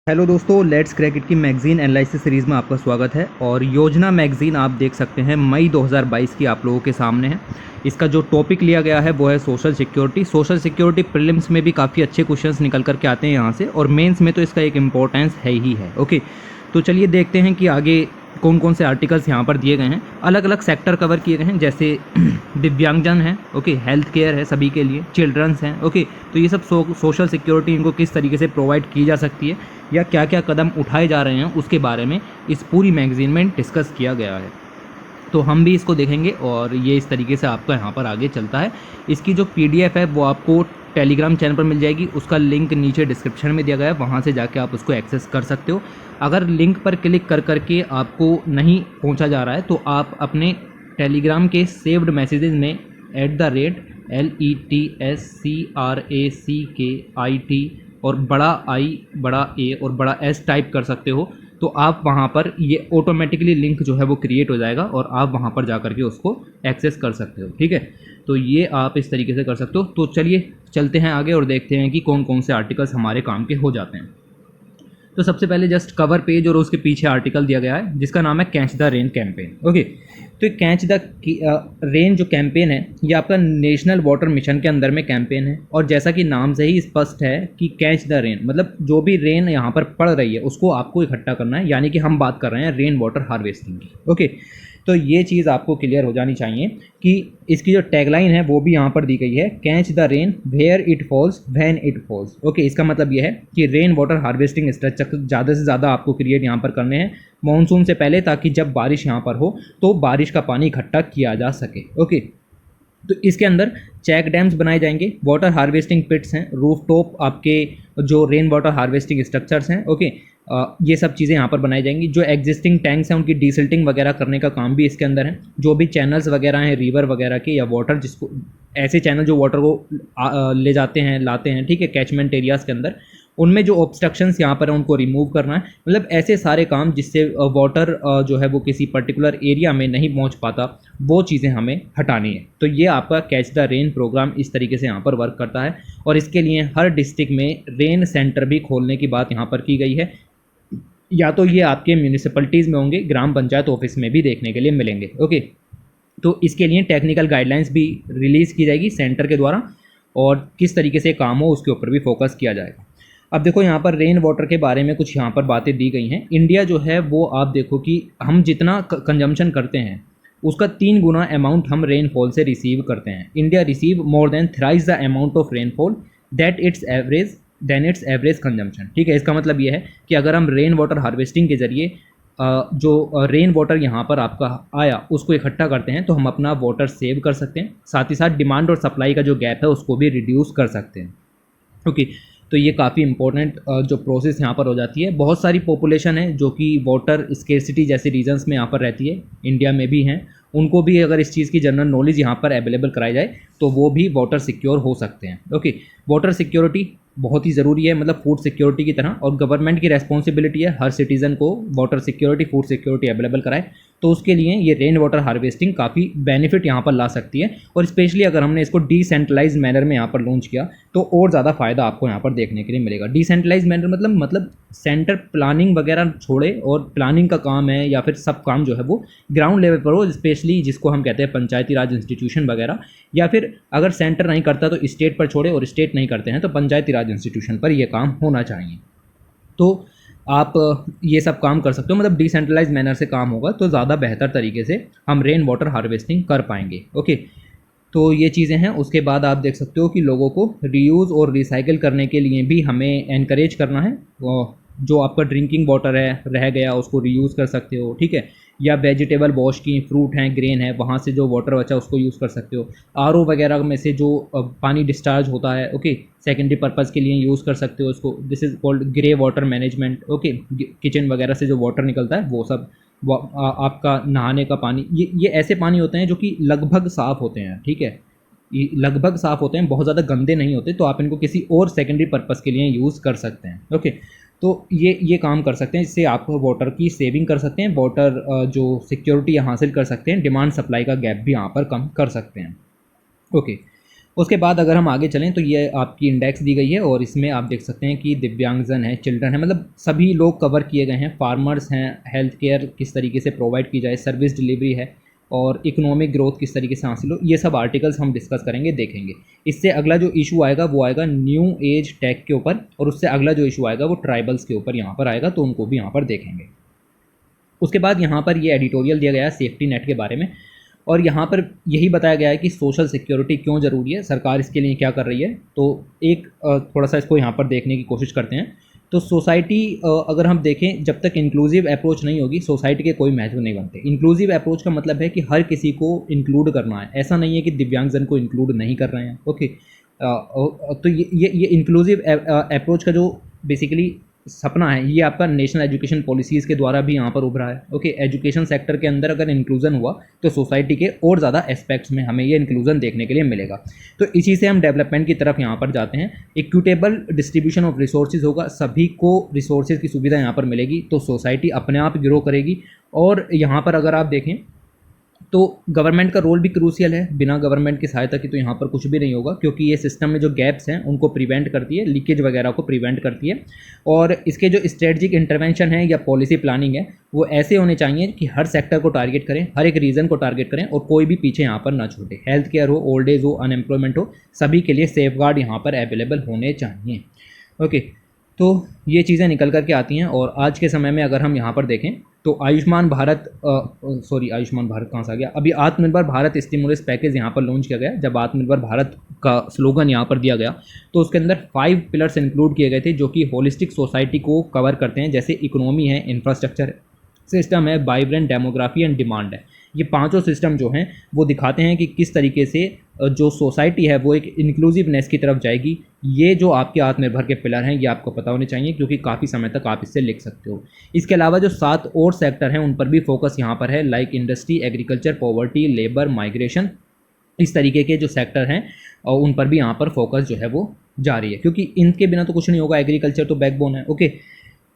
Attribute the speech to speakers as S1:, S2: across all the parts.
S1: Hello दोस्तों, let's crack it की magazine analysis series में आपका स्वागत है। और योजना मैगज़ीन आप देख सकते हैं मई 2022 की आप लोगों के सामने है। इसका जो टॉपिक लिया गया है वो है social security. Social security prelims में भी काफ़ी अच्छे क्वेश्चंस निकल कर के आते हैं यहाँ से, और मेंस में तो इसका एक इम्पोर्टेंस है ही है। ओके, तो चलिए देखते हैं कि आगे कौन कौन से आर्टिकल्स यहाँ पर दिए गए हैं। अलग अलग सेक्टर कवर किए गए हैं, जैसे दिव्यांगजन है, ओके, हेल्थ केयर है सभी के लिए, चिल्ड्रंस हैं, ओके। तो ये सब सोशल सिक्योरिटी इनको किस तरीके से प्रोवाइड की जा सकती है या क्या क्या कदम उठाए जा रहे हैं उसके बारे में इस पूरी मैगज़ीन में डिस्कस किया गया है। तो हम भी इसको देखेंगे और ये इस तरीके से आपका यहाँ पर आगे चलता है। इसकी जो पीडीएफ है वो आपको टेलीग्राम चैनल पर मिल जाएगी, उसका लिंक नीचे डिस्क्रिप्शन में दिया गया है, वहाँ से जाके आप उसको एक्सेस कर सकते हो। अगर लिंक पर क्लिक कर करके आपको नहीं पहुँचा जा रहा है तो आप अपने टेलीग्राम के सेव्ड मैसेजेस में @LETSCRACKIT और बड़ा I, बड़ा A और बड़ा S टाइप कर सकते हो। तो आप वहाँ पर ये ऑटोमेटिकली लिंक जो है वो क्रिएट हो जाएगा और आप वहाँ पर जा करके उसको एक्सेस कर सकते हो, ठीक है। तो ये आप इस तरीके से कर सकते हो। तो चलिए चलते हैं आगे और देखते हैं कि कौन कौन से आर्टिकल्स हमारे काम के हो जाते हैं। तो सबसे पहले जस्ट कवर पेज और उसके पीछे आर्टिकल दिया गया है जिसका नाम है catch the rain campaign. Okay, तो कैच द रेन जो कैंपेन है ये आपका नेशनल वाटर मिशन के अंदर में कैंपेन है। और जैसा कि नाम से ही स्पष्ट है कि कैच द रेन मतलब जो भी रेन यहाँ पर पड़ रही है उसको आपको इकट्ठा करना है, यानी कि हम बात कर रहे हैं रेन वाटर हार्वेस्टिंग की। ओके, तो ये चीज़ आपको क्लियर हो जानी चाहिए कि इसकी जो टैगलाइन है वो भी यहाँ पर दी गई है, catch the rain where it falls when it falls. Okay, इसका मतलब ये है कि रेन वाटर हार्वेस्टिंग स्ट्रक्चर ज़्यादा से ज़्यादा आपको क्रिएट यहाँ पर करने हैं मानसून से पहले, ताकि जब बारिश यहाँ पर हो तो बारिश का पानी इकट्ठा किया जा सके। ओके, तो इसके अंदर चेक डैम्स बनाए जाएंगे, वाटर हार्वेस्टिंग पिट्स हैं, रूफ टॉप आपके जो रेन वाटर हार्वेस्टिंग स्ट्रक्चर्स हैं, ओके, ये सब चीज़ें यहाँ पर बनाई जाएंगी। जो एग्जिस्टिंग टैंक्स हैं उनकी डिसिल्टिंग वगैरह करने का काम भी इसके अंदर है। जो भी चैनल्स वगैरह हैं रिवर वगैरह के या वाटर जिसको ऐसे चैनल जो वाटर को ले जाते हैं लाते हैं, ठीक है, कैचमेंट एरियाज़ के अंदर, उनमें जो ऑब्स्ट्रक्शंस यहाँ पर है उनको रिमूव करना है। मतलब ऐसे सारे काम जिससे वाटर जो है वो किसी पर्टिकुलर एरिया में नहीं पहुँच पाता, वो चीज़ें हमें हटानी है। तो ये आपका कैच द रेन प्रोग्राम इस तरीके से यहाँ पर वर्क करता है। और इसके लिए हर डिस्ट्रिक्ट में रेन सेंटर भी खोलने की बात यहाँ पर की गई है, या तो ये आपके म्यूनिसिपलिटीज़ में होंगे, ग्राम पंचायत ऑफिस में भी देखने के लिए मिलेंगे। ओके, तो इसके लिए टेक्निकल गाइडलाइंस भी रिलीज़ की जाएगी सेंटर के द्वारा, और किस तरीके से काम हो उसके ऊपर भी फोकस किया जाएगा। अब देखो यहाँ पर रेन वाटर के बारे में कुछ यहाँ पर बातें दी गई हैं। इंडिया जो है वो आप देखो कि हम जितना कंजम्पशन करते हैं उसका 3 गुना अमाउंट हम रेनफॉल से रिसीव करते हैं। India receive more than thrice the amount of rainfall that it's average consumption. ठीक है, इसका मतलब ये है कि अगर हम रेन वाटर हार्वेस्टिंग के ज़रिए जो रेन वाटर यहाँ पर आपका आया उसको इकट्ठा करते हैं तो हम अपना वाटर सेव कर सकते हैं, साथ ही साथ डिमांड और सप्लाई का जो गैप है उसको भी रिड्यूस कर सकते हैं। ओके, तो ये काफ़ी इंपॉर्टेंट जो प्रोसेस यहाँ पर हो जाती है। बहुत सारी पॉपुलेशन है जो कि वाटर स्केर्सिटी जैसे रीजन्स में यहाँ पर रहती है, इंडिया में भी हैं, उनको भी अगर इस चीज़ की जनरल नॉलेज यहाँ पर अवेलेबल कराई जाए तो वो भी वाटर सिक्योर हो सकते हैं। ओके, वाटर सिक्योरिटी बहुत ही ज़रूरी है, मतलब फूड सिक्योरिटी की तरह, और गवर्नमेंट की रेस्पॉन्सिबिलिटी है हर सिटीज़न को water security food security available कराए। तो उसके लिए ये रेन वाटर हार्वेस्टिंग काफ़ी बेनिफिट यहाँ पर ला सकती है। और स्पेशली अगर हमने इसको डिसेंट्रलाइज मैनर में यहाँ पर लॉन्च किया तो और ज़्यादा फ़ायदा आपको यहाँ पर देखने के लिए मिलेगा। डिसेंट्रलाइज मैनर मतलब सेंटर प्लानिंग वगैरह छोड़े और प्लानिंग का काम है या फिर सब काम जो है वो ग्राउंड लेवल पर हो, स्पेशली जिसको हम कहते हैं पंचायती राज इंस्टीट्यूशन वगैरह, या फिर अगर सेंटर नहीं करता तो स्टेट पर छोड़े, और स्टेट नहीं करते हैं तो पंचायती राज इंस्टीट्यूशन पर यह काम होना चाहिए। तो आप ये सब काम कर सकते हो, मतलब डिसेंट्रलाइज मैनर से काम होगा तो ज़्यादा बेहतर तरीके से हम रेन वाटर हार्वेस्टिंग कर पाएंगे। ओके, तो ये चीज़ें हैं। उसके बाद आप देख सकते हो कि लोगों को रीयूज़ और रिसाइकिल करने के लिए भी हमें एनकरेज करना है। जो आपका ड्रिंकिंग वाटर है रह गया उसको रीयूज़ कर सकते हो, ठीक है, या वेजिटेबल वॉश की, फ्रूट हैं, ग्रेन है, वहाँ से जो वाटर बचा उसको यूज़ कर सकते हो। आरओ वगैरह में से जो पानी डिस्चार्ज होता है, ओके, सेकेंडरी पर्पज़ के लिए यूज़ कर सकते हो उसको। This is called grey water management. Okay, kitchen वगैरह से जो वाटर निकलता है वो सब आपका नहाने का पानी, ये ऐसे पानी होते हैं जो कि लगभग साफ़ होते हैं, ठीक है, ये लगभग साफ़ होते हैं, बहुत ज़्यादा गंदे नहीं होते, तो आप इनको किसी और सेकेंडरी पर्पज़ के लिए यूज़ कर सकते हैं। ओके, तो ये काम कर सकते हैं, इससे आप वाटर की सेविंग कर सकते हैं, वाटर जो सिक्योरिटी हासिल कर सकते हैं, डिमांड सप्लाई का गैप भी यहाँ पर कम कर सकते हैं। ओके, उसके बाद अगर हम आगे चलें तो ये आपकी इंडेक्स दी गई है और इसमें आप देख सकते हैं कि दिव्यांगजन है, चिल्ड्रन है, मतलब सभी लोग कवर किए गए हैं। फार्मर्स हैं, हेल्थ केयर किस तरीके से प्रोवाइड की जाए, सर्विस डिलीवरी है, और इकोनॉमिक ग्रोथ किस तरीके से हासिल हो, ये सब आर्टिकल्स हम डिस्कस करेंगे, देखेंगे। इससे अगला जो इशू आएगा वो आएगा न्यू एज टैग के ऊपर, और उससे अगला जो इशू आएगा वो ट्राइबल्स के ऊपर यहाँ पर आएगा, तो उनको भी यहाँ पर देखेंगे। उसके बाद यहाँ पर ये एडिटोरियल दिया गया है सेफ्टी नेट के बारे में, और यहाँ पर यही बताया गया है कि सोशल सिक्योरिटी क्यों ज़रूरी है, सरकार इसके लिए क्या कर रही है। तो एक थोड़ा सा इसको यहाँ पर देखने की कोशिश करते हैं। तो सोसाइटी अगर हम देखें, जब तक इंक्लूसिव अप्रोच नहीं होगी सोसाइटी के कोई महत्व नहीं बनते। इंक्लूसिव अप्रोच का मतलब है कि हर किसी को इंक्लूड करना है, ऐसा नहीं है कि दिव्यांगजन को इंक्लूड नहीं कर रहे हैं। ओके, तो ये इंक्लूसिव अप्रोच का जो बेसिकली सपना है, ये आपका नेशनल एजुकेशन पॉलिसीज़ के द्वारा भी यहाँ पर उभरा है। ओके, एजुकेशन सेक्टर के अंदर अगर इंक्लूजन हुआ तो सोसाइटी के और ज़्यादा एस्पेक्ट्स में हमें ये इंक्लूजन देखने के लिए मिलेगा। तो इसी से हम डेवलपमेंट की तरफ यहाँ पर जाते हैं। इक्विटेबल डिस्ट्रीब्यूशन ऑफ रिसोर्सेज होगा, सभी को रिसोर्सेज की सुविधा यहाँ पर मिलेगी, तो सोसाइटी अपने आप ग्रो करेगी। और यहाँ पर अगर आप देखें तो गवर्नमेंट का रोल भी क्रूशियल है। बिना गवर्नमेंट की सहायता की तो यहाँ पर कुछ भी नहीं होगा, क्योंकि ये सिस्टम में जो गैप्स हैं उनको प्रिवेंट करती है, लीकेज वगैरह को प्रिवेंट करती है। और इसके जो स्ट्रेटजिक इंटरवेंशन है या पॉलिसी प्लानिंग है वो ऐसे होने चाहिए कि हर सेक्टर को टारगेट करें, हर एक रीजन को टारगेट करें, और कोई भी पीछे यहाँ पर ना छूटे। हेल्थ केयर हो, ओल्ड एज हो, अनएम्प्लॉयमेंट हो, सभी के लिए सेफ गार्ड यहाँ पर अवेलेबल होने चाहिए। ओके, तो ये चीज़ें निकल कर के आती हैं। और आज के समय में अगर हम यहाँ पर देखें तो आयुष्मान भारत आयुष्मान भारत कहाँ से आ गया, अभी आत्मनिर्भर भारत स्टिमुलस पैकेज यहाँ पर लॉन्च किया गया। जब आत्मनिर्भर भारत का स्लोगन यहाँ पर दिया गया तो उसके अंदर 5 पिलर्स इंक्लूड किए गए थे जो कि होलिस्टिक सोसाइटी को कवर करते हैं, जैसे इकोनॉमी है, इंफ्रास्ट्रक्चर सिस्टम है, वाइब्रेंट डेमोग्राफी एंड डिमांड है। ये पांचों सिस्टम जो हैं वो दिखाते हैं कि किस तरीके से जो सोसाइटी है वो एक इंक्लूसिवनेस की तरफ जाएगी। ये जो आपके आत्मनिर्भर के पिलर हैं ये आपको पता होने चाहिए, क्योंकि काफ़ी समय तक आप इससे लिख सकते हो। इसके अलावा जो 7 और सेक्टर हैं उन पर भी फोकस यहाँ पर है, like industry, agriculture, poverty, labour, migration. इस तरीके के जो सेक्टर हैं और उन पर भी यहाँ पर फोकस जो है वो जारी है, क्योंकि इनके बिना तो कुछ नहीं होगा। एग्रीकल्चर तो बैकबोन है। ओके,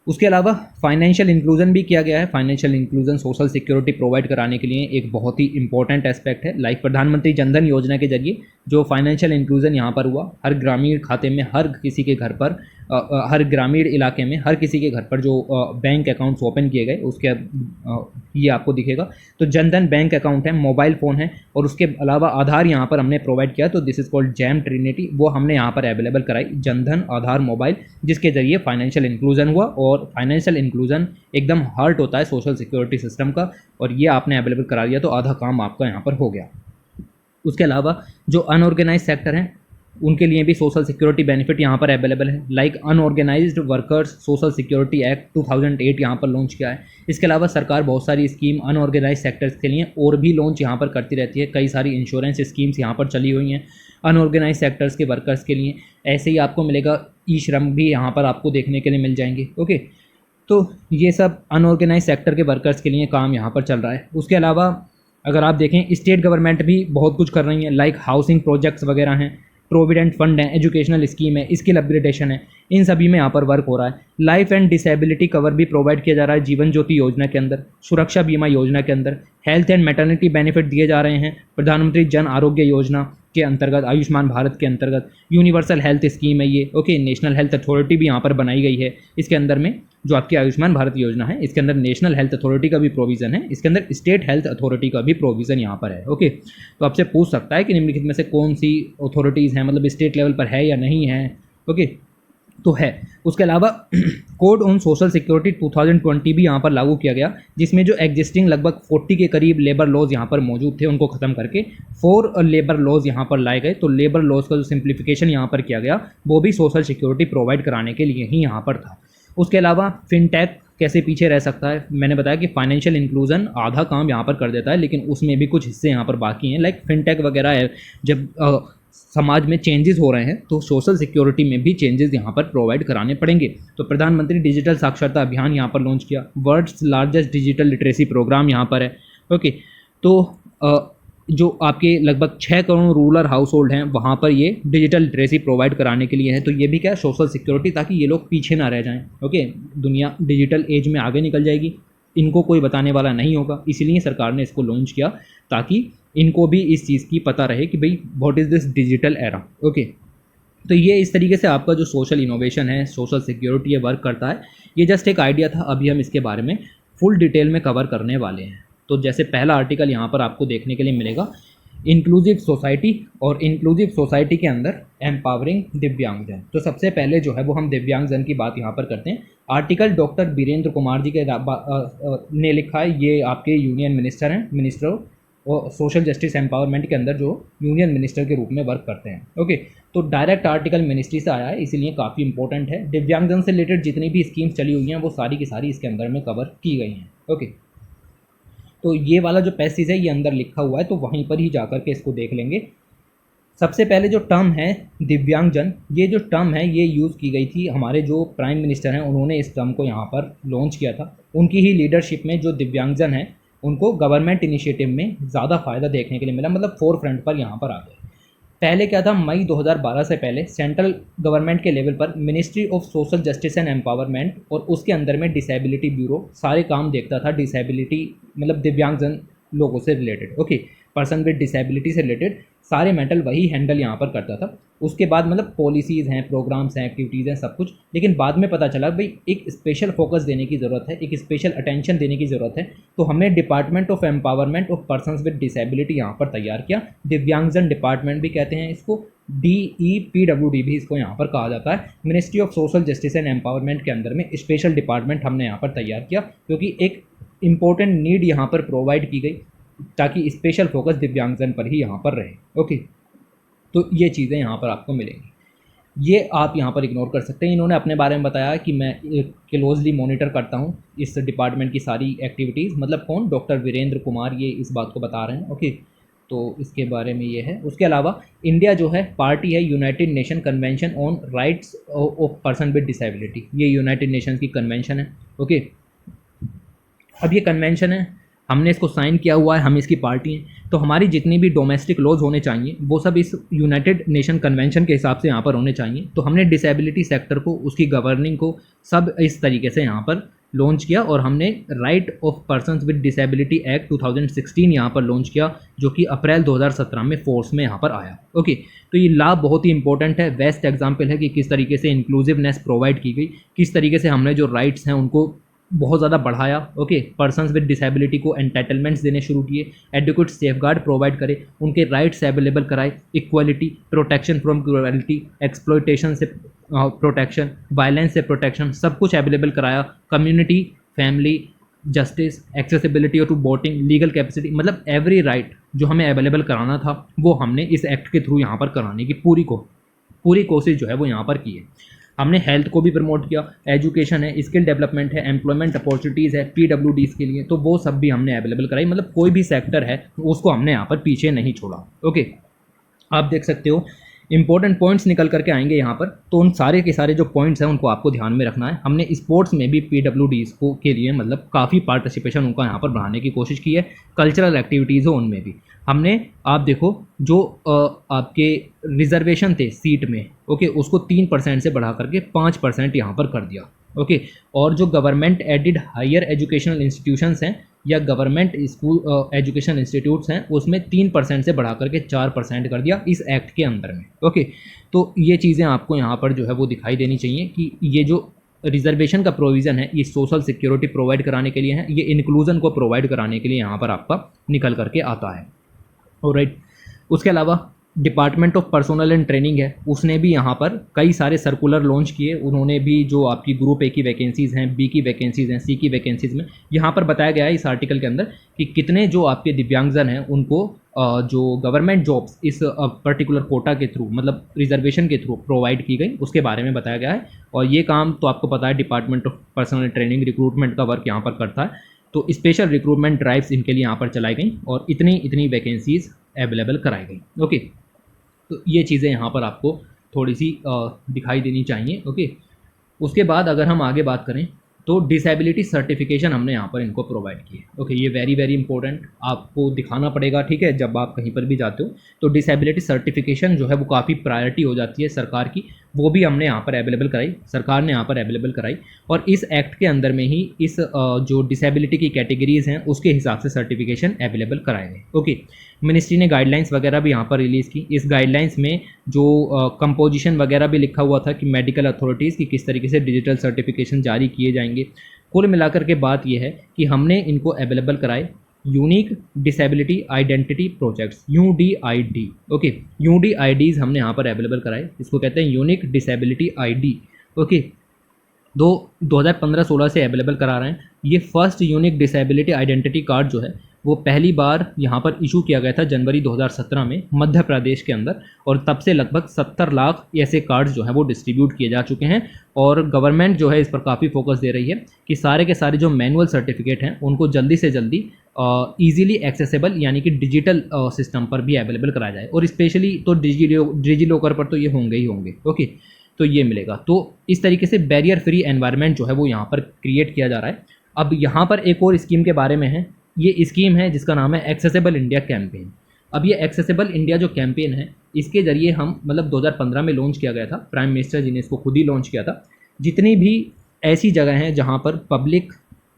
S1: उसके अलावा फाइनेंशियल इंक्लूजन भी किया गया है। Financial inclusion social security provide कराने के लिए एक बहुत ही इंपॉर्टेंट एस्पेक्ट है। लाइक प्रधानमंत्री जनधन योजना के जरिए जो फाइनेंशियल इंक्लूजन यहाँ पर हुआ, हर ग्रामीण खाते में, हर किसी के घर पर, हर ग्रामीण इलाके में हर किसी के घर पर जो बैंक अकाउंट्स ओपन किए गए उसके ये आपको दिखेगा। तो जनधन बैंक अकाउंट है, मोबाइल फ़ोन है, और उसके अलावा आधार यहाँ पर हमने प्रोवाइड किया, तो this is called jam Trinity. वो हमने यहाँ पर अवेलेबल कराई, जनधन, आधार, मोबाइल, जिसके ज़रिए फाइनेंशियल इंक्लूजन हुआ। और फाइनेंशियल इंक्लूजन एकदम हार्ट होता है सोशल सिक्योरिटी सिस्टम का, और ये आपने अवेलेबल करा दिया तो आधा काम आपका यहाँ पर हो गया। उसके अलावा जो अनऑर्गेनाइज सेक्टर हैं उनके लिए भी सोशल सिक्योरिटी बेनिफिट यहाँ पर अवेलेबल है, like unorganised workers social security act 2008 यहाँ पर लॉन्च किया है। इसके अलावा सरकार बहुत सारी स्कीम अनऑर्गेनाइज सेक्टर्स के लिए और भी लॉन्च यहाँ पर करती रहती है। कई सारी इंश्योरेंस स्कीम्स यहाँ पर चली हुई हैं अनऑर्गेनाइज सेक्टर्स के वर्कर्स के लिए। ऐसे ही आपको मिलेगा ई श्रम भी यहाँ पर आपको देखने के लिए मिल जाएंगे। ओके, तो ये सब अनऑर्गेनाइज सेक्टर के वर्कर्स के लिए काम यहाँ पर चल रहा है। उसके अलावा अगर आप देखें स्टेट गवर्नमेंट भी बहुत कुछ कर रही है, लाइक हाउसिंग प्रोजेक्ट्स वगैरह हैं, प्रोविडेंट फंड है, एजुकेशनल स्कीम है, स्किल अपग्रेडेशन है, इन सभी में यहाँ पर वर्क हो रहा है। लाइफ एंड डिसेबिलिटी कवर भी प्रोवाइड किया जा रहा है जीवन ज्योति योजना के अंदर, सुरक्षा बीमा योजना के अंदर। हेल्थ एंड मैटरनिटी बेनिफिट दिए जा रहे हैं प्रधानमंत्री जन आरोग्य योजना के अंतर्गत, आयुष्मान भारत के अंतर्गत। यूनिवर्सल हेल्थ स्कीम है ये। ओके, नेशनल हेल्थ अथॉरिटी भी यहाँ पर बनाई गई है इसके अंदर में। जो आपकी आयुष्मान भारत योजना है इसके अंदर नेशनल हेल्थ अथॉरिटी का भी प्रोविज़न है, इसके अंदर स्टेट हेल्थ अथॉरिटी का भी प्रोविज़न यहाँ पर है। ओके, तो आपसे पूछ सकता है कि निम्नलिखित में से कौन सी अथॉरिटीज़ हैं, मतलब स्टेट लेवल पर है या नहीं है। ओके, तो है। उसके अलावा कोड ऑन सोशल सिक्योरिटी 2020 भी यहाँ पर लागू किया गया, जिसमें जो एग्जिस्टिंग लगभग 40 के करीब लेबर लॉज यहाँ पर मौजूद थे उनको ख़त्म करके 4 लेबर लॉज यहाँ पर लाए गए। तो लेबर लॉज का जो सिंप्लीफिकेशन यहाँ पर किया गया वो भी सोशल सिक्योरिटी प्रोवाइड कराने के लिए ही यहाँ पर था। उसके अलावा फिनटेक कैसे पीछे रह सकता है, मैंने बताया कि फाइनेंशियल इंक्लूजन आधा काम यहाँ पर कर देता है, लेकिन उसमें भी कुछ हिस्से यहाँ पर बाकी हैं। लाइक फिनटेक वगैरह है, जब समाज में चेंजेस हो रहे हैं तो सोशल सिक्योरिटी में भी चेंजेस यहाँ पर प्रोवाइड कराने पड़ेंगे। तो प्रधानमंत्री डिजिटल साक्षरता अभियान यहाँ पर लॉन्च किया, world's largest digital literacy programme यहाँ पर है। ओके, तो जो आपके लगभग 6 करोड़ रूरल हाउस होल्ड हैं वहाँ पर ये डिजिटल लिटरेसी प्रोवाइड कराने के लिए है। तो ये भी क्या है, सोशल सिक्योरिटी, ताकि ये लोग पीछे ना रह जाएं। ओके, दुनिया डिजिटल एज में आगे निकल जाएगी, इनको कोई बताने वाला नहीं होगा, इसीलिए सरकार ने इसको लॉन्च किया ताकि इनको भी इस चीज़ की पता रहे कि भाई what is this digital era. Okay, तो ये इस तरीके से आपका जो सोशल इनोवेशन है, सोशल सिक्योरिटी है, वर्क करता है। ये जस्ट एक आइडिया था, अभी हम इसके बारे में फुल डिटेल में कवर करने वाले हैं। तो जैसे पहला आर्टिकल यहाँ पर आपको देखने के लिए मिलेगा, इंक्लूसिव सोसाइटी, और इंक्लूसिव सोसाइटी के अंदर एम्पावरिंग दिव्यांगजन। तो सबसे पहले जो है वो हम दिव्यांगजन की बात यहाँ पर करते हैं। आर्टिकल डॉक्टर बीरेंद्र कुमार जी के ने लिखा है, ये आपके यूनियन मिनिस्टर हैं, मिनिस्टर और सोशल जस्टिस एम्पावरमेंट के अंदर जो यूनियन मिनिस्टर के रूप में वर्क करते हैं। ओके, तो डायरेक्ट आर्टिकल मिनिस्ट्री से आया है, इसीलिए काफ़ी इंपॉर्टेंट है। दिव्यांगजन से रिलेटेड जितनी भी स्कीम्स चली हुई हैं वो सारी की सारी इसके अंदर में कवर की गई हैं। ओके, तो ये वाला जो पैसेज है ये अंदर लिखा हुआ है, तो वहीं पर ही जाकर के इसको देख लेंगे। सबसे पहले जो टर्म है दिव्यांगजन, ये जो टर्म है ये यूज़ की गई थी, हमारे जो प्राइम मिनिस्टर हैं उन्होंने इस टर्म को यहाँ पर लॉन्च किया था। उनकी ही लीडरशिप में जो दिव्यांगजन हैं उनको गवर्नमेंट इनिशिएटिव में ज़्यादा फ़ायदा देखने के लिए मिला, मतलब फोर फ्रंट पर यहाँ पर आ गए। पहले क्या था, मई 2012 से पहले सेंट्रल गवर्नमेंट के लेवल पर ministry of social justice and empowerment, और उसके अंदर में डिसेबिलिटी ब्यूरो सारे काम देखता था, डिसेबिलिटी मतलब दिव्यांगजन लोगों से related. Okay, person with disability से रिलेटेड सारे मैटर वही हैंडल यहाँ पर करता था। उसके बाद मतलब पॉलिसीज़ हैं, प्रोग्राम्स हैं, एक्टिविटीज़ हैं, सब कुछ। लेकिन बाद में पता चला भाई एक स्पेशल फोकस देने की ज़रूरत है, एक स्पेशल अटेंशन देने की ज़रूरत है। तो हमने department of empowerment of persons with disability यहाँ पर तैयार किया। दिव्यांगजन डिपार्टमेंट भी कहते हैं इसको, DEPWD भी इसको यहाँ पर कहा जाता है। Ministry of social justice and empowerment के अंदर में स्पेशल डिपार्टमेंट हमने यहाँ पर तैयार किया, क्योंकि एक इम्पोर्टेंट नीड यहाँ पर प्रोवाइड की गई ताकि स्पेशल फोकस दिव्यांगजन पर ही यहाँ पर रहे। ओके, तो ये चीज़ें यहाँ पर आपको मिलेंगी, ये आप यहाँ पर इग्नोर कर सकते हैं। इन्होंने अपने बारे में बताया कि मैं क्लोजली मॉनिटर करता हूँ इस डिपार्टमेंट की सारी एक्टिविटीज़, मतलब कौन, डॉक्टर वीरेंद्र कुमार ये इस बात को बता रहे हैं। ओके, तो इसके बारे में ये है। उसके अलावा इंडिया जो है पार्टी है United nation convention on rights of person with disability, ये यूनाइटेड नेशन की कन्वेंशन है। ओके, अब ये कन्वेंशन है, हमने इसको साइन किया हुआ है, हम इसकी पार्टी हैं, तो हमारी जितनी भी डोमेस्टिक लॉज होने चाहिए वो सब इस यूनाइटेड नेशन कन्वेंशन के हिसाब से यहाँ पर होने चाहिए। तो हमने डिसेबिलिटी सेक्टर को, उसकी गवर्निंग को सब इस तरीके से यहाँ पर लॉन्च किया, और हमने right of persons with disability act 2016 यहाँ पर लॉन्च किया, जो कि अप्रैल 2017 में फोर्स में यहाँ पर आया। ओके, तो ये लॉ बहुत ही इंपॉर्टेंट है, बेस्ट एग्जाम्पल है कि किस तरीके से इंक्लूसिवनेस प्रोवाइड की गई, किस तरीके से हमने जो राइट्स हैं उनको बहुत ज़्यादा बढ़ाया। ओके, पर्सन्स विद डिसेबिलिटी को एंटाइटलमेंट्स देने शुरू किए, एडिक्वेट सेफगार्ड प्रोवाइड करे, उनके राइट्स अवेलेबल कराए, equality, protection from cruelty, exploitation से प्रोटेक्शन, वायलेंस से प्रोटेक्शन, सब कुछ अवेलेबल कराया। Community, family, justice, accessibility to voting, legal capacity, मतलब एवरी राइट जो हमें अवेलेबल कराना था वो हमने इस एक्ट के थ्रू यहाँ पर कराने की पूरी कोशिश जो है वो यहाँ पर की है। हमने हेल्थ को भी प्रमोट किया, एजुकेशन है, स्किल डेवलपमेंट है, एम्प्लॉयमेंट अपॉर्चुनिटीज़ है, PWDs के लिए, तो वो सब भी हमने अवेलेबल कराई। मतलब कोई भी सेक्टर है उसको हमने यहाँ पर पीछे नहीं छोड़ा। ओके, आप देख सकते हो इंपॉर्टेंट पॉइंट्स निकल करके आएंगे यहाँ पर, तो उन सारे के सारे जो पॉइंट्स हैं उनको आपको ध्यान में रखना है। हमने स्पोर्ट्स में भी PWDs को के लिए मतलब काफ़ी पार्टिसिपेशन उनका यहाँ पर बढ़ाने की कोशिश की है। कल्चरल एक्टिविटीज़ हो उनमें भी हमने, आप देखो जो आपके रिजर्वेशन थे सीट में, ओके, उसको 3% से बढ़ा करके 5% यहाँ पर कर दिया। ओके, और जो government aided higher educational institutions हैं या गवर्नमेंट स्कूल एजुकेशन इंस्टीट्यूट्स हैं उसमें 3% से बढ़ा करके 4% कर दिया इस एक्ट के अंदर में। ओके, तो ये चीज़ें आपको यहाँ पर जो है वो दिखाई देनी चाहिए कि ये जो रिजर्वेशन का प्रोविज़न है ये सोशल सिक्योरिटी प्रोवाइड कराने के लिए है, ये इंक्लूजन को प्रोवाइड कराने के लिए यहाँ पर आपका निकल करके आता है। ऑलराइट, उसके अलावा department of personal and training है, उसने भी यहाँ पर कई सारे सर्कुलर लॉन्च किए। उन्होंने भी जो आपकी ग्रुप ए की वैकेंसीज़ हैं, बी की वैकेंसीज़ हैं, सी की वैकेंसीज़ में यहाँ पर बताया गया है इस आर्टिकल के अंदर कि कितने जो आपके दिव्यांगजन हैं उनको जो गवर्नमेंट जॉब्स इस पर्टिकुलर कोटा के थ्रू मतलब रिजर्वेशन के थ्रू प्रोवाइड की गई उसके बारे में बताया गया है। और ये काम तो आपको पता है department of personal training recruitment का वर्क यहाँ पर करता है। तो स्पेशल रिक्रूटमेंट ड्राइव्स इनके लिए यहाँ पर चलाई गई और इतनी वैकेंसीज़ अवेलेबल कराई गई। ओके, तो ये चीज़ें यहाँ पर आपको थोड़ी सी दिखाई देनी चाहिए। ओके, उसके बाद अगर हम आगे बात करें तो डिसेबिलिटी सर्टिफिकेशन हमने यहाँ पर इनको प्रोवाइड की है। ओके, ये वेरी इंपॉर्टेंट आपको दिखाना पड़ेगा, ठीक है, जब आप कहीं पर भी जाते हो तो डिसेबिलिटी सर्टिफिकेशन जो है वो काफ़ी प्रायोरिटी हो जाती है सरकार की। वो भी हमने यहाँ पर अवेलेबल कराई, सरकार ने यहाँ पर अवेलेबल कराई। और इस एक्ट के अंदर में ही इस जो डिसेबिलिटी की कैटेगरीज हैं उसके हिसाब से सर्टिफिकेशन अवेलेबल कराए गए। ओके, मिनिस्ट्री ने गाइडलाइंस वगैरह भी यहाँ पर रिलीज़ की। इस गाइडलाइंस में जो कंपोजिशन वगैरह भी लिखा हुआ था कि मेडिकल अथॉरिटीज़ की किस तरीके से डिजिटल सर्टिफिकेशन जारी किए जाएंगे। कुल मिलाकर के बात यह है कि हमने इनको अवेलेबल कराए unique disability identity projects, UDID। Okay, UDIDs हमने यहाँ पर अवेलेबल कराए, इसको कहते हैं यूनिक डिसेबिलिटी ID। ओके, 2015-16 से अवेलेबल करा रहे हैं। ये first unique disability identity card जो है वो पहली बार यहाँ पर इशू किया गया था जनवरी 2017 में मध्य प्रदेश के अंदर, और तब से लगभग 70 लाख ऐसे कार्ड्स जो हैं वो डिस्ट्रीब्यूट किए जा चुके हैं। और गवर्नमेंट जो है इस पर काफ़ी फोकस दे रही है कि सारे के सारे जो मैनुअल सर्टिफिकेट हैं उनको जल्दी से जल्दी ईजिली एक्सेसिबल यानी कि डिजिटल सिस्टम पर भी अवेलेबल कराया जाए। और स्पेशली तो डिजी लॉकर पर तो ये होंगे ही होंगे। ओके, तो ये मिलेगा। तो इस तरीके से बैरियर फ्री एनवायरनमेंट जो है वो यहाँ पर क्रिएट किया जा रहा है। अब यहाँ पर एक और स्कीम के बारे में है, ये स्कीम है जिसका नाम है एक्सेसिबल इंडिया कैंपेन। अब ये एक्सेसिबल इंडिया जो कैंपेन है इसके ज़रिए हम 2015 में लॉन्च किया गया था, प्राइम मिनिस्टर जी ने इसको खुद ही लॉन्च किया था। जितनी भी ऐसी जगह हैं जहाँ पर पब्लिक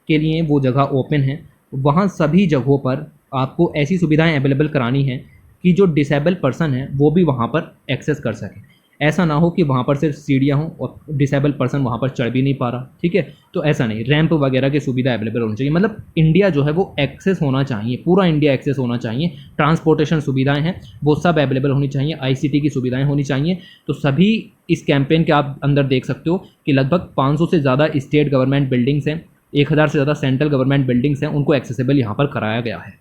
S1: के लिए वो जगह ओपन है, वहाँ सभी जगहों पर आपको ऐसी सुविधाएं अवेलेबल करानी है कि जो डिसेबल पर्सन है वो भी वहाँ पर एक्सेस कर सके। ऐसा ना हो कि वहाँ पर सिर्फ सीढ़ियाँ हों और डिसेबल पर्सन वहाँ पर चढ़ भी नहीं पा रहा। ठीक है, तो ऐसा नहीं, रैंप वगैरह की सुविधा अवेलेबल होनी चाहिए। मतलब इंडिया जो है वो एक्सेस होना चाहिए, पूरा इंडिया एक्सेस होना चाहिए। ट्रांसपोर्टेशन सुविधाएं हैं वो सब अवेलेबल होनी चाहिए, ICT की सुविधाएं होनी चाहिए। तो सभी इस कैंपेन के आप अंदर देख सकते हो कि लगभग 500 से ज़्यादा स्टेट गवर्नमेंट बिल्डिंग्स हैं, 1000 से ज़्यादा सेंट्रल गवर्नमेंट बिल्डिंग्स हैं, उनको एक्सेसिबल यहाँ पर कराया गया है।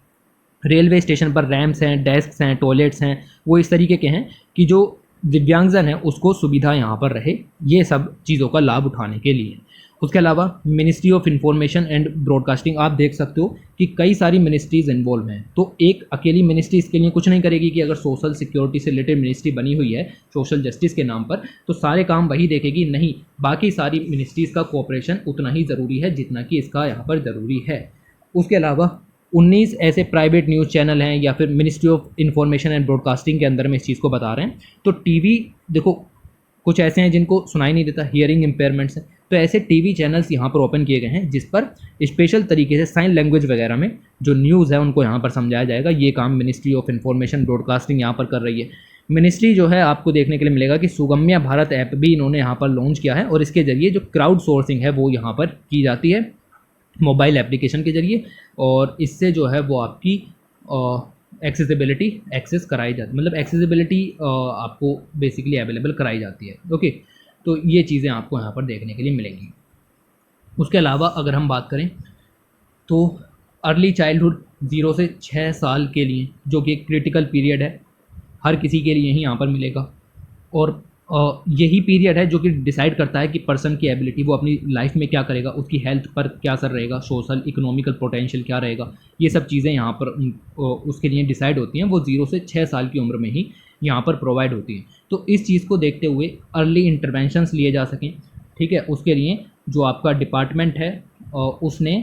S1: रेलवे स्टेशन पर रैम्प्स हैं, डेस्क हैं, टॉयलेट्स हैं, वो इस तरीके के हैं कि जो दिव्यांगजन है उसको सुविधा यहाँ पर रहे, ये सब चीज़ों का लाभ उठाने के लिए। उसके अलावा ministry of information and broadcasting आप देख सकते हो कि कई सारी मिनिस्ट्रीज़ इन्वॉल्व हैं। तो एक अकेली मिनिस्ट्री इसके लिए कुछ नहीं करेगी कि अगर सोशल सिक्योरिटी से रिलेटेड मिनिस्ट्री बनी हुई है सोशल जस्टिस के नाम पर तो सारे काम वही देखेगी, नहीं, बाकी सारी मिनिस्ट्रीज़ का कोऑपरेशन उतना ही ज़रूरी है जितना कि इसका यहाँ पर ज़रूरी है। उसके अलावा 19 ऐसे प्राइवेट न्यूज़ चैनल हैं या फिर ministry of information and broadcasting के अंदर में इस चीज़ को बता रहे हैं। तो टीवी देखो, कुछ ऐसे हैं जिनको सुनाई नहीं देता, हियरिंग इम्पेयरमेंट्स हैं, तो ऐसे टीवी चैनल्स यहाँ पर ओपन किए गए हैं जिस पर स्पेशल तरीके से साइन लैंग्वेज वगैरह में जो न्यूज़ है उनको यहाँ पर समझाया जाएगा। ये काम मिनिस्ट्री ऑफ इंफॉर्मेशन ब्रॉडकास्टिंग यहाँ पर कर रही है। मिनिस्ट्री जो है आपको देखने के लिए मिलेगा कि सुगम्य भारत ऐप भी इन्होंने यहाँ पर लॉन्च किया है, और इसके ज़रिए जो क्राउड सोर्सिंग है वो यहाँ पर की जाती है मोबाइल एप्लीकेशन के ज़रिए, और इससे जो है वो आपकी एक्सेसिबिलिटी एक्सेस कराई जाती, मतलब एक्सेसिबिलिटी आपको बेसिकली अवेलेबल कराई जाती है। ओके, तो ये चीज़ें आपको यहाँ पर देखने के लिए मिलेंगी। उसके अलावा अगर हम बात करें तो अर्ली चाइल्डहुड 0 से 6 साल के लिए जो कि एक क्रिटिकल पीरियड है, हर किसी के लिए ही यहाँ पर मिलेगा। और यही पीरियड है जो कि डिसाइड करता है कि पर्सन की एबिलिटी वो अपनी लाइफ में क्या करेगा, उसकी हेल्थ पर क्या असर रहेगा, सोशल इकोनॉमिकल पोटेंशियल क्या रहेगा, ये सब चीज़ें यहाँ पर उसके लिए डिसाइड होती हैं। वो 0 से 6 साल की उम्र में ही यहाँ पर प्रोवाइड होती हैं। तो इस चीज़ को देखते हुए अर्ली इंटरवेंशंस लिए जा सकें, ठीक है, उसके लिए जो आपका डिपार्टमेंट है उसने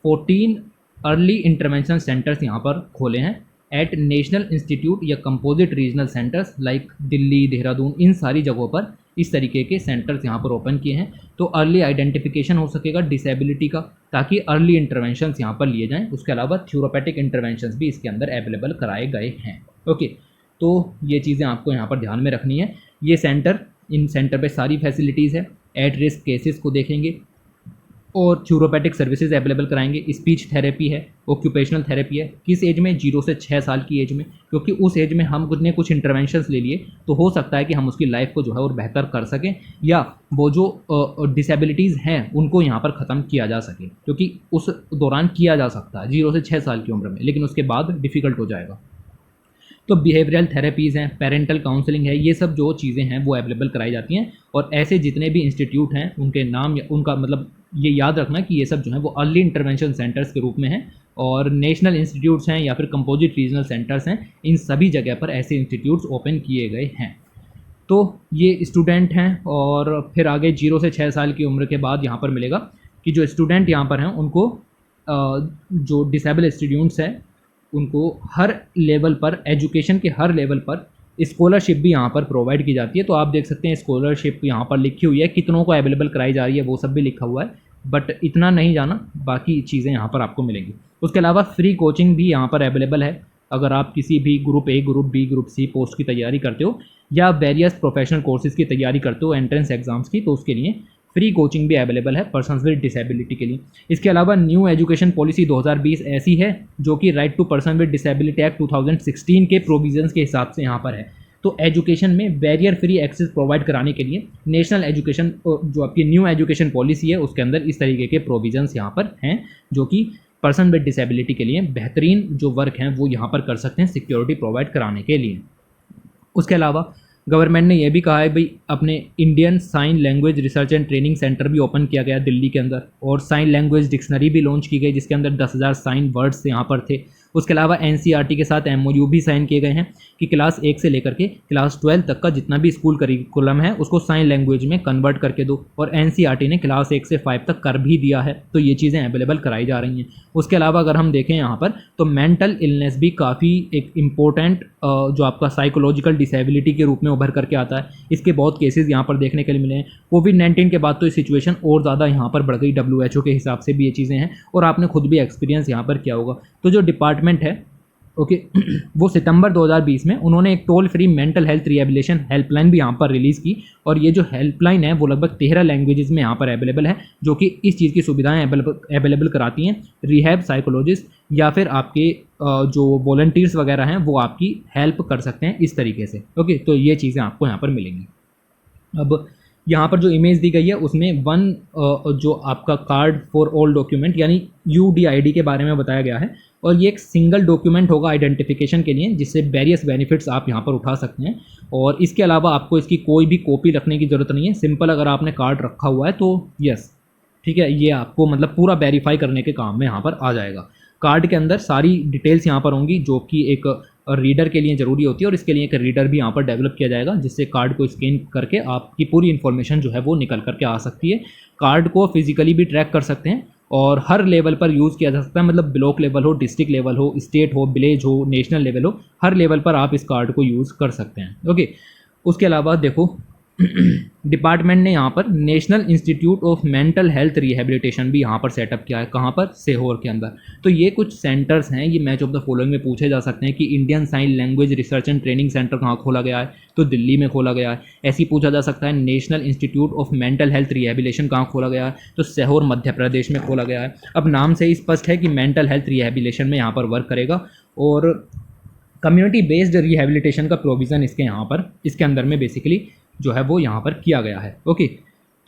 S1: 14 अर्ली इंटरवेंशन सेंटर्स यहाँ पर खोले हैं एट नेशनल इंस्टीट्यूट या composite regional centres like Delhi, Dehradun, इन सारी जगहों पर इस तरीके के सेंटर्स यहाँ पर ओपन किए हैं। तो अर्ली आइडेंटिफिकेशन हो सकेगा डिसेबिलिटी का, ताकि अर्ली इंटरवेंशंस यहाँ पर लिए जाएं। उसके अलावा थ्योरोपैटिक इंटरवेंशंस भी इसके अंदर अवेलेबल कराए गए हैं। ओके, तो ये चीज़ें आपको यहाँ पर ध्यान में रखनी है। ये सेंटर, इन सेंटर पे सारी फैसिलिटीज़ है, एट रिस्क केसेस को देखेंगे और थ्योरोपैटिक सर्विसेज अवेलेबल कराएंगे। स्पीच थेरेपी है, ऑक्यूपेशनल थेरेपी है। किस एज में? 0 से 6 साल की एज में, क्योंकि उस एज में हम कुछ इंटरवेंशंस ले लिए तो हो सकता है कि हम उसकी लाइफ को जो है और बेहतर कर सकें, या वो जो डिसेबिलिटीज़ हैं उनको यहाँ पर ख़त्म किया जा सके, क्योंकि उस दौरान किया जा सकता है 0 से 6 साल की उम्र में, लेकिन उसके बाद डिफ़िकल्ट हो जाएगा। तो बिहेवियरल थेरेपीज़ हैं, पेरेंटल काउंसलिंग है, ये सब जो चीज़ें हैं वो अवेलेबल कराई जाती हैं। और ऐसे जितने भी इंस्टीट्यूट हैं उनके नाम, उनका मतलब ये याद रखना कि ये सब जो है वो अर्ली इंटरवेंशन सेंटर्स के रूप में हैं, और नेशनल इंस्टीट्यूट्स हैं या फिर कंपोजिट रीजनल सेंटर्स हैं, इन सभी जगह पर ऐसे इंस्टीट्यूट्स ओपन किए गए हैं। तो ये स्टूडेंट हैं, और फिर आगे 0 से 6 साल की उम्र के बाद यहाँ पर मिलेगा कि जो स्टूडेंट यहाँ पर हैं उनको जो डिसेबल स्टूडेंट्स हैं उनको हर लेवल पर, एजुकेशन के हर लेवल पर स्कॉलरशिप भी यहाँ पर प्रोवाइड की जाती है। तो आप देख सकते हैं स्कॉलरशिप यहाँ पर लिखी हुई है, कितनों को अवेलेबल कराई जा रही है वो सब भी लिखा हुआ है, बट इतना नहीं जाना, बाकी चीज़ें यहाँ पर आपको मिलेंगी। उसके अलावा फ्री कोचिंग भी यहाँ पर अवेलेबल है। अगर आप किसी भी group A, group B, group C post की तैयारी करते हो या वेरियस प्रोफेशनल कोर्सेज़ की तैयारी करते हो एंट्रेंस एग्जाम्स की, तो उसके लिए फ्री कोचिंग भी अवेलेबल है पर्सन्स विद डिसेबिलिटी के लिए। इसके अलावा न्यू एजुकेशन पॉलिसी 2020 ऐसी है जो कि right to person with disability act 2016 के प्रोविजंस के हिसाब से यहाँ पर है। तो एजुकेशन में बैरियर फ्री एक्सेस प्रोवाइड कराने के लिए नेशनल एजुकेशन जो आपकी न्यू एजुकेशन पॉलिसी है उसके अंदर इस तरीके के प्रोविजंस यहाँ पर हैं, जो कि पर्सन विद डिसेबिलिटी के लिए बेहतरीन जो वर्क हैं वो यहाँ पर कर सकते हैं सिक्योरिटी प्रोवाइड कराने के लिए। उसके अलावा गवर्नमेंट ने यह भी कहा है भाई अपने Indian sign language research and training centre भी ओपन किया गया दिल्ली के अंदर, और साइन लैंग्वेज डिक्शनरी भी लॉन्च की गई जिसके अंदर 10,000 साइन वर्ड्स यहाँ पर थे। उसके अलावा एनसीईआरटी के साथ एमओयू भी साइन किए गए हैं कि क्लास 1 से लेकर के क्लास 12 तक का जितना भी स्कूल करिकुलम है उसको साइन लैंग्वेज में कन्वर्ट करके दो, और एनसीईआरटी ने क्लास 1 से 5 तक कर भी दिया है। तो ये चीज़ें अवेलेबल कराई जा रही हैं। उसके अलावा अगर हम देखें यहाँ पर तो मेंटल इलनेस भी काफ़ी एक इम्पोर्टेंट जो आपका साइकोलॉजिकल डिसेबिलिटी के रूप में उभर करके आता है, इसके बहुत केसेस यहाँ पर देखने के लिए मिले हैं। कोविड-19 के बाद तो ये सिचुएशन और ज़्यादा यहाँ पर बढ़ गई, WHO के हिसाब से भी ये चीज़ें हैं और आपने खुद भी एक्सपीरियंस यहाँ पर किया होगा। तो जो डिपार्टमेंट है ओके वो सितंबर 2020 में उन्होंने एक toll free mental health rehabilitation helpline भी यहाँ पर रिलीज़ की, और ये जो हेल्पलाइन है वो लगभग 13 लैंग्वेजेस में यहाँ पर अवेलेबल है, जो कि इस चीज़ की सुविधाएं अवेलेबल कराती हैं। रिहैब साइकोलॉजिस्ट या फिर आपके जो वॉलंटियर्स वगैरह हैं वो आपकी हेल्प कर सकते हैं इस तरीके से। ओके, तो ये चीज़ें आपको यहाँ पर मिलेंगी। अब यहाँ पर जो इमेज दी गई है उसमें जो आपका कार्ड फॉर ऑल डॉक्यूमेंट यानी UDID के बारे में बताया गया है, और ये एक सिंगल डॉक्यूमेंट होगा आइडेंटिफिकेशन के लिए जिससे वेरियस बेनिफिट्स आप यहाँ पर उठा सकते हैं। और इसके अलावा आपको इसकी कोई भी कॉपी रखने की ज़रूरत नहीं है। सिंपल अगर आपने कार्ड रखा हुआ है तो यस ठीक है, ये आपको मतलब पूरा वेरीफाई करने के काम में यहाँ पर आ जाएगा। कार्ड के अंदर सारी डिटेल्स यहाँ पर होंगी जो कि एक रीडर के लिए ज़रूरी होती है, और इसके लिए एक रीडर भी यहाँ पर डेवलप किया जाएगा जिससे कार्ड को स्कैन करके आपकी पूरी इन्फॉर्मेशन जो है वो निकल करके आ सकती है। कार्ड को फिजिकली भी ट्रैक कर सकते हैं और हर लेवल पर यूज़ किया जा सकता है, मतलब ब्लॉक लेवल हो, डिस्ट्रिक्ट लेवल हो, स्टेट हो, विलेज हो, नेशनल लेवल हो, हर लेवल पर आप इस कार्ड को यूज़ कर सकते हैं। ओके, उसके अलावा देखो डिपार्टमेंट ने यहाँ पर national institute of mental health rehabilitation भी यहाँ पर सेटअप किया है। कहाँ पर? सीहोर के अंदर। तो ये कुछ सेंटर्स हैं, ये मैच ऑफ द फॉलोइंग में पूछे जा सकते हैं कि Indian sign language research and training centre कहाँ खोला गया है, तो दिल्ली में खोला गया है। ऐसे ही पूछा जा सकता है national institute of mental health rehabilitation कहाँ खोला गया है, तो सीहोर मध्य प्रदेश में खोला गया है। अब नाम से ही स्पष्ट है कि मेंटल हेल्थ रिहेबिलिटेशन में यहाँ पर वर्क करेगा, और कम्युनिटी बेस्ड रिहेबिलिटेशन का प्रोविज़न इसके अंदर में बेसिकली जो है वो यहाँ पर किया गया है। ओके,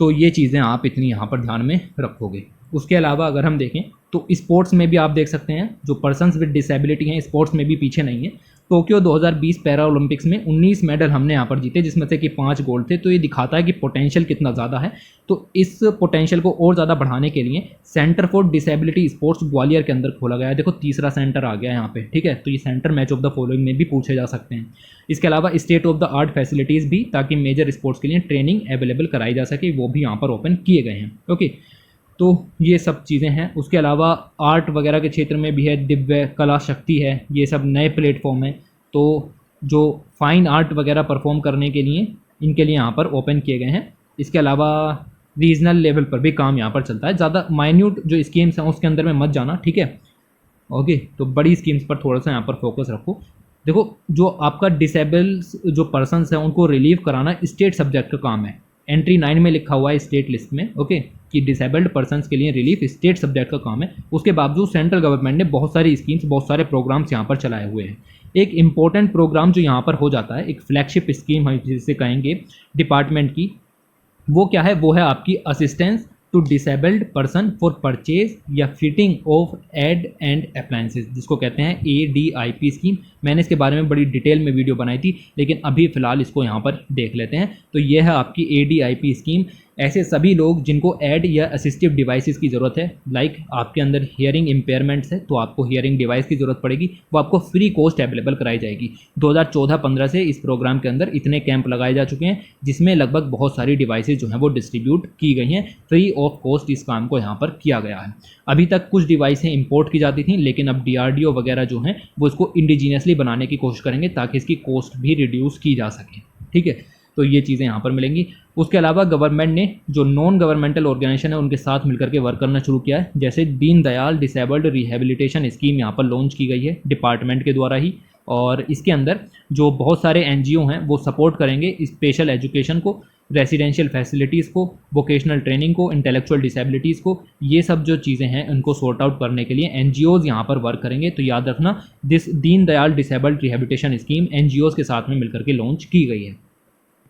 S1: तो ये चीज़ें आप इतनी यहाँ पर ध्यान में रखोगे। उसके अलावा अगर हम देखें तो स्पोर्ट्स में भी आप देख सकते हैं जो पर्सन्स विद डिसेबिलिटी हैं स्पोर्ट्स में भी पीछे नहीं है। टोक्यो 2020 पैरा ओलंपिक्स में 19 मेडल हमने यहाँ पर जीते जिसमें से कि 5 गोल्ड थे। तो ये दिखाता है कि पोटेंशियल कितना ज़्यादा है। तो इस पोटेंशियल को और ज़्यादा बढ़ाने के लिए centre for disability sports Gwalior के अंदर खोला गया है। देखो तीसरा सेंटर आ गया है यहाँ पे, ठीक है। तो ये centre match of the following में भी पूछे जा सकते हैं। इसके अलावा state of the art facilities भी, ताकि मेजर स्पोर्ट्स के लिए ट्रेनिंग अवेलेबल कराई जा सके, वो भी यहाँ पर ओपन किए गए हैं। ओके, तो ये सब चीज़ें हैं। उसके अलावा आर्ट वगैरह के क्षेत्र में भी है, दिव्य कला शक्ति है, ये सब नए प्लेटफॉर्म है। तो जो फाइन आर्ट वगैरह परफॉर्म करने के लिए इनके लिए यहाँ पर ओपन किए गए हैं। इसके अलावा रीजनल लेवल पर भी काम यहाँ पर चलता है। ज़्यादा माइन्यूट जो स्कीम्स हैं उसके अंदर में मत जाना, ठीक है। ओके, तो बड़ी स्कीम्स पर थोड़ा सा यहाँ पर फोकस रखो। देखो जो आपका डिसेबल्स जो पर्सनस हैं उनको रिलीव कराना स्टेट सब्जेक्ट का काम है। एंट्री 9 में लिखा हुआ है स्टेट लिस्ट में, ओके, कि डिसेबल्ड पर्सनस के लिए रिलीफ स्टेट सब्जेक्ट का काम है। उसके बावजूद सेंट्रल गवर्नमेंट ने बहुत सारी स्कीम्स, बहुत सारे प्रोग्राम्स यहाँ पर चलाए हुए हैं। एक इम्पॉर्टेंट प्रोग्राम जो यहाँ पर हो जाता है, एक फ्लैगशिप स्कीम है जिसे कहेंगे डिपार्टमेंट की, वो क्या है? वो है आपकी assistance to disabled person for purchase या fitting of aid and appliances, जिसको कहते हैं ADIP स्कीम। मैंने इसके बारे में बड़ी डिटेल में वीडियो बनाई थी, लेकिन अभी फ़िलहाल इसको यहाँ पर देख लेते हैं। तो यह है आपकी ADIP स्कीम। ऐसे सभी लोग जिनको एड या असिस्टिव डिवाइसेस की ज़रूरत है, लाइक आपके अंदर हियरिंग इम्पेयरमेंट्स है तो आपको हियरिंग डिवाइस की ज़रूरत पड़ेगी, वो आपको फ्री कॉस्ट अवेलेबल कराई जाएगी। 2014-15 से इस प्रोग्राम के अंदर इतने कैंप लगाए जा चुके हैं जिसमें लगभग बहुत सारी डिवाइसेस जो हैं वो डिस्ट्रीब्यूट की गई हैं। फ्री ऑफ कॉस्ट इस काम को यहाँ पर किया गया है। अभी तक कुछ डिवाइसें इंपोर्ट की जाती थी, लेकिन अब DRDO वगैरह जो हैं वो इसको इंडिजीनियसली कॉस्टली बनाने की कोशिश करेंगे ताकि इसकी कॉस्ट भी रिड्यूस की जा सके, ठीक है। तो ये चीज़ें यहाँ पर मिलेंगी। उसके अलावा गवर्नमेंट ने जो नॉन गवर्नमेंटल ऑर्गेनाइजेशन है उनके साथ मिलकर के वर्क करना शुरू किया है, जैसे Deen Dayal disabled rehabilitation scheme यहाँ पर लॉन्च की गई है डिपार्टमेंट के द्वारा ही, और इसके अंदर जो बहुत सारे एनजीओ हैं वो सपोर्ट करेंगे स्पेशल एजुकेशन को, रेसिडेंशियल फैसिलिटीज़ को, वोकेशनल ट्रेनिंग को, इंटेलेक्चुअल डिसेबिलिटीज़ को, ये सब जो चीज़ें हैं उनको सॉर्ट आउट करने के लिए एनजीओज़ यहाँ पर वर्क करेंगे। तो याद रखना, this Deen Dayal disabled rehabilitation scheme NGOs के साथ में मिलकर के लॉन्च की गई है।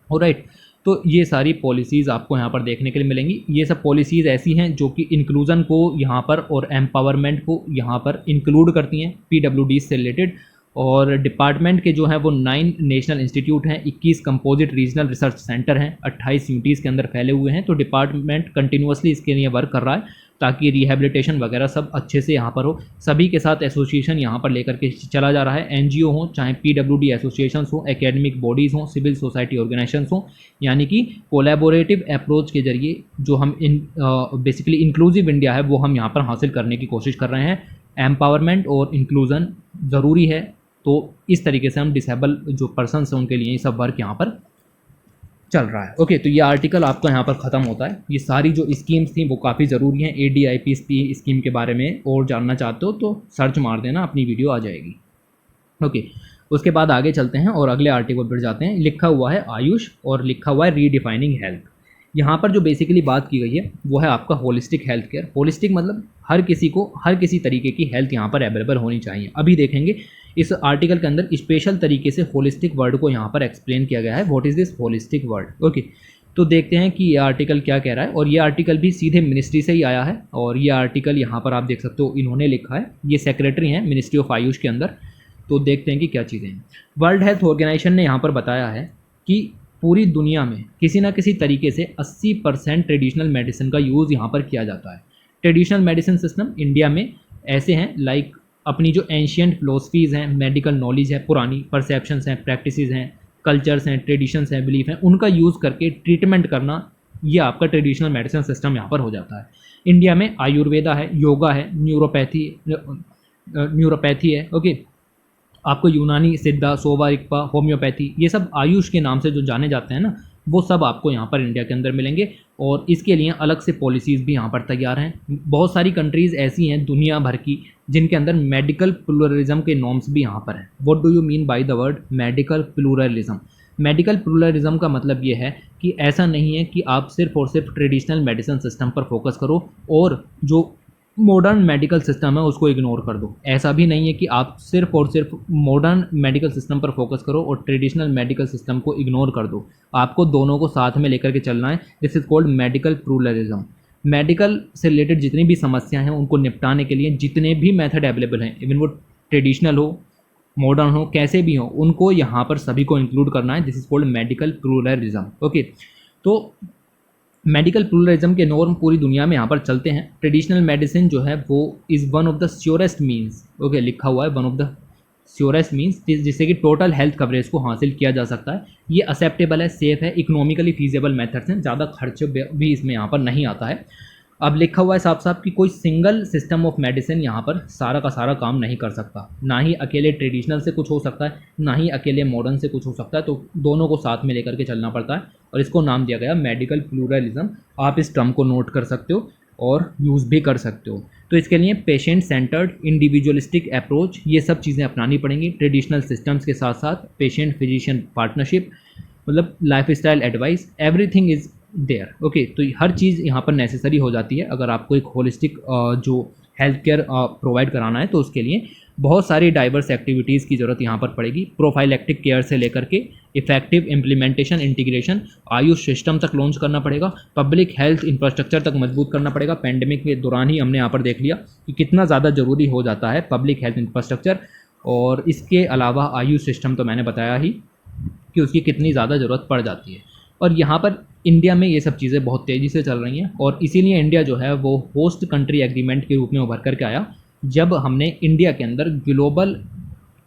S1: ऑलराइट, तो ये सारी पॉलिसीज़ आपको यहाँ पर देखने के लिए मिलेंगी। ये सब पॉलिसीज़ ऐसी हैं जो कि इंक्लूज़न को यहाँ पर और एम्पावरमेंट को यहाँ पर इंक्लूड करती हैं PWD से रिलेटेड। और डिपार्टमेंट के जो हैं वो 9 नेशनल इंस्टीट्यूट हैं, 21 कंपोजिट रीजनल रिसर्च सेंटर हैं, 28 यूनिटीज़ के अंदर फैले हुए हैं। तो डिपार्टमेंट कंटिन्यूसली इसके लिए वर्क कर रहा है ताकि रिहेबिलिटेशन वगैरह सब अच्छे से यहाँ पर हो। सभी के साथ एसोसिएशन यहाँ पर लेकर के चला जा रहा है, एनजीओ हो, चाहे PWD एसोसिएशंस हो, एकेडमिक बॉडीज़ हों, सिविल सोसाइटी ऑर्गेनाइजेशंस हों, यानी कि कोलैबोरेटिव अप्रोच के जरिए जो हम बेसिकली इंक्लूसिव इंडिया है वो हम यहाँ पर हासिल करने की कोशिश कर रहे हैं। एम्पावरमेंट और इंक्लूज़न ज़रूरी है, तो इस तरीके से हम डिसेबल जो पर्सनस हैं उनके लिए ये सब वर्क यहाँ पर चल रहा है। ओके, तो ये आर्टिकल आपका यहाँ पर ख़त्म होता है। ये सारी जो स्कीम्स थी वो काफ़ी ज़रूरी हैं। ADIPSP स्कीम के बारे में और जानना चाहते हो तो सर्च मार देना, अपनी वीडियो आ जाएगी। ओके, उसके बाद आगे चलते हैं और अगले आर्टिकल पर जाते हैं। लिखा हुआ है आयुष और लिखा हुआ है रीडिफाइनिंग हेल्थ। यहाँ पर जो बेसिकली बात की गई है वो है आपका होलिस्टिक हेल्थ केयर। होलिस्टिक मतलब हर किसी को हर किसी तरीके की हेल्थ यहाँ पर अवेलेबल होनी चाहिए। अभी देखेंगे इस आर्टिकल के अंदर स्पेशल तरीके से होलिस्टिक वर्ड को यहाँ पर एक्सप्लेन किया गया है। What is this holistic word? Okay, तो देखते हैं कि ये आर्टिकल क्या कह रहा है। और ये आर्टिकल भी सीधे मिनिस्ट्री से ही आया है। और ये आर्टिकल यहाँ पर आप देख सकते हो इन्होंने लिखा है, ये सेक्रेटरी हैं मिनिस्ट्री ऑफ आयुष के अंदर। तो देखते हैं कि क्या चीज़ें हैं। वर्ल्ड हेल्थ ऑर्गेनाइजेशन ने यहाँ पर बताया है कि पूरी दुनिया में किसी ना किसी तरीके से 80% ट्रेडिशनल मेडिसिन का यूज़ यहाँ पर किया जाता है। ट्रेडिशनल मेडिसिन सिस्टम इंडिया में ऐसे हैं, लाइक अपनी जो एंशियंट फिलोसफीज़ हैं, मेडिकल नॉलेज है, पुरानी परसेप्शंस हैं, प्रैक्टिसेस हैं, कल्चर्स हैं, ट्रेडिशंस हैं, बिलीफ हैं, उनका यूज़ करके ट्रीटमेंट करना, ये आपका ट्रेडिशनल मेडिसिन सिस्टम यहाँ पर हो जाता है। इंडिया में आयुर्वेदा है, योगा है, न्यूरोपैथी है, ओके, आपको यूनानी, सिद्धा, सोवा, रिक्पा, होम्योपैथी, ये सब आयुष के नाम से जो जाने जाते हैं ना, वो सब आपको यहाँ पर इंडिया के अंदर मिलेंगे। और इसके लिए अलग से पॉलिसीज़ भी यहाँ पर तैयार हैं। बहुत सारी कंट्रीज़ ऐसी हैं दुनिया भर की जिनके अंदर मेडिकल प्लूरलिज्म के नॉर्म्स भी यहाँ पर हैं। What do you mean by the word medical pluralism? Medical pluralism का मतलब ये है कि ऐसा नहीं है कि आप सिर्फ और सिर्फ ट्रेडिशनल मेडिसिन सिस्टम पर फोकस करो और जो मॉडर्न मेडिकल सिस्टम है उसको इग्नोर कर दो। ऐसा भी नहीं है कि आप सिर्फ और सिर्फ मॉडर्न मेडिकल सिस्टम पर फोकस करो और ट्रेडिशनल मेडिकल सिस्टम को इग्नोर कर दो। आपको दोनों को साथ में लेकर के चलना है। This is called medical pluralism. Medical से रिलेटेड जितनी भी समस्याएं हैं उनको निपटाने के लिए जितने भी मेथड अवेलेबल हैं, इवन वो ट्रेडिशनल हो, मॉडर्न हो, कैसे भी हो, उनको यहाँ पर सभी को इंक्लूड करना है। This is called medical pluralism. Okay, तो मेडिकल प्लूरलिज्म के नॉर्म पूरी दुनिया में यहाँ पर चलते हैं। ट्रेडिशनल मेडिसिन जो है वो is one of the surest means, okay, लिखा हुआ है one of the surest means, जिससे कि टोटल हेल्थ कवरेज को हासिल किया जा सकता है। ये एक्सेप्टेबल है, सेफ है, इकोनॉमिकली फीजेबल मेथड्स हैं, ज़्यादा खर्च भी इसमें यहाँ पर नहीं आता है। अब लिखा हुआ है साफ साफ कि कोई सिंगल सिस्टम ऑफ मेडिसिन यहाँ पर सारा का सारा काम नहीं कर सकता। ना ही अकेले ट्रेडिशनल से कुछ हो सकता है, ना ही अकेले मॉडर्न से कुछ हो सकता है। तो दोनों को साथ में लेकर के चलना पड़ता है और इसको नाम दिया गया मेडिकल प्लूरलिज्म। आप इस टर्म को नोट कर सकते हो और यूज़ भी कर सकते हो। तो इसके लिए पेशेंट सेंटर्ड, इंडिविजुअलिस्टिक अप्रोच, ये सब चीज़ें अपनानी पड़ेंगी। ट्रेडिशनल सिस्टम्स के साथ साथ पेशेंट फिजिशियन पार्टनरशिप, मतलब life style advice, everything is there. Okay, तो हर चीज़ यहाँ पर नेसेसरी हो जाती है अगर आपको एक होलिस्टिक जो हेल्थ केयर प्रोवाइड कराना है। तो उसके लिए बहुत सारी डाइवर्स एक्टिविटीज़ की ज़रूरत यहाँ पर पड़ेगी। प्रोफाइलेक्टिक केयर से लेकर के effective implementation, integration, Ayush system तक लॉन्च करना पड़ेगा। पब्लिक हेल्थ इंफ्रास्ट्रक्चर तक मजबूत करना पड़ेगा। पेंडेमिक के दौरान ही हमने यहाँ पर देख लिया कि कितना ज़्यादा ज़रूरी हो जाता है पब्लिक हेल्थ इंफ्रास्ट्रक्चर। और इसके अलावा आयुष सिस्टम तो मैंने बताया ही कि उसकी कितनी ज़्यादा ज़रूरत पड़ जाती है। और यहाँ पर इंडिया में ये सब चीज़ें बहुत तेज़ी से चल रही हैं और इसीलिए इंडिया जो है वो होस्ट कंट्री एग्रीमेंट के रूप में उभर करके आया जब हमने इंडिया के अंदर global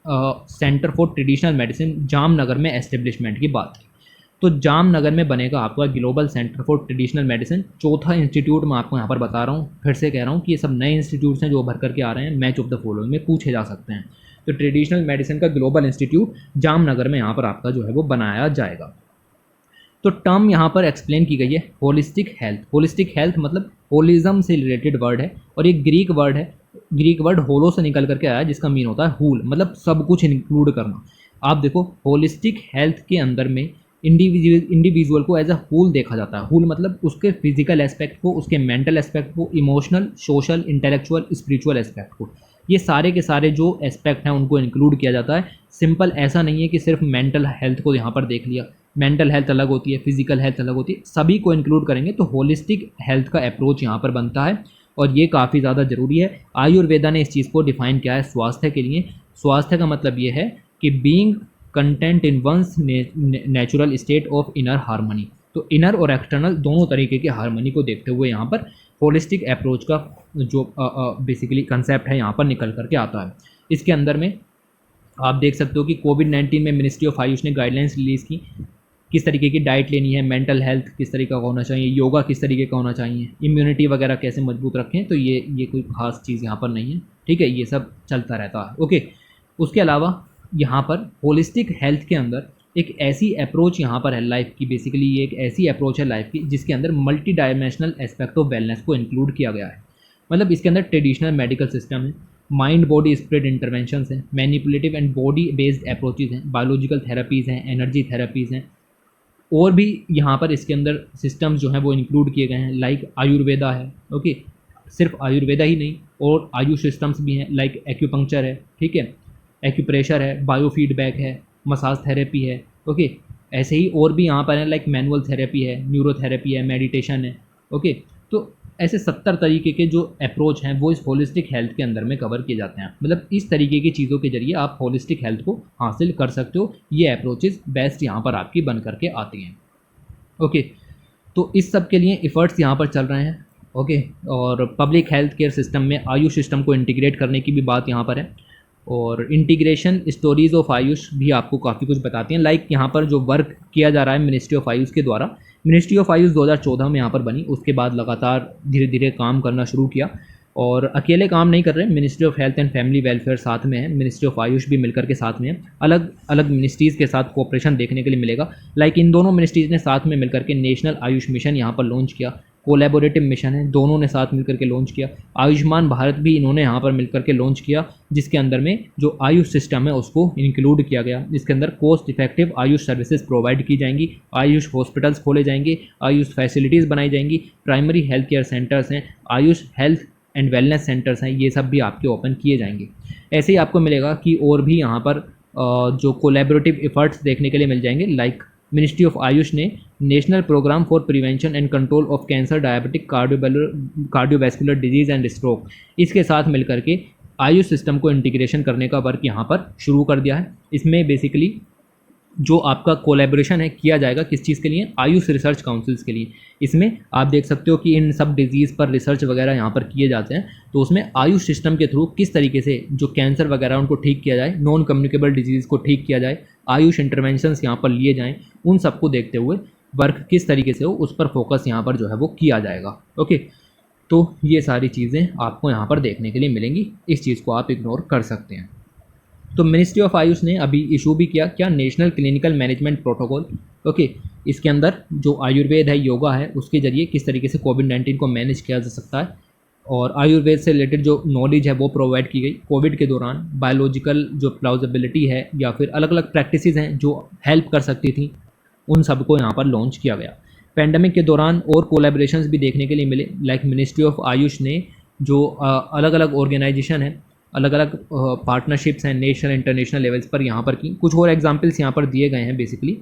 S1: centre for traditional medicine Jamnagar में एस्टेब्लिशमेंट की बात की। तो जामनगर में बनेगा आपका global centre for traditional medicine. चौथा इंस्टीट्यूट मैं आपको यहाँ पर बता रहा हूँ, फिर से कह रहा हूँ कि ये सब नए इंस्टीट्यूट्स हैं जो उभर करके आ रहे हैं, मैच ऑफ द फॉलोइंग में पूछे जा सकते हैं। तो ट्रेडिशनल मेडिसिन का ग्लोबल इंस्टीट्यूट जामनगर में यहाँ पर आपका जो है वो बनाया जाएगा। तो टर्म यहाँ पर एक्सप्लेन की गई है होलिस्टिक हेल्थ। होलिस्टिक हेल्थ मतलब होलिज्म से रिलेटेड वर्ड है और ये ग्रीक वर्ड है। ग्रीक वर्ड होलो से निकल करके आया जिसका मीन होता है हुल, मतलब सब कुछ इंक्लूड करना। आप देखो होलिस्टिक हेल्थ के अंदर में इंडिविजुअल को एज अ होल देखा जाता है। होल मतलब उसके फिजिकल एस्पेक्ट को, उसके मेंटल एस्पेक्ट को, emotional, social, intellectual, spiritual aspect को, ये सारे के सारे जो एस्पेक्ट हैं उनको इंक्लूड किया जाता है। सिंपल ऐसा नहीं है कि सिर्फ मेंटल हेल्थ को यहाँ पर देख लिया। मेंटल हेल्थ अलग होती है, फिजिकल हेल्थ अलग होती है, सभी को इंक्लूड करेंगे तो होलिस्टिक हेल्थ का अप्रोच यहाँ पर बनता है और ये काफ़ी ज़्यादा ज़रूरी है। आयुर्वेदा ने इस चीज़ को डिफाइन किया है स्वास्थ्य के लिए। स्वास्थ्य का मतलब ये है कि being content in one's natural state of inner harmony. तो इनर और एक्सटर्नल दोनों तरीके की हार्मनी को देखते हुए यहाँ पर होलिस्टिक अप्रोच का जो बेसिकली कंसेप्ट है यहाँ पर निकल करके आता है। इसके अंदर में आप देख सकते हो कि कोविड-19 में मिनिस्ट्री ऑफ आयुष ने गाइडलाइंस रिलीज़ की, किस तरीके की डाइट लेनी है, मेंटल हेल्थ किस तरीके का होना चाहिए, योगा किस तरीके का होना चाहिए, इम्यूनिटी वगैरह कैसे मजबूत रखें। तो ये कोई खास चीज़ यहाँ पर नहीं है, ठीक है, ये सब चलता रहता है। ओके, उसके अलावा यहाँ पर होलिस्टिक हेल्थ के अंदर एक ऐसी अप्रोच यहाँ पर है लाइफ की, बेसिकली ये एक ऐसी अप्रोच है लाइफ की जिसके अंदर multi dimensional aspect of wellness को इंक्लूड किया गया है। मतलब इसके अंदर ट्रेडिशनल मेडिकल सिस्टम है, माइंड बॉडी स्प्रेड इंटरवेंशंस हैं, manipulative and body based approaches हैं, बायोलॉजिकल थेरेपीज़ हैं, एनर्जी थेरेपीज़ हैं, और भी यहाँ पर इसके अंदर सिस्टम्स जो हैं वो इंक्लूड किए गए हैं। लाइक आयुर्वेदा है, ओके, सिर्फ आयुर्वेदा ही नहीं और आयुष सिस्टम्स भी हैं, लाइक एक्यूपंक्चर है, ठीक है, एक्यूप्रेशर है, बायो फीडबैक है, मसाज थेरेपी है, ओके। ऐसे ही और भी यहाँ पर है, लाइक मैनुअल थेरेपी है, न्यूरोथेरेपी है, मेडिटेशन है, ओके। तो ऐसे 70 तरीके के जो अप्रोच हैं वो इस होलिस्टिक हेल्थ के अंदर में कवर किए जाते हैं। मतलब इस तरीके की चीज़ों के जरिए आप होलिस्टिक हेल्थ को हासिल कर सकते हो। ये अप्रोचेस बेस्ट यहाँ पर आपकी बन करके आती हैं, ओके। तो इस सब के लिए इफ़र्ट्स यहाँ पर चल रहे हैं, ओके। और पब्लिक हेल्थ केयर सिस्टम में आयुष सिस्टम को इंटीग्रेट करने की भी बात यहाँ पर है। और इंटीग्रेशन स्टोरीज़ ऑफ आयुष भी आपको काफ़ी कुछ बताती हैं। लाइक यहाँ पर जो वर्क किया जा रहा है मिनिस्ट्री ऑफ आयुष के द्वारा, मिनिस्ट्री ऑफ आयुष 2014 में यहाँ पर बनी, उसके बाद लगातार धीरे धीरे काम करना शुरू किया और अकेले काम नहीं कर रहे। Ministry of health and family welfare साथ में है, मिनिस्ट्री ऑफ आयुष भी मिलकर के साथ में है, अलग अलग मिनिस्ट्रीज़ के साथ कोऑपरेशन देखने के लिए मिलेगा। लाइक इन दोनों मिनिस्ट्रीज़ ने साथ में मिलकर के नेशनल आयुष मिशन यहाँ पर लॉन्च किया, कोलैबोरेटिव मिशन है, दोनों ने साथ मिलकर के लॉन्च किया। आयुष्मान भारत भी इन्होंने यहाँ पर मिलकर के लॉन्च किया, जिसके अंदर में जो आयुष सिस्टम है उसको इंक्लूड किया गया। इसके अंदर cost effective Ayush services provide की जाएंगी, आयुष हॉस्पिटल्स खोले जाएंगे, आयुष फैसिलिटीज़ बनाई जाएंगी, प्राइमरी हेल्थ केयर सेंटर्स हैं, Ayush health and wellness centres हैं, ये सब भी आपके ओपन किए जाएंगे। ऐसे ही आपको मिलेगा कि और भी यहाँ पर जो कोलैबोरेटिव एफर्ट्स देखने के लिए मिल जाएंगे। लाइक मिनिस्ट्री ऑफ आयुष ने national programme for prevention and control of cancer, diabetic, cardiovascular disease and stroke, इसके साथ मिलकर के आयुष सिस्टम को इंटीग्रेशन करने का वर्क यहाँ पर शुरू कर दिया है। इसमें बेसिकली जो आपका कोलैबोरेशन है किया जाएगा किस चीज़ के लिए, आयुष रिसर्च काउंसिल्स के लिए। इसमें आप देख सकते हो कि इन सब डिजीज़ पर रिसर्च वगैरह यहाँ पर किए जाते हैं, तो उसमें आयुष सिस्टम के थ्रू किस तरीके से जो कैंसर वगैरह उनको ठीक किया जाए, नॉन कम्युनिकेबल डिजीज़ को ठीक किया जाए, आयुष इंटरवेंशंस यहाँ पर लिए जाएँ, उन सबको देखते हुए वर्क किस तरीके से हो उस पर फोकस यहाँ पर जो है वो किया जाएगा, ओके। तो ये सारी चीज़ें आपको यहाँ पर देखने के लिए मिलेंगी, इस चीज़ को आप इग्नोर कर सकते हैं। तो मिनिस्ट्री ऑफ आयुष ने अभी इशू भी किया क्या, national clinical management protocol, okay. इसके अंदर जो आयुर्वेद है, योगा है, उसके जरिए किस तरीके से कोविड-19 को मैनेज किया जा सकता है और आयुर्वेद से रिलेटेड जो नॉलेज है वो प्रोवाइड की गई। कोविड के दौरान बायोलॉजिकल जो प्लाउजेबिलिटी है या फिर अलग अलग प्रैक्टिसेस हैं जो हेल्प कर सकती थी, उन सबको यहाँ पर लॉन्च किया गया। पेंडेमिक के दौरान और कोलैबोरेशंस भी देखने के लिए मिले। लाइक मिनिस्ट्री ऑफ आयुष ने जो अलग अलग ऑर्गेनाइजेशन है, अलग अलग पार्टनरशिप्स हैं नेशनल इंटरनेशनल लेवल्स पर यहाँ पर की। कुछ और एग्जांपल्स यहाँ पर दिए गए हैं। बेसिकली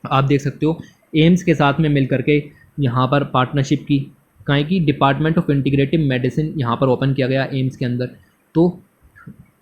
S1: आप देख सकते हो एम्स के साथ में मिल करके यहाँ पर पार्टनरशिप की, कहीं की डिपार्टमेंट ऑफ इंटीग्रेटिव मेडिसिन यहाँ पर ओपन किया गया एम्स के अंदर। तो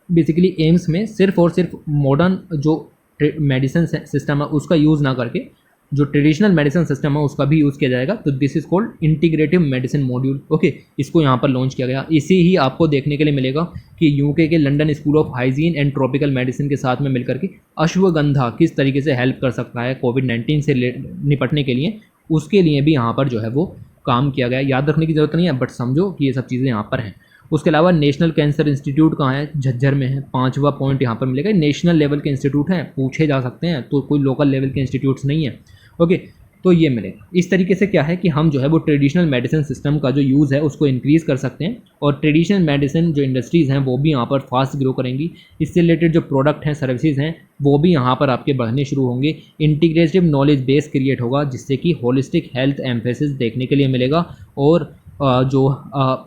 S1: बेसिकली एम्स में सिर्फ और सिर्फ मॉडर्न जो मेडिसिन सिस्टम है उसका यूज़ ना करके जो ट्रेडिशनल मेडिसिन सिस्टम है उसका भी यूज़ किया जाएगा। तो this is called integrative medicine module, okay. इसको यहाँ पर लॉन्च किया गया। इसी ही आपको देखने के लिए मिलेगा कि यूके के London school of hygiene and tropical medicine के साथ में मिलकर के अश्वगंधा किस तरीके से हेल्प कर सकता है कोविड-19 से निपटने के लिए, उसके लिए भी यहाँ पर जो है वो काम किया गया। याद रखने की ज़रूरत नहीं है, बट समझो कि ये सब चीज़ें यहाँ पर हैं। उसके अलावा नेशनल कैंसर इंस्टीट्यूट कहाँ है, झज्जर में है। 5वां पॉइंट यहाँ पर मिलेगा, नेशनल लेवल के इंस्टीट्यूट हैं, पूछे जा सकते हैं, तो कोई लोकल लेवल के इंस्टीट्यूट्स नहीं है। ओके, तो ये मिलेगा। इस तरीके से क्या है कि हम जो है वो ट्रेडिशनल मेडिसिन सिस्टम का जो यूज़ है उसको इंक्रीज़ कर सकते हैं, और ट्रेडिशनल मेडिसिन जो इंडस्ट्रीज़ हैं वो भी यहाँ पर फास्ट ग्रो करेंगी। इससे रिलेटेड जो प्रोडक्ट हैं, सर्विसेज हैं, वो भी यहाँ पर आपके बढ़ने शुरू होंगे। इंटीग्रेटिव नॉलेज बेस क्रिएट होगा, जिससे कि होलिस्टिक हेल्थ एम्फेसिस देखने के लिए मिलेगा, और जो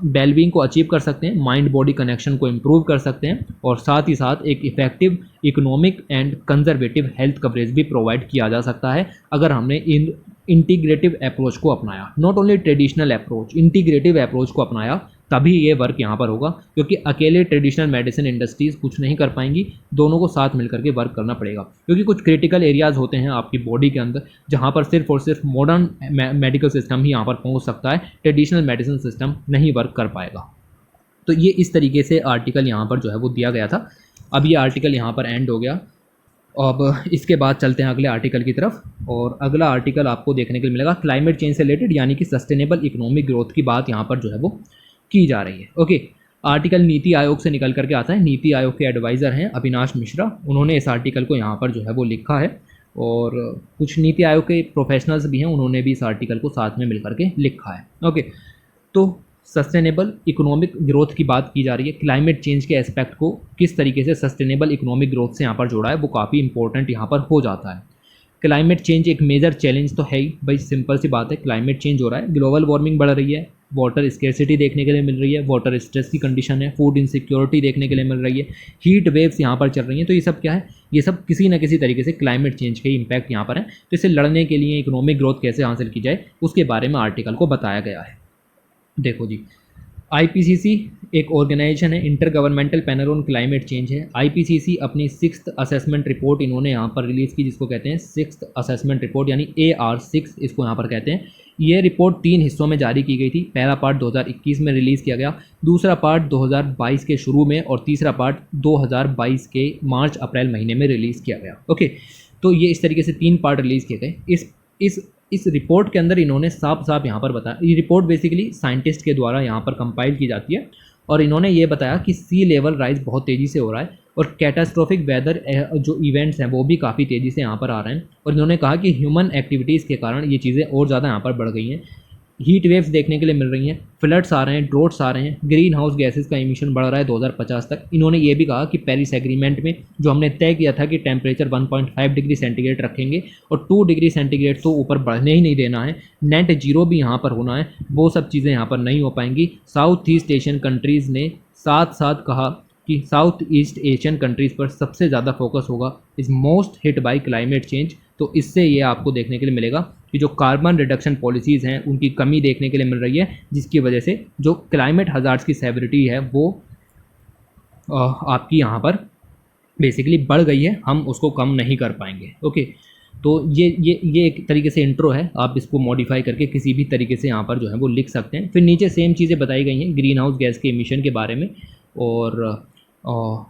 S1: वेलबींग को अचीव कर सकते हैं, माइंड बॉडी कनेक्शन को इम्प्रूव कर सकते हैं, और साथ ही साथ एक effective economic and conservative health coverage भी प्रोवाइड किया जा सकता है अगर हमने इन इंटीग्रेटिव अप्रोच को अपनाया। Not only traditional approach, integrative approach को अपनाया, तभी ये वर्क यहाँ पर होगा, क्योंकि अकेले ट्रेडिशनल मेडिसिन इंडस्ट्रीज़ कुछ नहीं कर पाएंगी, दोनों को साथ मिलकर के वर्क करना पड़ेगा। क्योंकि कुछ क्रिटिकल एरियाज़ होते हैं आपकी बॉडी के अंदर जहाँ पर सिर्फ और सिर्फ मॉडर्न मेडिकल सिस्टम ही यहाँ पर पहुँच सकता है, ट्रेडिशनल मेडिसिन सिस्टम नहीं वर्क कर पाएगा। तो ये इस तरीके से आर्टिकल यहाँ पर जो है वो दिया गया था। अब ये आर्टिकल यहाँ पर एंड हो गया। अब इसके बाद चलते हैं अगले आर्टिकल की तरफ, और अगला आर्टिकल आपको देखने के लिए मिलेगा क्लाइमेट चेंज से रिलेटेड, यानी कि सस्टेनेबल इकोनॉमिक ग्रोथ की बात यहाँ पर जो है वो की जा रही है। ओके, आर्टिकल नीति आयोग से निकल करके आता है। नीति आयोग के एडवाइज़र हैं अविनाश मिश्रा, उन्होंने इस आर्टिकल को यहाँ पर जो है वो लिखा है, और कुछ नीति आयोग के प्रोफेशनल्स भी हैं, उन्होंने भी इस आर्टिकल को साथ में मिल करके लिखा है। ओके, तो सस्टेनेबल इकोनॉमिक ग्रोथ की बात की जा रही है, क्लाइमेट चेंज के एस्पेक्ट को किस तरीके से सस्टेनेबल इकोनॉमिक ग्रोथ से यहाँ पर जोड़ा है वो काफ़ी इंपॉर्टेंट यहाँ पर हो जाता है। क्लाइमेट चेंज एक मेजर चैलेंज तो है ही भाई, सिंपल सी बात है, क्लाइमेट चेंज हो रहा है, ग्लोबल वार्मिंग बढ़ रही है, वाटर स्केर्सिटी देखने के लिए मिल रही है, वाटर स्ट्रेस की कंडीशन है, फूड इनसिक्योरिटी देखने के लिए मिल रही है, हीट वेव्स यहाँ पर चल रही हैं। तो ये सब क्या है, ये सब किसी न किसी तरीके से क्लाइमेट चेंज के इम्पैक्ट यहाँ पर है। तो इससे लड़ने के लिए इकोनॉमिक ग्रोथ कैसे हासिल की जाए उसके बारे में आर्टिकल को बताया गया है। देखो जी, आईपीसीसी एक ऑर्गेनाइजेशन है, inter governmental panel on climate change है। आईपीसीसी अपनी 6th असेसमेंट रिपोर्ट इन्होंने यहाँ पर रिलीज़ की, जिसको कहते हैं 6th असेसमेंट रिपोर्ट, यानी AR6 इसको यहाँ पर कहते हैं। ये रिपोर्ट 3 हिस्सों में जारी की गई थी। पहला पार्ट 2021 में रिलीज़ किया गया, दूसरा पार्ट 2022 के शुरू में, और तीसरा पार्ट 2022 के मार्च अप्रैल महीने में रिलीज़ किया गया। ओके, तो ये इस तरीके से 3 पार्ट रिलीज़ किए गए। इस रिपोर्ट के अंदर इन्होंने साफ साफ यहाँ पर बताया, ये रिपोर्ट बेसिकली साइंटिस्ट के द्वारा यहाँ पर कंपाइल की जाती है, और इन्होंने ये बताया कि सी लेवल राइज बहुत तेज़ी से हो रहा है, और कैटास्ट्रोफिक वेदर जो इवेंट्स हैं वो भी काफ़ी तेज़ी से यहाँ पर आ रहे हैं। और इन्होंने कहा कि ह्यूमन एक्टिविटीज़ के कारण ये चीज़ें और ज़्यादा यहाँ पर बढ़ गई हैं, हीट वेव्स देखने के लिए मिल रही हैं, फ्लड्स आ रहे हैं, ड्रोट्स आ रहे हैं, ग्रीन हाउस गैसेस का इमिशन बढ़ रहा है 2050 तक। इन्होंने ये भी कहा कि पेरिस एग्रीमेंट में जो हमने तय किया था कि टेम्परेचर 1.5 डिग्री सेंटीग्रेड रखेंगे और 2 डिग्री सेंटीग्रेड तो ऊपर बढ़ने ही नहीं देना है, नेट जीरो भी यहाँ पर होना है, वो सब चीज़ें यहाँ पर नहीं हो पाएंगी। साउथ ईस्ट एशियन कंट्रीज़ ने साथ साथ कहा कि साउथ ईस्ट एशियन कंट्रीज़ पर सबसे ज़्यादा फोकस होगा, is most hit by climate change. तो इससे ये आपको देखने के लिए मिलेगा कि जो कार्बन रिडक्शन पॉलिसीज़ हैं उनकी कमी देखने के लिए मिल रही है, जिसकी वजह से जो क्लाइमेट हज़ार्ड्स की सेवरिटी है वो आपकी यहाँ पर बेसिकली बढ़ गई है, हम उसको कम नहीं कर पाएंगे। ओके, तो ये एक तरीके से इंट्रो है, आप इसको मॉडिफाई करके किसी भी तरीके से यहाँ पर जो है वो लिख सकते हैं। फिर नीचे सेम चीज़ें बताई गई हैं ग्रीन हाउस गैस के इमिशन के बारे में, और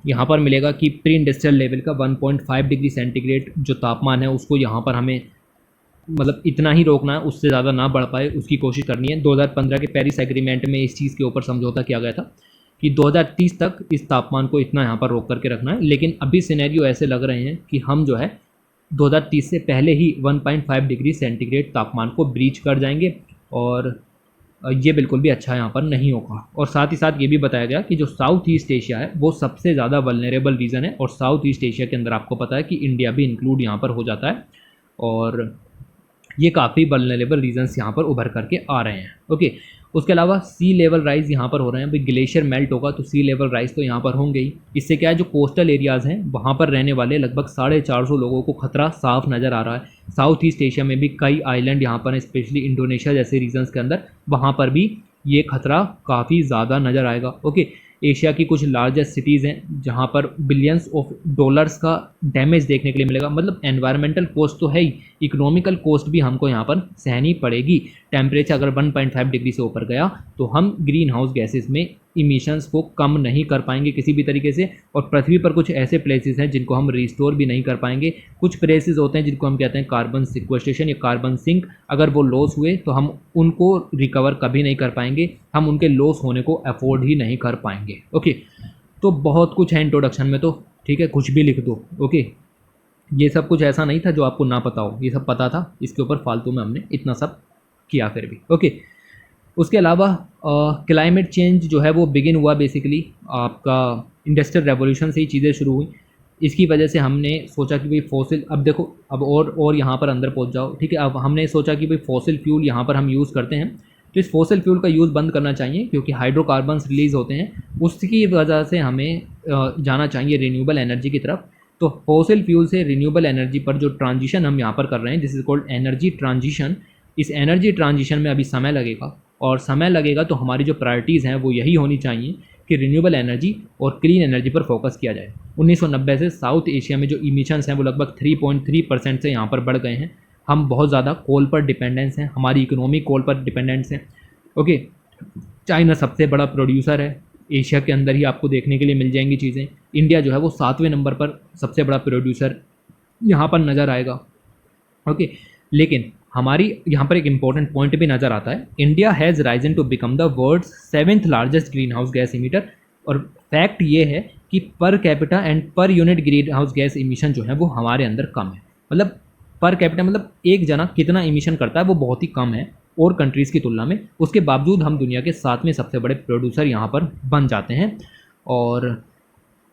S1: यहाँ पर मिलेगा कि प्री इंडस्ट्रियल लेवल का 1.5 डिग्री सेंटीग्रेड जो तापमान है उसको यहाँ पर हमें मतलब इतना ही रोकना है, उससे ज़्यादा ना बढ़ पाए उसकी कोशिश करनी है। 2015 के पेरिस एग्रीमेंट में इस चीज़ के ऊपर समझौता किया गया था कि 2030 तक इस तापमान को इतना यहाँ पर रोक करके रखना है, लेकिन अभी सिनेरियो ऐसे लग रहे हैं कि हम जो है 2030 से पहले ही 1.5 डिग्री सेंटीग्रेड तापमान को ब्रीच कर जाएंगे, और ये बिल्कुल भी अच्छा यहाँ पर नहीं होगा। और साथ ही साथ ये भी बताया गया कि जो साउथ ईस्ट एशिया है वो सबसे ज़्यादा वल्नरेबल रीजन है, और साउथ ईस्ट एशिया के अंदर आपको पता है कि इंडिया भी इंक्लूड यहाँ पर हो जाता है, और ये काफ़ी वल्नरेबल रीजन्स यहाँ पर उभर करके आ रहे हैं। ओके, उसके अलावा सी लेवल राइज यहाँ पर हो रहे हैं, भाई ग्लेशियर मेल्ट होगा तो सी लेवल राइज तो यहाँ पर होंगे ही। इससे क्या है, जो कोस्टल एरियाज़ हैं वहाँ पर रहने वाले लगभग 450 लोगों को खतरा साफ नज़र आ रहा है। साउथ ईस्ट एशिया में भी कई आइलैंड यहाँ पर हैं, स्पेशली इंडोनेशिया जैसे रीजन्स के अंदर, वहाँ पर भी ये खतरा काफ़ी ज़्यादा नज़र आएगा। ओके, एशिया की कुछ लार्जेस्ट सिटीज़ हैं जहाँ पर बिलियंस ऑफ डॉलर्स का डैमेज देखने के लिए मिलेगा। मतलब एनवायरमेंटल कॉस्ट तो है ही, इकोनॉमिकल कॉस्ट भी हमको यहाँ पर सहनी पड़ेगी। टेम्परेचर अगर 1.5 डिग्री से ऊपर गया तो हम ग्रीन हाउस गैसेस में इमिशंस को कम नहीं कर पाएंगे किसी भी तरीके से। और पृथ्वी पर कुछ ऐसे प्लेसेस हैं जिनको हम रिस्टोर भी नहीं कर पाएंगे। कुछ प्लेसेस होते हैं जिनको हम कहते हैं कार्बन सिक्वेस्ट्रेशन या कार्बन सिंक, अगर वो लॉस हुए तो हम उनको रिकवर कभी नहीं कर पाएंगे, हम उनके लॉस होने को अफोर्ड ही नहीं कर पाएंगे। ओके, तो बहुत कुछ है इंट्रोडक्शन में, तो ठीक है कुछ भी लिख दो। ओके, ये सब कुछ ऐसा नहीं था जो आपको ना पता हो, ये सब पता था, इसके ऊपर फालतू में हमने इतना सब किया फिर भी। ओके, उसके अलावा क्लाइमेट चेंज जो है वो बिगिन हुआ बेसिकली आपका इंडस्ट्रियल रेवोल्यूशन से ही चीज़ें शुरू हुई। इसकी वजह से हमने सोचा कि भाई फॉसिल, अब देखो अब और यहाँ पर अंदर पहुँच जाओ, ठीक है। अब हमने सोचा कि भाई फॉसिल फ्यूल यहाँ पर हम यूज़ करते हैं तो इस फॉसिल फ्यूल का यूज़ बंद करना चाहिए क्योंकि हाइड्रोकार्बन्स रिलीज़ होते हैं, उसकी वजह से हमें जाना चाहिए रिन्यूएबल एनर्जी की तरफ। तो फॉसिल फ्यूल से रिन्यूएबल एनर्जी पर जो ट्रांजिशन हम यहाँ पर कर रहे हैं, this is called energy transition. इस एनर्जी ट्रांजिशन में अभी समय लगेगा, और समय लगेगा तो हमारी जो प्रायोरिटीज़ हैं वो यही होनी चाहिए कि रिन्यूएबल एनर्जी और क्लीन एनर्जी पर फोकस किया जाए। 1990 से साउथ एशिया में जो इमिशंस हैं वो लगभग 3.3% से यहाँ पर बढ़ गए हैं। हम बहुत ज़्यादा कोल पर डिपेंडेंस हैं, हमारी इकोनॉमी कोल पर डिपेंडेंस है। ओके, चाइना सबसे बड़ा प्रोड्यूसर है, एशिया के अंदर ही आपको देखने के लिए मिल जाएंगी चीज़ें। इंडिया जो है वो 7वें नंबर पर सबसे बड़ा प्रोड्यूसर यहाँ पर नज़र आएगा। ओके, लेकिन हमारी यहाँ पर एक इम्पॉर्टेंट पॉइंट भी नज़र आता है, India has risen to become the world's 7th largest green house gas emitter. और फैक्ट ये है कि per capita and per unit green house gas emission जो है वो हमारे अंदर कम है। मतलब पर कैपिटा मतलब एक जना कितना इमिशन करता है वो बहुत ही कम है और कंट्रीज़ की तुलना में। उसके बावजूद हम दुनिया के 7वें सबसे बड़े प्रोड्यूसर यहाँ पर बन जाते हैं। और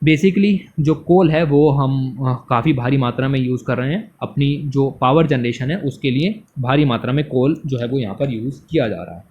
S1: बेसिकली जो कोल है वो हम काफ़ी भारी मात्रा में यूज़ कर रहे हैं, अपनी जो पावर जनरेशन है उसके लिए भारी मात्रा में कोल जो है वो यहाँ पर यूज़ किया जा रहा है।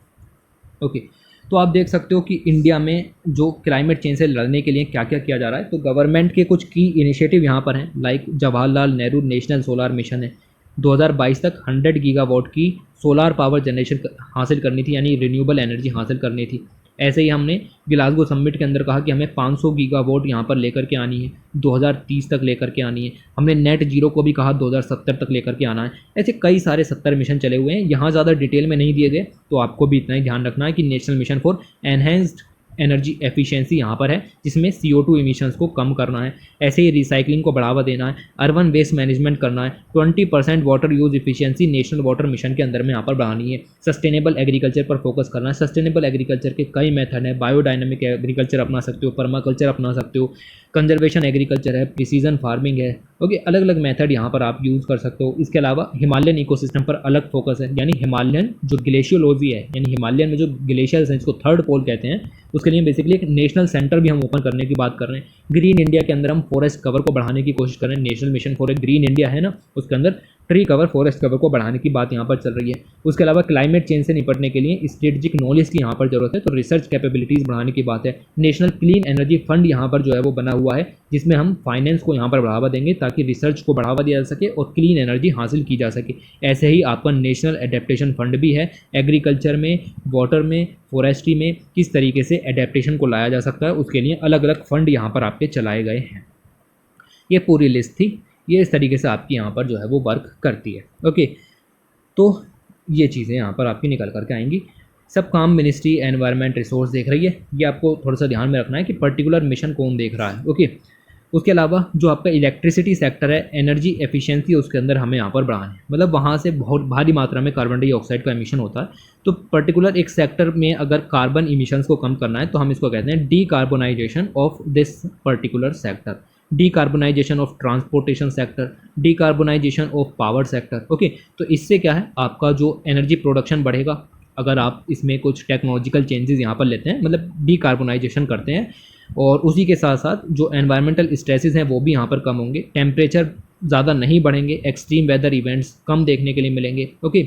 S1: ओके, तो आप देख सकते हो कि इंडिया में जो क्लाइमेट चेंज से लड़ने के लिए क्या क्या किया जा रहा है। तो गवर्नमेंट के कुछ की इनिशिएटिव यहाँ पर हैं, like Jawaharlal Nehru national solar mission है। 2022 तक 100 गीगावाट की सोलार पावर जनरेशन हासिल करनी थी, यानी रिन्यूएबल एनर्जी हासिल करनी थी। ऐसे ही हमने ग्लासगो समिट के अंदर कहा कि हमें 500 गीगावाट यहाँ पर लेकर के आनी है, 2030 तक लेकर के आनी है। हमने नेट जीरो को भी कहा 2070 तक लेकर के आना है। ऐसे कई सारे 70 मिशन चले हुए हैं, यहाँ ज़्यादा डिटेल में नहीं दिए गए, तो आपको भी इतना ही ध्यान रखना है कि national mission for enhanced energy efficiency यहाँ पर है, जिसमें CO2 इमिशंस को कम करना है। ऐसे ही रिसाइकलिंग को बढ़ावा देना है, अर्बन वेस्ट मैनेजमेंट करना है, 20% water use efficiency national water mission के अंदर में यहाँ पर बढ़ानी है। सस्टेनेबल एग्रीकल्चर पर फोकस करना है। सस्टेनेबल एग्रीकल्चर के कई मेथड हैं, बायोडायनामिक एग्रीकल्चर अपना सकते हो, पर्माकल्चर अपना सकते हो, कंजर्वेशन एग्रीकल्चर है, प्रिसीजन फार्मिंग है। ओके, अलग अलग मेथड यहाँ पर आप यूज़ कर सकते हो। इसके अलावा हिमालयन इकोसिस्टम पर अलग फोकस है, यानी हिमालयन जो ग्लेशियोलॉजी है, यानी हिमालयन में जो ग्लेशियर्स हैं, इसको थर्ड पोल कहते हैं, उसके लिए बेसिकली एक नेशनल सेंटर भी हम ओपन करने की बात कर रहे हैं। ग्रीन इंडिया के अंदर हम फॉरेस्ट कवर को बढ़ाने की कोशिश कर रहे हैं। National mission for a green India है ना, उसके अंदर ट्री कवर, फॉरेस्ट कवर को बढ़ाने की बात यहाँ पर चल रही है। उसके अलावा क्लाइमेट चेंज से निपटने के लिए स्ट्रेटेजिक नॉलेज की यहाँ पर जरूरत है, तो रिसर्च कैपेबिलिटीज़ बढ़ाने की बात है। नेशनल क्लीन एनर्जी फंड यहाँ पर जो है वो बना हुआ है, जिसमें हम फाइनेंस को यहाँ पर बढ़ावा देंगे ताकि रिसर्च को बढ़ावा दिया जा सके और क्लीन एनर्जी हासिल की जा सके। ऐसे ही आपका नेशनल एडेप्टेशन फंड भी है, एग्रीकल्चर में, वाटर में, फॉरेस्ट्री में किस तरीके से एडेप्टेशन को लाया जा सकता है, उसके लिए अलग अलग फंड यहाँ पर आपके चलाए गए हैं। ये पूरी लिस्ट थी, ये इस तरीके से आपकी यहाँ पर जो है वो वर्क करती है। ओके, तो ये चीज़ें यहाँ पर आपकी निकल करके आएंगी। सब काम मिनिस्ट्री एनवायरनमेंट रिसोर्स देख रही है, ये आपको थोड़ा सा ध्यान में रखना है कि पर्टिकुलर मिशन कौन देख रहा है। ओके, उसके अलावा जो आपका इलेक्ट्रिसिटी सेक्टर है, एनर्जी एफिशिएंसी उसके अंदर हमें यहाँ पर बढ़ाना है। मतलब वहाँ से बहुत भारी मात्रा में कार्बन डाइऑक्साइड का एमिशन होता है, तो पर्टिकुलर एक सेक्टर में अगर कार्बन इमिशंस को कम करना है तो हम इसको कहते हैं decarbonisation of this particular sector, decarbonisation of transportation sector, decarbonisation of power sector. Okay, तो इससे क्या है, आपका जो एनर्जी प्रोडक्शन बढ़ेगा अगर आप इसमें कुछ टेक्नोलॉजिकल चेंजेस यहाँ पर लेते हैं, मतलब डीकार्बोनाइजेशन करते हैं, और उसी के साथ साथ जो एनवायरमेंटल स्ट्रेसेस हैं वो भी यहाँ पर कम होंगे, टेम्परेचर ज़्यादा नहीं बढ़ेंगे, एक्सट्रीम वेदर इवेंट्स कम देखने के लिए मिलेंगे। ओके,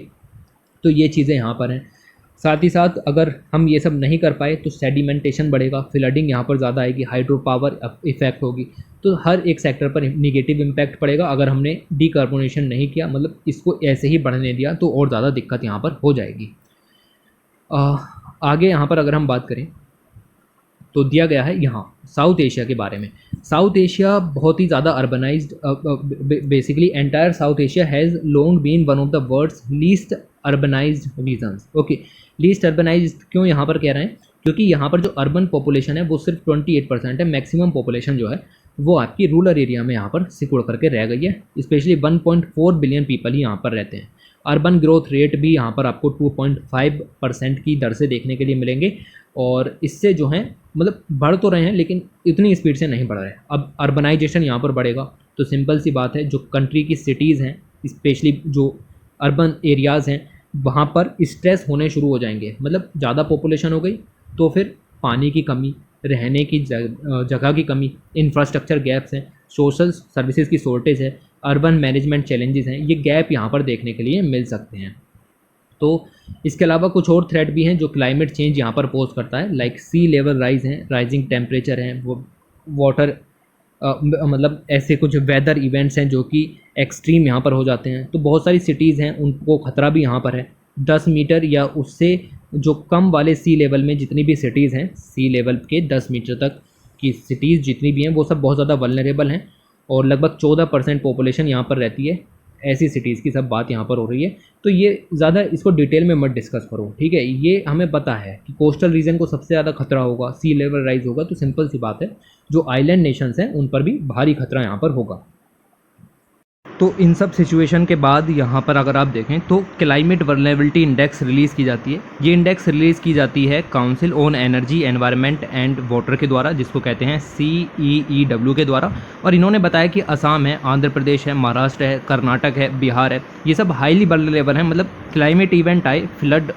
S1: तो ये चीज़ें यहाँ पर हैं। साथ ही साथ अगर हम ये सब नहीं कर पाए तो सेडिमेंटेशन बढ़ेगा, फ्लडिंग यहाँ पर ज़्यादा आएगी, हाइड्रो पावर इफेक्ट होगी, तो हर एक सेक्टर पर निगेटिव इम्पैक्ट पड़ेगा। अगर हमने डीकार्बोनेशन नहीं किया, मतलब इसको ऐसे ही बढ़ने दिया, तो और ज़्यादा दिक्कत यहाँ पर हो जाएगी। आगे यहाँ पर अगर हम बात करें तो दिया गया है यहाँ साउथ एशिया के बारे में। साउथ एशिया बहुत ही ज़्यादा urbanised, basically entire South Asia has long been one of the world's least urbanised regions. Okay, least urbanised क्यों यहाँ पर कह रहे हैं, क्योंकि यहाँ पर जो अर्बन पॉपुलेशन है वो सिर्फ 28% है, मैक्सिमम पॉपुलेशन जो है वो आपकी रूरल एरिया में यहाँ पर सिकुड़ करके रह गई है। स्पेशली 1.4 बिलियन पीपल ही यहाँ पर रहते हैं। अर्बन ग्रोथ रेट भी यहाँ पर आपको 2.5% की दर से देखने के लिए मिलेंगे, और इससे जो है मतलब बढ़ तो रहे हैं लेकिन इतनी स्पीड से नहीं बढ़ रहे हैं। अब अर्बनाइजेशन यहाँ पर बढ़ेगा तो सिंपल सी बात है, जो कंट्री की सिटीज़ हैं, स्पेशली जो अर्बन एरियाज़ हैं, वहाँ पर स्ट्रेस होने शुरू हो जाएंगे। मतलब ज़्यादा पॉपुलेशन हो गई तो फिर पानी की कमी, रहने की जगह की कमी, इंफ्रास्ट्रक्चर गैप्स हैं, सोशल सर्विसेज की शॉर्टेज है, अर्बन मैनेजमेंट चैलेंजेस हैं, ये गैप यहाँ पर देखने के लिए मिल सकते हैं। तो इसके अलावा कुछ और थ्रेट भी हैं जो क्लाइमेट चेंज यहाँ पर पोज करता है, लाइक सी लेवल राइज हैं, राइजिंग टेम्परेचर हैं, वो वाटर मतलब ऐसे कुछ वेदर इवेंट्स हैं जो कि एक्सट्रीम यहाँ पर हो जाते हैं। तो बहुत सारी सिटीज़ हैं उनको ख़तरा भी यहाँ पर है। 10 मीटर या उससे जो कम वाले सी लेवल में जितनी भी सिटीज़ हैं, सी लेवल के 10 मीटर तक की सिटीज़ जितनी भी हैं वो सब बहुत ज़्यादा वल्नरेबल हैं, और लगभग 14% पॉपुलेशन यहाँ पर रहती है। ऐसी सिटीज़ की सब बात यहाँ पर हो रही है। तो ये ज़्यादा इसको डिटेल में मत डिस्कस करो, ठीक है। ये हमें पता है कि कोस्टल रीजन को सबसे ज़्यादा खतरा होगा, सी लेवल राइज होगा, तो सिंपल सी बात है जो आइलैंड नेशंस हैं उन पर भी भारी खतरा यहाँ पर होगा। तो इन सब सिचुएशन के बाद यहाँ पर अगर आप देखें तो क्लाइमेट वल्नरेबिलिटी इंडेक्स रिलीज़ की जाती है। ये इंडेक्स रिलीज़ की जाती है council on energy, environment and water के द्वारा, जिसको कहते हैं CEEW के द्वारा। और इन्होंने बताया कि असम है, आंध्र प्रदेश है, महाराष्ट्र है, कर्नाटक है, बिहार है, ये सब हाईली वल्नरेबल हैं। मतलब क्लाइमेट इवेंट आए, फ्लड,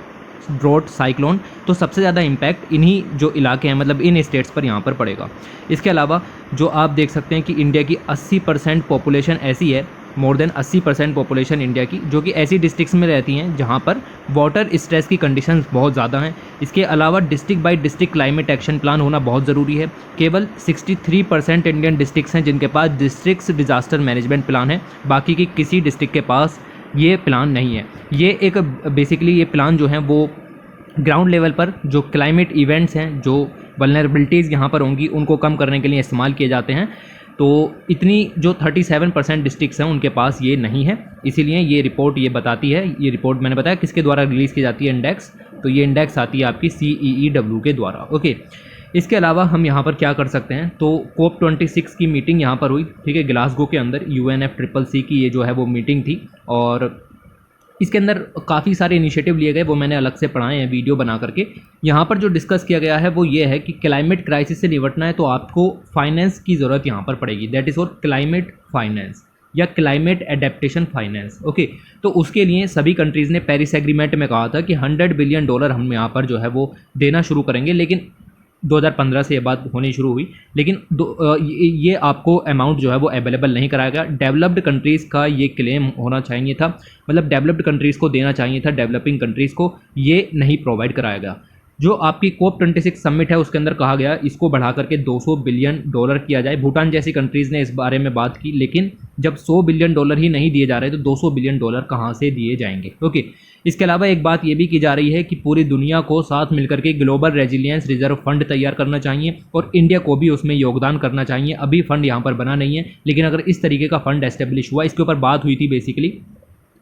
S1: ड्रॉट, साइक्लोन, तो सबसे ज़्यादा इम्पैक्ट इन्हीं जो इलाके हैं मतलब इन स्टेट्स पर यहाँ पर पड़ेगा। इसके अलावा जो आप देख सकते हैं कि इंडिया की 80% पॉपुलेशन ऐसी है, मोर देन 80% पॉपुलेशन इंडिया की, जो कि ऐसी डिस्ट्रिक्ट्स में रहती हैं जहाँ पर वाटर स्ट्रेस की कंडीशंस बहुत ज़्यादा हैं। इसके अलावा district by district climate action plan होना बहुत ज़रूरी है। केवल 63% इंडियन डिस्ट्रिक्ट्स हैं जिनके पास डिस्ट्रिक्ट्स डिज़ास्टर मैनेजमेंट प्लान है, बाकी की किसी डिस्ट्रिक्ट के पास ये प्लान नहीं है। ये एक बेसिकली ये प्लान जो है वो ग्राउंड लेवल पर जो क्लाइमेट इवेंट्स हैं, जो वल्नरेबिलिटीज़ यहाँ पर होंगी, उनको कम करने के लिए इस्तेमाल किए जाते हैं। तो इतनी जो 37% डिस्ट्रिक्ट्स हैं उनके पास ये नहीं है, इसीलिए ये रिपोर्ट ये बताती है। ये रिपोर्ट मैंने बताया किसके द्वारा रिलीज़ की जाती है इंडेक्स, तो ये इंडेक्स आती है आपकी CEEW के द्वारा। ओके, इसके अलावा हम यहाँ पर क्या कर सकते हैं, तो COP26 की मीटिंग यहाँ पर हुई, ठीक है, ग्लासगो के अंदर। UNFCCC की ये जो है वो मीटिंग थी, और इसके अंदर काफ़ी सारे इनिशिएटिव लिए गए, वो मैंने अलग से पढ़ाए हैं वीडियो बना करके। यहाँ पर जो डिस्कस किया गया है वो ये है कि क्लाइमेट क्राइसिस से निपटना है तो आपको फाइनेंस की ज़रूरत यहाँ पर पड़ेगी, that is for climate finance या क्लाइमेट एडेप्टेशन फाइनेंस। ओके, तो उसके लिए सभी कंट्रीज़ ने पेरिस एग्रीमेंट में कहा था कि $100 बिलियन हम यहाँ पर जो है वो देना शुरू करेंगे, लेकिन 2015 से ये बात होनी शुरू हुई, लेकिन ये आपको अमाउंट जो है वो अवेलेबल नहीं कराया गया। डेवलप्ड कंट्रीज़ का ये क्लेम होना चाहिए था, मतलब डेवलप्ड कंट्रीज़ को देना चाहिए था, डेवलपिंग कंट्रीज़ को ये नहीं प्रोवाइड कराया गया। जो आपकी COP26 समिट है उसके अंदर कहा गया इसको बढ़ा करके $200 बिलियन किया जाए। भूटान जैसी कंट्रीज़ ने इस बारे में बात की, लेकिन जब $100 बिलियन ही नहीं दिए जा रहे तो $200 बिलियन कहाँ से दिए जाएंगे। ओके, इसके अलावा एक बात ये भी की जा रही है कि पूरी दुनिया को साथ मिलकर के ग्लोबल रेजिलियंस रिजर्व फंड तैयार करना चाहिए, और इंडिया को भी उसमें योगदान करना चाहिए। अभी फंड यहाँ पर बना नहीं है, लेकिन अगर इस तरीके का फंड एस्टेब्लिश हुआ, इसके ऊपर बात हुई थी बेसिकली।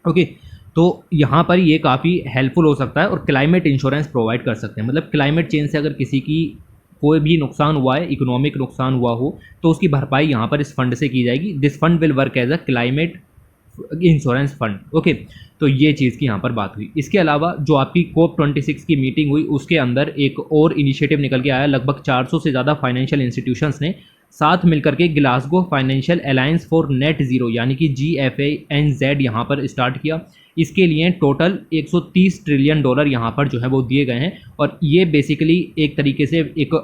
S1: ओके, तो यहाँ पर ये काफ़ी हेल्पफुल हो सकता है, और क्लाइमेट इंश्योरेंस प्रोवाइड कर सकते हैं। मतलब क्लाइमेट चेंज से अगर किसी की कोई भी नुकसान हुआ है, इकोनॉमिक नुकसान हुआ हो, तो उसकी भरपाई यहाँ पर इस फंड से की जाएगी। This fund will work as a climate insurance fund. Okay, तो ये चीज़ की यहाँ पर बात हुई। इसके अलावा जो आपकी COP26 की मीटिंग हुई उसके अंदर एक और इनिशिएटिव निकल के आया। लगभग 400 से ज़्यादा फाइनेंशियल इंस्टीट्यूशंस ने साथ मिलकर के Glasgow financial alliance for net zero यानी कि GFANZ यहाँ पर स्टार्ट किया। इसके लिए टोटल $130 ट्रिलियन यहाँ पर जो है वो दिए गए हैं, और ये बेसिकली एक तरीके से एक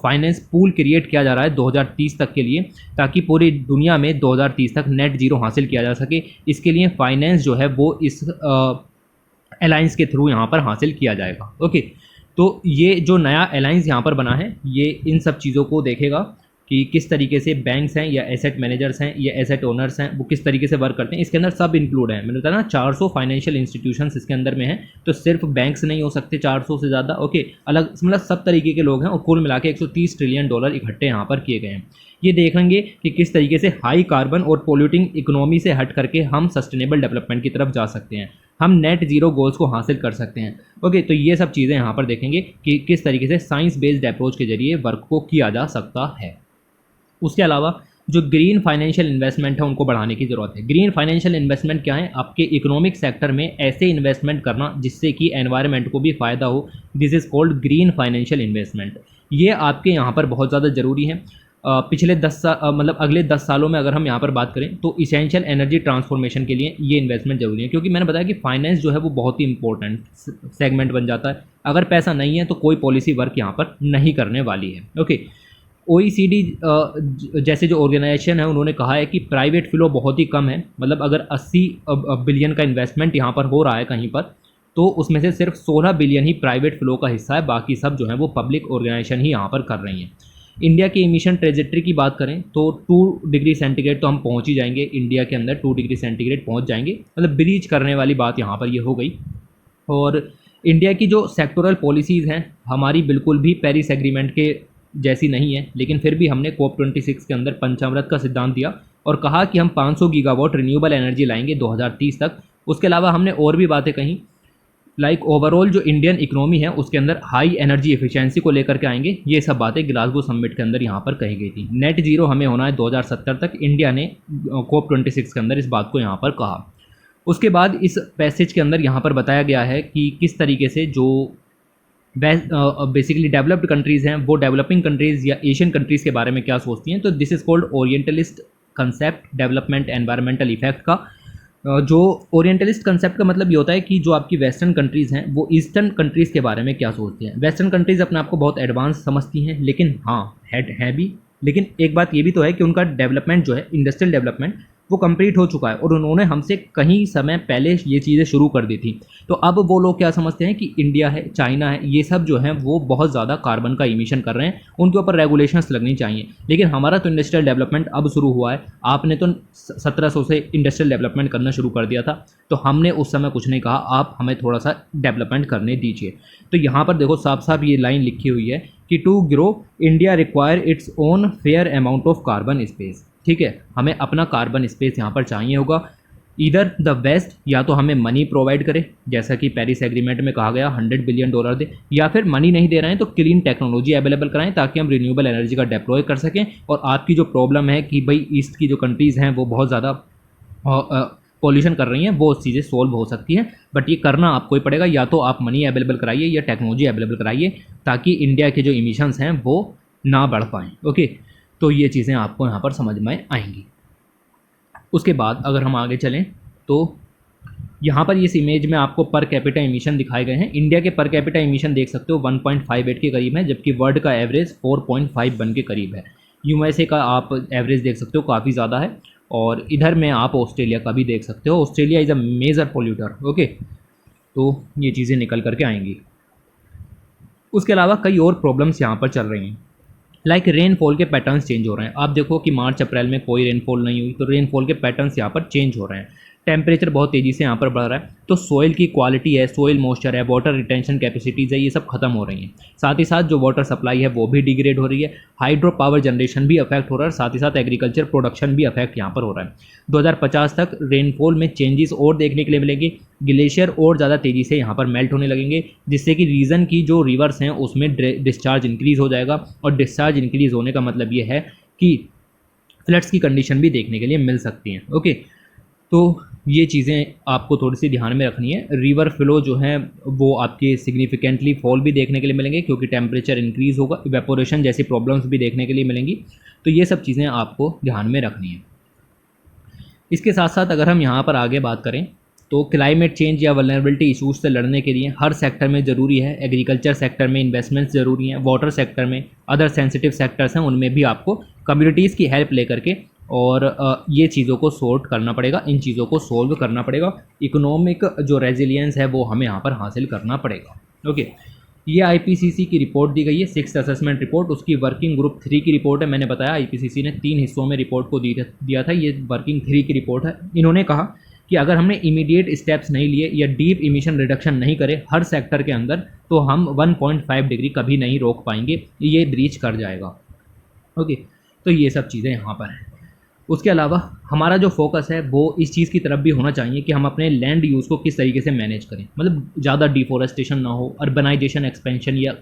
S1: फाइनेंस पूल क्रिएट किया जा रहा है 2030 तक के लिए, ताकि पूरी दुनिया में 2030 तक नेट ज़ीरो हासिल किया जा सके। इसके लिए फाइनेंस जो है वो इस अलायंस के थ्रू यहाँ पर हासिल किया जाएगा। ओके, तो ये जो नया अलायंस यहाँ पर बना है ये इन सब चीज़ों को देखेगा कि किस तरीके से बैंक्स हैं या एसेट मैनेजर्स हैं या एसेट ओनर्स हैं वो किस तरीके से वर्क करते हैं। इसके अंदर सब इंक्लूड है, मैंने बताया ना 400 फाइनेंशियल इंस्टीट्यूशंस इसके अंदर में हैं, तो सिर्फ बैंक्स नहीं हो सकते, 400 से ज़्यादा। ओके, अलग मतलब सब तरीके के लोग हैं, और कुल मिला के $130 ट्रिलियन इकट्ठे यहाँ पर किए गए हैं। ये देखेंगे कि किस तरीके से हाई कार्बन और पोल्यूटिंग इकोनॉमी से हट करके हम सस्टेनेबल डेवलपमेंट की तरफ जा सकते हैं। हम नेट ज़ीरो गोल्स को हासिल कर सकते हैं। ओके, तो ये सब चीज़ें यहाँ पर देखेंगे कि किस तरीके से साइंस बेस्ड अप्रोच के जरिए वर्क को किया जा सकता है। उसके अलावा जो ग्रीन फाइनेंशियल इन्वेस्टमेंट है उनको बढ़ाने की ज़रूरत है। ग्रीन फाइनेंशियल इन्वेस्टमेंट क्या है? आपके इकोनॉमिक सेक्टर में ऐसे इन्वेस्टमेंट करना जिससे कि एनवायरनमेंट को भी फ़ायदा हो। This is called green financial investment. ये आपके यहाँ पर बहुत ज़्यादा ज़रूरी है। पिछले 10 साल मतलब अगले 10 सालों में अगर हम यहाँ पर बात करें तो इसेंशियल एनर्जी ट्रांसफॉर्मेशन के लिए ये इन्वेस्टमेंट ज़रूरी है, क्योंकि मैंने बताया कि फाइनेंस जो है वो बहुत ही इंपॉर्टेंट सेगमेंट बन जाता है। अगर पैसा नहीं है तो कोई पॉलिसी वर्क यहाँ पर नहीं करने वाली है। ओके, OECD जैसे जो ऑर्गेनाइजेशन है उन्होंने कहा है कि प्राइवेट फ्लो बहुत ही कम है। मतलब अगर 80 बिलियन का इन्वेस्टमेंट यहाँ पर हो रहा है कहीं पर, तो उसमें से सिर्फ 16 बिलियन ही प्राइवेट फ्लो का हिस्सा है, बाकी सब जो है वो पब्लिक ऑर्गेनाइजेशन ही यहाँ पर कर रही हैं। इंडिया की इमिशन ट्रेजेक्ट्री की बात करें तो 2 डिग्री सेंटीग्रेड तो हम पहुँच ही जाएंगे, इंडिया के अंदर 2 डिग्री सेंटीग्रेड पहुँच जाएंगे, मतलब ब्रीच करने वाली बात यहाँ पर ये हो गई। और इंडिया की जो सेक्टोरल पॉलिसीज़ हैं हमारी बिल्कुल भी पेरिस एग्रीमेंट के जैसी नहीं है, लेकिन फिर भी हमने COP26 के अंदर पंचामृत का सिद्धांत दिया और कहा कि हम 500 गीगावाट रिन्यूएबल एनर्जी लाएंगे 2030 तक। उसके अलावा हमने और भी बातें कहीं, लाइक ओवरऑल जो इंडियन इकोनॉमी है उसके अंदर हाई एनर्जी एफिशिएंसी को लेकर के आएंगे। ये सब बातें ग्लासगो समिट के अंदर यहाँ पर कही गई थी। नेट जीरो हमें होना है 2070 तक, इंडिया ने COP26 के अंदर इस बात को यहाँ पर कहा। उसके बाद इस पैसेज के अंदर यहाँ पर बताया गया है कि किस तरीके से जो बेसिकली डेवलप्ड कंट्रीज़ हैं वो डेवलपिंग कंट्रीज़ या एशियन कंट्रीज़ के बारे में क्या सोचती हैं। तो this is called orientalist concept development environmental effect का। जो ओरिएंटलिस्ट कंसेप्ट का मतलब ये होता है कि जो आपकी वेस्टर्न कंट्रीज़ हैं वो ईस्टर्न कंट्रीज़ के बारे में क्या सोचती हैं। वेस्टर्न कंट्रीज़ अपने आप को बहुत एडवांस समझती हैं, लेकिन हाँ है भी, लेकिन एक बात ये भी तो है कि उनका डेवलपमेंट जो है इंडस्ट्रियल डेवलपमेंट वो कंप्लीट हो चुका है और उन्होंने हमसे कहीं समय पहले ये चीज़ें शुरू कर दी थी। तो अब वो लोग क्या समझते हैं कि इंडिया है, चाइना है, ये सब जो है वो बहुत ज़्यादा कार्बन का इमिशन कर रहे हैं, उनके ऊपर रेगुलेशंस लगनी चाहिए। लेकिन हमारा तो इंडस्ट्रियल डेवलपमेंट अब शुरू हुआ है, आपने तो 1700 से इंडस्ट्रियल डेवलपमेंट करना शुरू कर दिया था, तो हमने उस समय कुछ नहीं कहा, आप हमें थोड़ा सा डेवलपमेंट करने दीजिए। तो यहाँ पर देखो साफ साफ ये लाइन लिखी हुई है कि to grow India require its own fair amount of carbon space. ठीक है, हमें अपना कार्बन स्पेस यहाँ पर चाहिए होगा। इधर द वेस्ट या तो हमें मनी प्रोवाइड करे, जैसा कि पेरिस एग्रीमेंट में कहा गया $100 बिलियन दे, या फिर मनी नहीं दे रहे हैं तो क्लीन टेक्नोलॉजी अवेलेबल कराएं ताकि हम रिन्यूएबल एनर्जी का डिप्लॉय कर सकें। और आपकी जो प्रॉब्लम है कि भाई ईस्ट की जो कंट्रीज़ हैं वो बहुत ज़्यादा पॉल्यूशन कर रही हैं, वो चीज़ें सोल्व हो सकती हैं, बट ये करना आपको ही पड़ेगा। या तो आप मनी अवेलेबल कराइए या टेक्नोलॉजी अवेलेबल कराइए ताकि इंडिया के जो इमिशंस हैं वो ना बढ़ पाएँ। ओके, तो ये चीज़ें आपको यहाँ पर समझ में आएंगी। उसके बाद अगर हम आगे चलें तो यहाँ पर इस इमेज में आपको पर कैपिटा इमिशन दिखाए गए हैं। इंडिया के पर कैपिटा इमिशन देख सकते हो 1.58 के करीब है, जबकि वर्ल्ड का एवरेज 4.51 के करीब है। यूएसए का आप एवरेज देख सकते हो काफ़ी ज़्यादा है, और इधर में आप ऑस्ट्रेलिया का भी देख सकते हो। Australia is a major polluter. Okay, तो ये चीज़ें निकल करके आएंगी। उसके अलावा कई और प्रॉब्लम्स यहाँ पर चल रही हैं, लाइक रेनफॉल के पैटर्न्स चेंज हो रहे हैं। आप देखो कि मार्च अप्रैल में कोई रेनफॉल नहीं हुई, तो रेनफॉल के पैटर्न्स यहाँ पर चेंज हो रहे हैं। टेम्परेचर बहुत तेज़ी से यहाँ पर बढ़ रहा है, तो सोइल की क्वालिटी है, सोइल मॉइस्चर है, वाटर रिटेंशन कैपेसिटीज़ है, ये सब खत्म हो रही हैं। साथ ही साथ जो वाटर सप्लाई है वो भी डिग्रेड हो रही है, हाइड्रो पावर जनरेशन भी अफेक्ट हो रहा है, साथ ही साथ एग्रीकल्चर प्रोडक्शन भी अफेक्ट यहाँ पर हो रहा है। 2050 तक रेनफॉल में चेंजेस और देखने के लिए मिलेंगे, ग्लेशियर और ज़्यादा तेज़ी से यहाँ पर मेल्ट होने लगेंगे, जिससे कि रीजन की जो रिवर्स हैं उसमें डिस्चार्ज इंक्रीज़ हो जाएगा, और डिस्चार्ज इंक्रीज़ होने का मतलब ये है कि फ्लड्स की कंडीशन भी देखने के लिए मिल सकती हैं। ओके, तो ये चीज़ें आपको थोड़ी सी ध्यान में रखनी है। रिवर फ्लो जो है वो आपके सिग्निफिकेंटली फॉल भी देखने के लिए मिलेंगे, क्योंकि टेम्परेचर इंक्रीज़ होगा, इवेपोरेशन जैसी प्रॉब्लम्स भी देखने के लिए मिलेंगी। तो ये सब चीज़ें आपको ध्यान में रखनी है। इसके साथ साथ अगर हम यहाँ पर आगे बात करें तो क्लाइमेट चेंज या वल्नरेबिलिटी इशूज़ से लड़ने के लिए हर सेक्टर में ज़रूरी है। एग्रीकल्चर सेक्टर में इन्वेस्टमेंट्स ज़रूरी हैं, वाटर सेक्टर में, अदर सेंसिटिव सेक्टर्स हैं उनमें भी आपको कम्युनिटीज़ की हेल्प लेकर के और ये चीज़ों को सॉर्ट करना पड़ेगा, इन चीज़ों को सोल्व करना पड़ेगा। इकोनॉमिक जो रेजिलियंस है वो हमें यहाँ पर हासिल करना पड़ेगा। ओके, ये IPCC की रिपोर्ट दी गई है, 6th असेसमेंट रिपोर्ट, उसकी वर्किंग ग्रुप 3 की रिपोर्ट है। मैंने बताया IPCC ने 3 हिस्सों में रिपोर्ट को दिया था, ये वर्किंग 3 की रिपोर्ट है। इन्होंने कहा कि अगर हमने इमीडिएट स्टेप्स नहीं लिए या डीप इमिशन रिडक्शन नहीं करे हर सेक्टर के अंदर, तो हम 1.5 डिग्री कभी नहीं रोक पाएंगे, ये ब्रीच कर जाएगा। ओके, तो ये सब चीज़ें यहाँ पर हैं। उसके अलावा हमारा जो फोकस है वो इस चीज़ की तरफ भी होना चाहिए कि हम अपने लैंड यूज़ को किस तरीके से मैनेज करें, मतलब ज़्यादा डिफोरेस्टेशन ना हो, अर्बनाइजेशन एक्सपेंशन या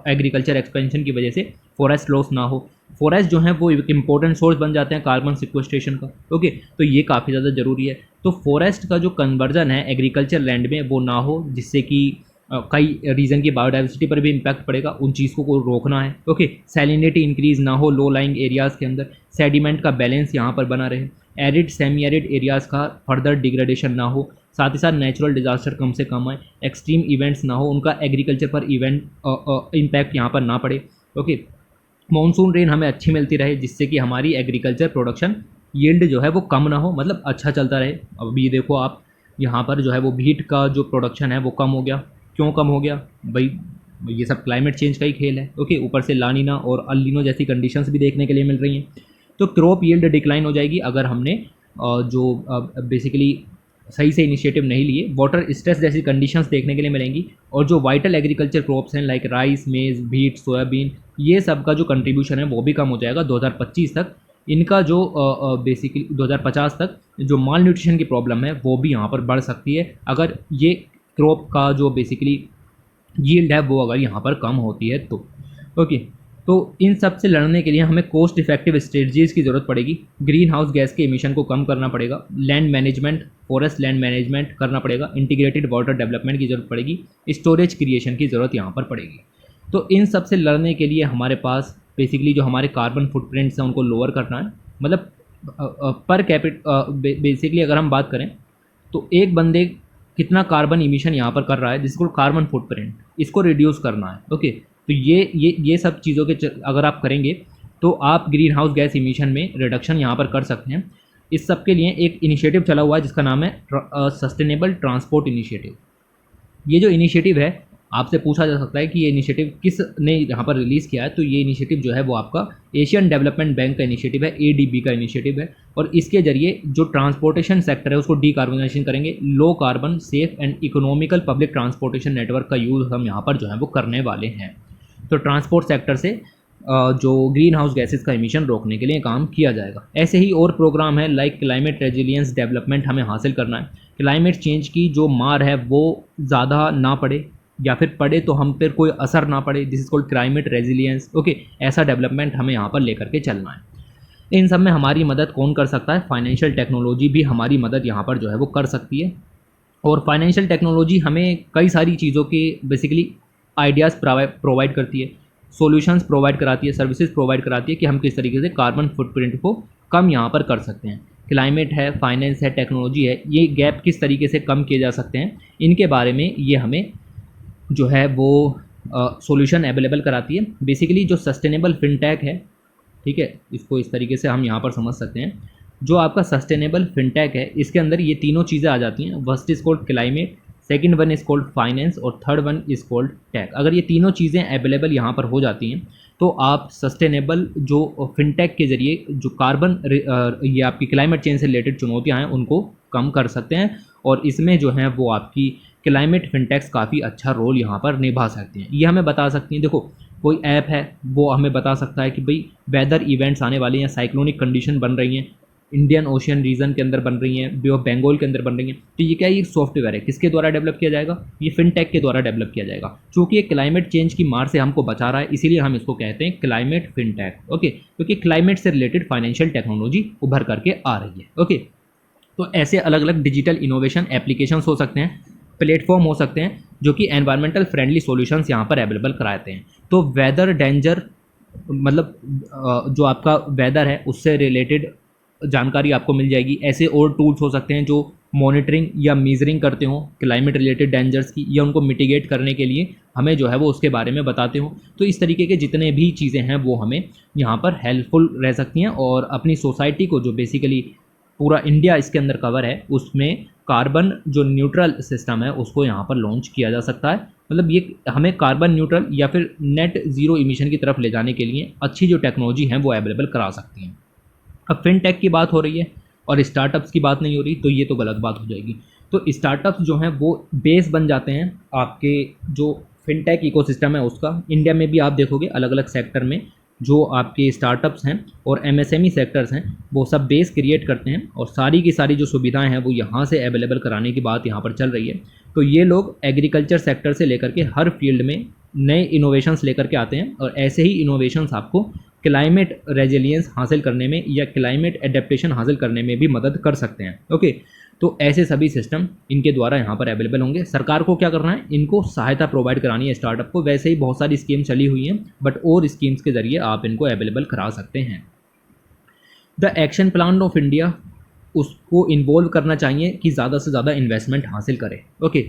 S1: एग्रीकल्चर एक्सपेंशन की वजह से फॉरेस्ट लॉस ना हो। फॉरेस्ट जो है वो एक इंपॉर्टेंट सोर्स बन जाते हैं कार्बन सिक्वेस्ट्रेशन का। ओके, तो ये काफ़ी ज़्यादा ज़रूरी है। तो फॉरेस्ट का जो कन्वर्जन है एग्रीकल्चर लैंड में वो ना हो, जिससे कि कई रीजन की बायोडाइवर्सिटी पर भी इम्पैक्ट पड़ेगा, उन चीज़ों को रोकना है। ओके, सैलिनिटी इंक्रीज ना हो लो लाइंग एरियाज़ के अंदर, सेडिमेंट का बैलेंस यहाँ पर बना रहे, एरिड सेमी एरिड एरियाज़ का फर्दर डिग्रेडेशन ना हो, साथ ही साथ नेचुरल डिजास्टर कम से कम आए, एक्सट्रीम इवेंट्स ना हो, उनका एग्रीकल्चर पर इम्पैक्ट यहाँ पर ना पड़े। ओके, मॉनसून रेन हमें अच्छी मिलती रहे, जिससे कि हमारी एग्रीकल्चर प्रोडक्शन यील्ड जो है वो कम ना हो, मतलब अच्छा चलता रहे। अभी देखो आप यहाँ पर जो है वो व्हीट का जो प्रोडक्शन है वो कम हो गया। क्यों कम हो गया भाई? ये सब क्लाइमेट चेंज का ही खेल है। ओके, ऊपर से लानीना और अल्नीनो जैसी कंडीशंस भी देखने के लिए मिल रही हैं। तो क्रॉप यील्ड डिक्लाइन हो जाएगी अगर हमने जो बेसिकली सही से इनिशिएटिव नहीं लिए। वाटर स्ट्रेस जैसी कंडीशंस देखने के लिए मिलेंगी, और जो वाइटल एग्रीकल्चर क्रॉप्स हैं लाइक राइस, मेज, व्हीट, सोयाबीन, ये सब का जो कंट्रीब्यूशन है वो भी कम हो जाएगा 2025 तक। इनका जो बेसिकली 2050 तक जो माल न्यूट्रिशन की प्रॉब्लम है वो भी यहाँ पर बढ़ सकती है, अगर ये क्रॉप का जो बेसिकली यील्ड है वो अगर यहाँ पर कम होती है तो। ओके, तो इन सब से लड़ने के लिए हमें कोस्ट इफेक्टिव स्ट्रेटजीज़ की ज़रूरत पड़ेगी। ग्रीन हाउस गैस के एमिशन को कम करना पड़ेगा, land management, forest land management करना पड़ेगा, इंटीग्रेटेड वाटर डेवलपमेंट की ज़रूरत पड़ेगी, स्टोरेज क्रिएशन की ज़रूरत यहाँ पर पड़ेगी। तो इन सब से लड़ने के लिए हमारे पास बेसिकली जो हमारे कार्बन फुटप्रिंट्स हैं उनको लोअर करना है। मतलब पर कैपिट बेसिकली अगर हम बात करें तो एक बंदे कितना कार्बन इमिशन यहाँ पर कर रहा है, जिसको कार्बन फुटप्रिंट, इसको रिड्यूस करना है। ओके, तो ये सब चीज़ों के अगर आप करेंगे तो आप ग्रीन हाउस गैस इमिशन में रिडक्शन यहाँ पर कर सकते हैं। इस सब के लिए एक इनिशिएटिव चला हुआ है जिसका नाम है सस्टेनेबल ट्रांसपोर्ट इनिशिएटिव। ये जो इनिशिएटिव है, आपसे पूछा जा सकता है कि ये इनिशिएटिव किसने यहाँ पर रिलीज़ किया है, तो ये इनिशिएटिव जो है वो आपका एशियन डेवलपमेंट बैंक का इनिशिएटिव है, ADB का इनिशिएटिव है। और इसके जरिए जो ट्रांसपोर्टेशन सेक्टर है उसको डीकार्बोनाइजेशन करेंगे, low carbon, safe and economical public transportation network का यूज़ हम यहाँ पर जो है वो करने वाले हैं। तो ट्रांसपोर्ट सेक्टर से जो ग्रीन हाउस गैसेस का एमिशन रोकने के लिए काम किया जाएगा। ऐसे ही और प्रोग्राम है लाइक क्लाइमेट रेजिलियंस डेवलपमेंट हमें हासिल करना है। क्लाइमेट चेंज की जो मार है वो ज़्यादा ना पड़े, या फिर पड़े तो हम पर कोई असर ना पड़े, this is called climate resilience. Okay, ऐसा डेवलपमेंट हमें यहाँ पर लेकर के चलना है। इन सब में हमारी मदद कौन कर सकता है? फाइनेंशियल टेक्नोलॉजी भी हमारी मदद यहाँ पर जो है वो कर सकती है। और फाइनेंशियल टेक्नोलॉजी हमें कई सारी चीज़ों के बेसिकली आइडियाज़ प्रोवाइड करती है, सॉल्यूशंस प्रोवाइड कराती है, सर्विसेज प्रोवाइड कराती है कि हम किस तरीके से कार्बन फुटप्रिंट को कम यहाँ पर कर सकते हैं। क्लाइमेट है, फाइनेंस है, टेक्नोलॉजी है, ये गैप किस तरीके से कम किए जा सकते हैं, इनके बारे में ये हमें जो है वो सॉल्यूशन अवेलेबल कराती है। बेसिकली जो सस्टेनेबल फिनटेक है, ठीक है, इसको इस तरीके से हम यहाँ पर समझ सकते हैं। जो आपका सस्टेनेबल फिनटेक है इसके अंदर ये तीनों चीज़ें आ जाती हैं। First is called climate, second one is called finance और third one is called tech. अगर ये तीनों चीज़ें अवेलेबल यहाँ पर हो जाती हैं तो आप सस्टेनेबल जो फिनटेक के ज़रिए जो कार्बन ये आपकी क्लाइमेट चेंज से रिलेटेड चुनौतियाँ हैं उनको कम कर सकते हैं। और इसमें जो है वो आपकी क्लाइमेट फिनटेक्स काफ़ी अच्छा रोल यहाँ पर निभा सकते हैं। ये हमें बता सकती हैं, देखो कोई ऐप है वो हमें बता सकता है कि भाई वेदर इवेंट्स आने वाले हैं, साइक्लोनिक कंडीशन बन रही हैं, इंडियन ओशियन रीजन के अंदर बन रही हैं, बे ऑफ बंगाल के अंदर बन रही हैं। तो ये क्या है? ये सॉफ्टवेयर है, किसके द्वारा डेवलप किया जाएगा? ये फिनटेक के द्वारा डेवलप किया जाएगा। चूँकि ये क्लाइमेट चेंज की मार से हमको बचा रहा है, इसीलिए हम इसको कहते हैं क्लाइमेट फिनटेक। ओके, क्योंकि क्लाइमेट से रिलेटेड फाइनेंशियल टेक्नोलॉजी उभर करके आ रही है। ओके, तो ऐसे अलग अलग डिजिटल इनोवेशन एप्लीकेशंस हो सकते हैं, प्लेटफॉर्म हो सकते हैं जो कि एनवायरमेंटल फ्रेंडली सॉल्यूशंस यहाँ पर अवेलेबल कराते हैं। तो वेदर डेंजर मतलब जो आपका वेदर है उससे रिलेटेड जानकारी आपको मिल जाएगी। ऐसे और टूल्स हो सकते हैं जो मॉनिटरिंग या मेजरिंग करते हो क्लाइमेट रिलेटेड डेंजर्स की, या उनको मिटिगेट करने के लिए हमें जो है वो उसके बारे में बताते हो। तो इस तरीके के जितने भी चीज़ें हैं वो हमें यहाँ पर हेल्पफुल रह सकती हैं। और अपनी सोसाइटी को जो बेसिकली पूरा इंडिया इसके अंदर कवर है उसमें कार्बन जो न्यूट्रल सिस्टम है उसको यहाँ पर लॉन्च किया जा सकता है। मतलब ये हमें कार्बन न्यूट्रल या फिर नेट ज़ीरो इमिशन की तरफ ले जाने के लिए अच्छी जो टेक्नोलॉजी है वो अवेलेबल करा सकती हैं। अब फिनटेक की बात हो रही है और स्टार्टअप्स की बात नहीं हो रही, तो ये तो गलत बात हो जाएगी। तो स्टार्टअप्स जो हैं वो बेस बन जाते हैं आपके जो फिनटेक इकोसिस्टम है उसका। इंडिया में भी आप देखोगे अलग अलग सेक्टर में जो आपके स्टार्टअप्स हैं और एमएसएमई सेक्टर्स हैं वो सब बेस क्रिएट करते हैं और सारी की सारी जो सुविधाएं हैं वो यहाँ से अवेलेबल कराने की बात यहाँ पर चल रही है। तो ये लोग एग्रीकल्चर सेक्टर से लेकर के हर फील्ड में नए इनोवेशंस लेकर के आते हैं और ऐसे ही इनोवेशंस आपको क्लाइमेट रेजिलियंस हासिल करने में या क्लाइमेट एडेप्टेशन हासिल करने में भी मदद कर सकते हैं। ओके, तो ऐसे सभी सिस्टम इनके द्वारा यहाँ पर अवेलेबल होंगे। सरकार को क्या करना है, इनको सहायता प्रोवाइड करानी है स्टार्टअप को। वैसे ही बहुत सारी स्कीम चली हुई हैं बट और स्कीम्स के ज़रिए आप इनको अवेलेबल करा सकते हैं। The action plan of India उसको इन्वॉल्व करना चाहिए कि ज़्यादा से ज़्यादा इन्वेस्टमेंट हासिल करे। ओके,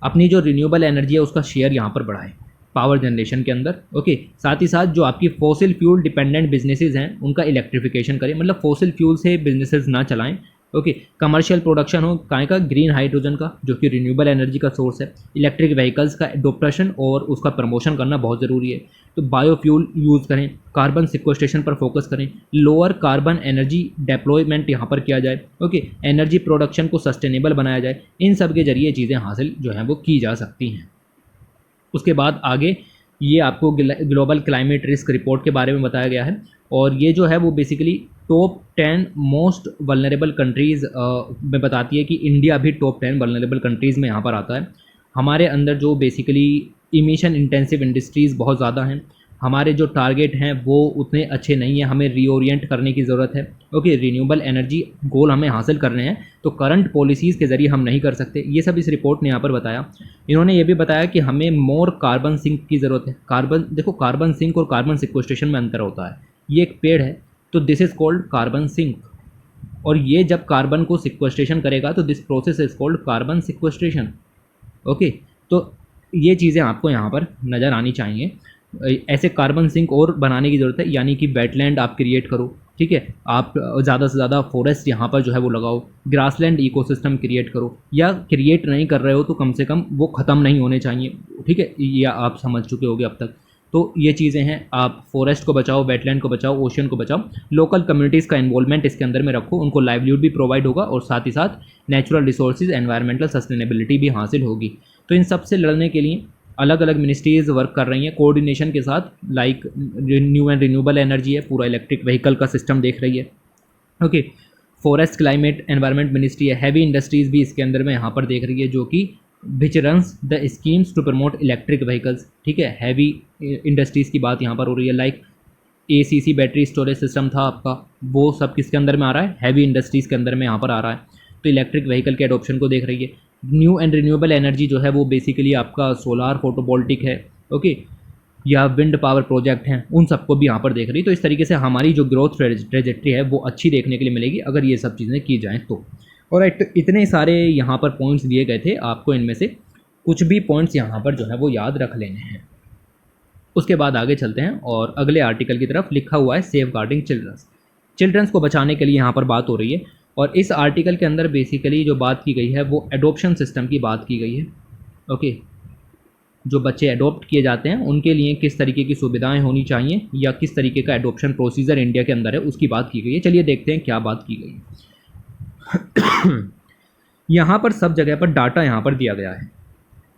S1: अपनी जो रिन्यूएबल एनर्जी है उसका शेयर यहाँ पर बढ़ाए पावर जनरेशन के अंदर। ओके, साथ ही साथ जो आपकी फॉसिल फ्यूल डिपेंडेंट बिजनेसेस हैं उनका इलेक्ट्रिफिकेशन करें, मतलब फॉसिल फ्यूल से बिजनेसेस ना चलाएं। ओके, कमर्शियल प्रोडक्शन हो काय का, ग्रीन हाइड्रोजन का जो कि रिन्यूएबल एनर्जी का सोर्स है, इलेक्ट्रिक व्हीकल्स का एडोप्शन और उसका प्रमोशन करना बहुत ज़रूरी है। तो बायोफ्यूल यूज़ करें, कार्बन सिक्वेस्ट्रेशन पर फोकस करें, लोअर कार्बन एनर्जी डेप्लॉयमेंट यहाँ पर किया जाए। ओके, एनर्जी प्रोडक्शन को सस्टेनेबल बनाया जाए। इन सब के जरिए चीज़ें हासिल जो हैं वो की जा सकती हैं। उसके बाद आगे ये आपको ग्लोबल क्लाइमेट रिस्क रिपोर्ट के बारे में बताया गया है और ये जो है वो basically top 10 most vulnerable countries में बताती है कि इंडिया भी टॉप 10 वल्नरेबल कंट्रीज़ में यहाँ पर आता है। हमारे अंदर जो बेसिकली इमिशन इंटेंसिव इंडस्ट्रीज़ बहुत ज़्यादा हैं, हमारे जो टारगेट हैं वो उतने अच्छे नहीं हैं, हमें रीओरिएंट करने की ज़रूरत है। ओके, रिन्यूएबल एनर्जी गोल हमें हासिल करने हैं तो करंट पॉलिसीज़ के ज़रिए हम नहीं कर सकते। ये सब इस रिपोर्ट ने यहाँ पर बताया। इन्होंने ये भी बताया कि हमें मोर कार्बन सिंक की ज़रूरत है। कार्बन देखो, कार्बन सिंक और कार्बन सिक्वेस्ट्रेशन में अंतर होता है। ये एक पेड़ है तो this is called carbon sink, और ये जब कार्बन को सिक्वेस्ट्रेशन करेगा तो this process is called carbon sequestration. Okay, तो ये चीज़ें आपको यहाँ पर नज़र आनी चाहिए। ऐसे कार्बन सिंक और बनाने की ज़रूरत है, यानी कि वेटलैंड आप क्रिएट करो। ठीक है, आप ज़्यादा से ज़्यादा फॉरेस्ट यहाँ पर जो है वो लगाओ, ग्रासलैंड इकोसिस्टम क्रिएट करो, या क्रिएट नहीं कर रहे हो तो कम से कम वो ख़त्म नहीं होने चाहिए। ठीक है, या आप समझ चुके होगे अब तक। तो ये चीज़ें हैं, आप फॉरेस्ट को बचाओ, वेटलैंड को बचाओ, ओशन को बचाओ, लोकल कम्युनिटीज़ का इन्वॉल्वमेंट इसके अंदर में रखो, उनको लाइवलीहुड भी प्रोवाइड होगा और साथ ही साथ नेचुरल रिसोर्सेज, एनवायरमेंटल सस्टेनेबिलिटी भी हासिल होगी। तो इन सब से लड़ने के लिए अलग अलग मिनिस्ट्रीज़ वर्क कर रही हैं कोऑर्डिनेशन के साथ, like new and renewable energy है, पूरा इलेक्ट्रिक व्हीकल का सिस्टम देख रही है। Okay, forest climate environment ministry है, हैवी इंडस्ट्रीज़ भी इसके अंदर में यहाँ पर देख रही है, जो कि which runs the schemes to promote electric vehicles. ठीक है, हैवी इंडस्ट्रीज़ की बात यहाँ पर हो रही है, like ACC battery storage system था आपका, वो सब किसके अंदर में आ रहा है, हैवी इंडस्ट्रीज़ के अंदर में यहाँ पर आ रहा है। तो इलेक्ट्रिक व्हीकल के एडोप्शन को देख रही है। न्यू एंड रिन्यूएबल एनर्जी जो है वो बेसिकली आपका सोलार फोटोवोल्टिक है। ओके, या विंड पावर प्रोजेक्ट हैं, उन सबको भी यहाँ पर देख रही है। तो इस तरीके से हमारी जो ग्रोथ ट्रेजेक्ट्री है वो अच्छी देखने के लिए मिलेगी अगर ये सब चीज़ें की जाएँ तो। और इतने सारे यहाँ पर पॉइंट्स दिए गए थे, आपको इनमें से कुछ भी पॉइंट्स यहाँ पर जो है वो याद रख लेने हैं। उसके बाद आगे चलते हैं और अगले आर्टिकल की तरफ। लिखा हुआ है सेफ गार्डिंग चिल्ड्रंस को बचाने के लिए यहाँ पर बात हो रही है। और इस आर्टिकल के अंदर बेसिकली जो बात की गई है वो एडॉप्शन सिस्टम की बात की गई है। ओके, जो बच्चे एडॉप्ट किए जाते हैं उनके लिए किस तरीके की सुविधाएं होनी चाहिए या किस तरीके का एडॉप्शन प्रोसीजर इंडिया के अंदर है उसकी बात की गई है। चलिए देखते हैं क्या बात की गई है। यहाँ पर सब जगह पर डाटा यहाँ पर दिया गया है।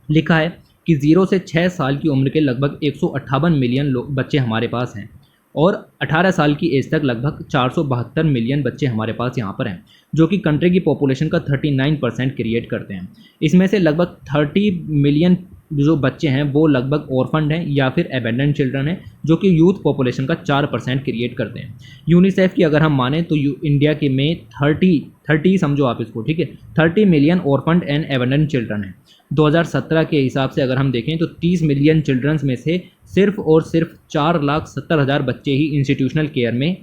S1: लिखा है कि 0 से 6 साल की उम्र के लगभग 158 मिलियन बच्चे हमारे पास हैं और 18 साल की एज तक लगभग 472 मिलियन बच्चे हमारे पास यहाँ पर हैं, जो कि कंट्री की पॉपुलेशन का 39% क्रिएट करते हैं। इसमें से लगभग 30 मिलियन जो बच्चे हैं वो लगभग ऑर्फन्ड हैं या फिर एबेंडेंट चिल्ड्रन हैं, जो कि यूथ पॉपुलेशन का 4% क्रिएट करते हैं। यूनिसेफ की अगर हम माने तो इंडिया के में 30 समझो आप इसको, ठीक है, 30 मिलियन ऑर्फन्ड एंड एबेंडेंट चिल्ड्रन हैं। 2017 के हिसाब से अगर हम देखें तो 30 मिलियन चिल्ड्रंस में से सिर्फ और सिर्फ 4,70,000 बच्चे ही इंस्टीट्यूशनल केयर में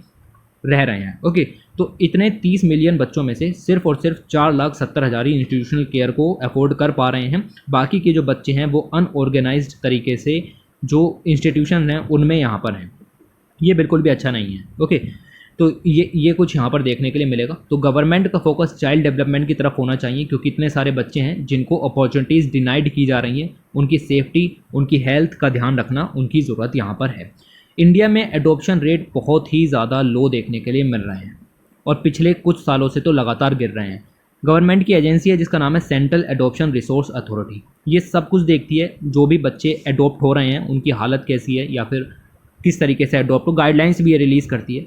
S1: रह रहे हैं। ओके, तो इतने 30 मिलियन बच्चों में से सिर्फ और सिर्फ 4,70,000 ही इंस्टीट्यूशनल केयर को अफोर्ड कर पा रहे हैं। बाकी के जो बच्चे हैं वो अनऑर्गेनाइज्ड तरीके से जो इंस्टीट्यूशन हैं उनमें यहाँ पर हैं। ये बिल्कुल भी अच्छा नहीं है। ओके, तो ये कुछ यहाँ पर देखने के लिए मिलेगा। तो गवर्नमेंट का फोकस चाइल्ड डेवलपमेंट की तरफ होना चाहिए, क्योंकि इतने सारे बच्चे हैं जिनको अपॉर्चुनिटीज़ डिनाइड की जा रही हैं। उनकी सेफ्टी, उनकी हेल्थ का ध्यान रखना उनकी ज़रूरत यहाँ पर है। इंडिया में एडॉप्शन रेट बहुत ही ज़्यादा लो देखने के लिए मिल रहे हैं और पिछले कुछ सालों से तो लगातार गिर रहे हैं। गवर्नमेंट की एजेंसी है जिसका नाम है सेंट्रल एडॉप्शन रिसोर्स अथॉरिटी। ये सब कुछ देखती है जो भी बच्चे एडॉप्ट हो रहे हैं उनकी हालत कैसी है या फिर किस तरीके से अडॉप्ट, गाइडलाइंस भी ये रिलीज़ करती है।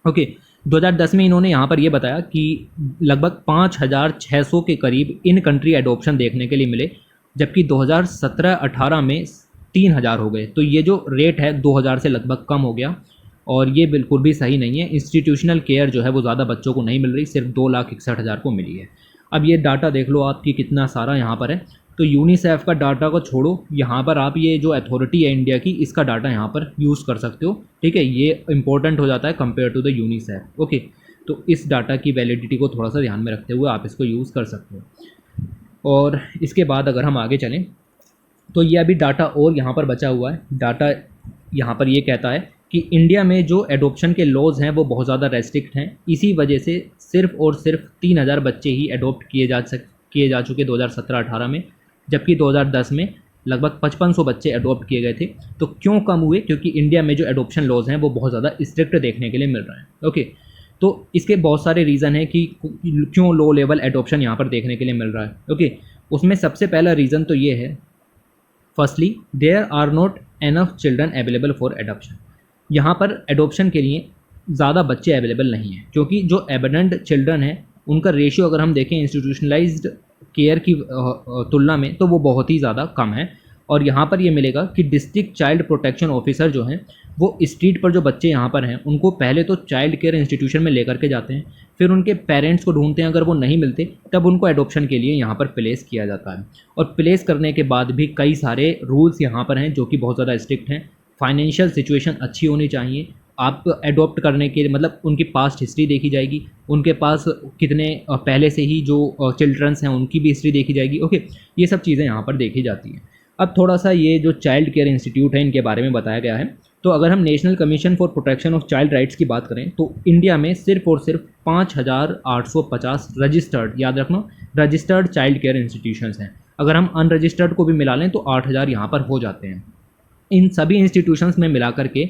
S1: ओके 2010 में इन्होंने यहाँ पर ये बताया कि लगभग 5,600 के करीब इन कंट्री एडॉप्शन देखने के लिए मिले, जबकि 2017-18 में 3,000 हो गए। तो ये जो रेट है 2000 से लगभग कम हो गया और ये बिल्कुल भी सही नहीं है। इंस्टीट्यूशनल केयर जो है वो ज़्यादा बच्चों को नहीं मिल रही, सिर्फ 2,61,000 को मिली है। अब ये डाटा देख लो आप कि कितना सारा यहाँ पर है। तो यूनिसेफ का डाटा को छोड़ो, यहाँ पर आप ये जो अथॉरिटी है इंडिया की, इसका डाटा यहाँ पर यूज़ कर सकते हो, ठीक है। ये इंपॉर्टेंट हो जाता है compare to the UNICEF. Okay तो इस डाटा की वैलिडिटी को थोड़ा सा ध्यान में रखते हुए आप इसको यूज़ कर सकते हो। और इसके बाद अगर हम आगे चलें तो ये अभी डाटा और यहाँ पर बचा हुआ है। डाटा यहाँ पर ये कहता है कि इंडिया में जो एडॉप्शन के लॉज हैं वो बहुत ज़्यादा रेस्ट्रिक्ट हैं। इसी वजह से सिर्फ और सिर्फ 3,000 बच्चे ही अडॉप्ट किए जा चुके 2017-18 में, जबकि 2010 में लगभग 5500 बच्चे अडॉप्ट किए गए थे। तो क्यों कम हुए? क्योंकि इंडिया में जो एडॉप्शन लॉज हैं वो बहुत ज़्यादा स्ट्रिक्ट देखने के लिए मिल रहे हैं। ओके तो इसके बहुत सारे रीज़न हैं कि क्यों लो लेवल एडॉप्शन यहाँ पर देखने के लिए मिल रहा है। ओके उसमें सबसे पहला रीज़न तो ये है, firstly there are not enough children available for adoption. यहाँ पर एडॉप्शन के लिए ज़्यादा बच्चे अवेलेबल नहीं हैं, क्योंकि जो एबंडेंट चिल्ड्रन हैं उनका रेशियो अगर हम देखें इंस्टीट्यूशनलाइज्ड केयर की तुलना में तो वो बहुत ही ज़्यादा कम है। और यहाँ पर ये मिलेगा कि डिस्ट्रिक्ट चाइल्ड प्रोटेक्शन ऑफिसर जो हैं वो स्ट्रीट पर जो बच्चे यहाँ पर हैं उनको पहले तो चाइल्ड केयर इंस्टीट्यूशन में लेकर के जाते हैं, फिर उनके पेरेंट्स को ढूंढते हैं, अगर वो नहीं मिलते तब उनको एडॉप्शन के लिए यहाँ पर प्लेस किया जाता है। और प्लेस करने के बाद भी कई सारे रूल्स यहाँ पर हैं जो कि बहुत ज़्यादा स्ट्रिक्ट हैं। फाइनेंशियल सिचुएशन अच्छी होनी चाहिए। आप एडॉप्ट करने के मतलब उनकी पास्ट हिस्ट्री देखी जाएगी, उनके पास कितने पहले से ही जो चिल्ड्रंस हैं उनकी भी हिस्ट्री देखी जाएगी। ओके ये सब चीज़ें यहाँ पर देखी जाती हैं। अब थोड़ा सा ये जो चाइल्ड केयर इंस्टीट्यूट है इनके बारे में बताया गया है। तो अगर हम national commission for protection of child rights की बात करें तो इंडिया में सिर्फ और सिर्फ 5,850 रजिस्टर्ड, याद रखना रजिस्टर्ड चाइल्ड केयर इंस्टीट्यूशंस हैं। अगर हम अनरजिस्टर्ड को भी मिला लें तो 8,000 यहाँ पर हो जाते हैं। इन सभी इंस्टीट्यूशंस में मिला करके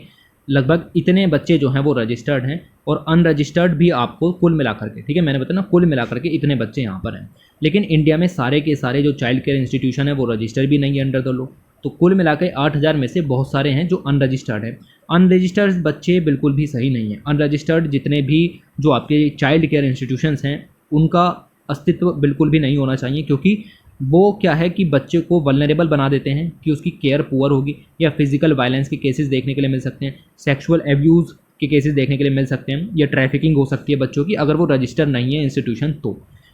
S1: लगभग इतने बच्चे जो हैं वो रजिस्टर्ड हैं, और अनरजिस्टर्ड भी आपको कुल मिला करके, ठीक है मैंने बताया ना, कुल मिला करके इतने बच्चे यहाँ पर हैं। लेकिन इंडिया में सारे के सारे जो चाइल्ड केयर इंस्टीट्यूशन है वो रजिस्टर भी नहीं है अंडर द लॉ। तो कुल मिला के 8,000 में से बहुत सारे हैं जो अनरजिस्टर्ड है। अनरजिस्टर्ड बच्चे बिल्कुल भी सही नहीं है। अनरजिस्टर्ड जितने भी जो आपके चाइल्ड केयर इंस्टीट्यूशंस हैं उनका अस्तित्व बिल्कुल भी नहीं होना चाहिए, क्योंकि वो क्या है कि बच्चे को वल्नरेबल बना देते हैं कि उसकी केयर पुअर होगी, या फिजिकल वायलेंस के केसेस देखने के लिए मिल सकते हैं, सेक्सुअल एब्यूज़ के केसेस देखने के लिए मिल सकते हैं, या ट्रैफिकिंग हो सकती है बच्चों की अगर वो रजिस्टर नहीं है इंस्टीट्यूशन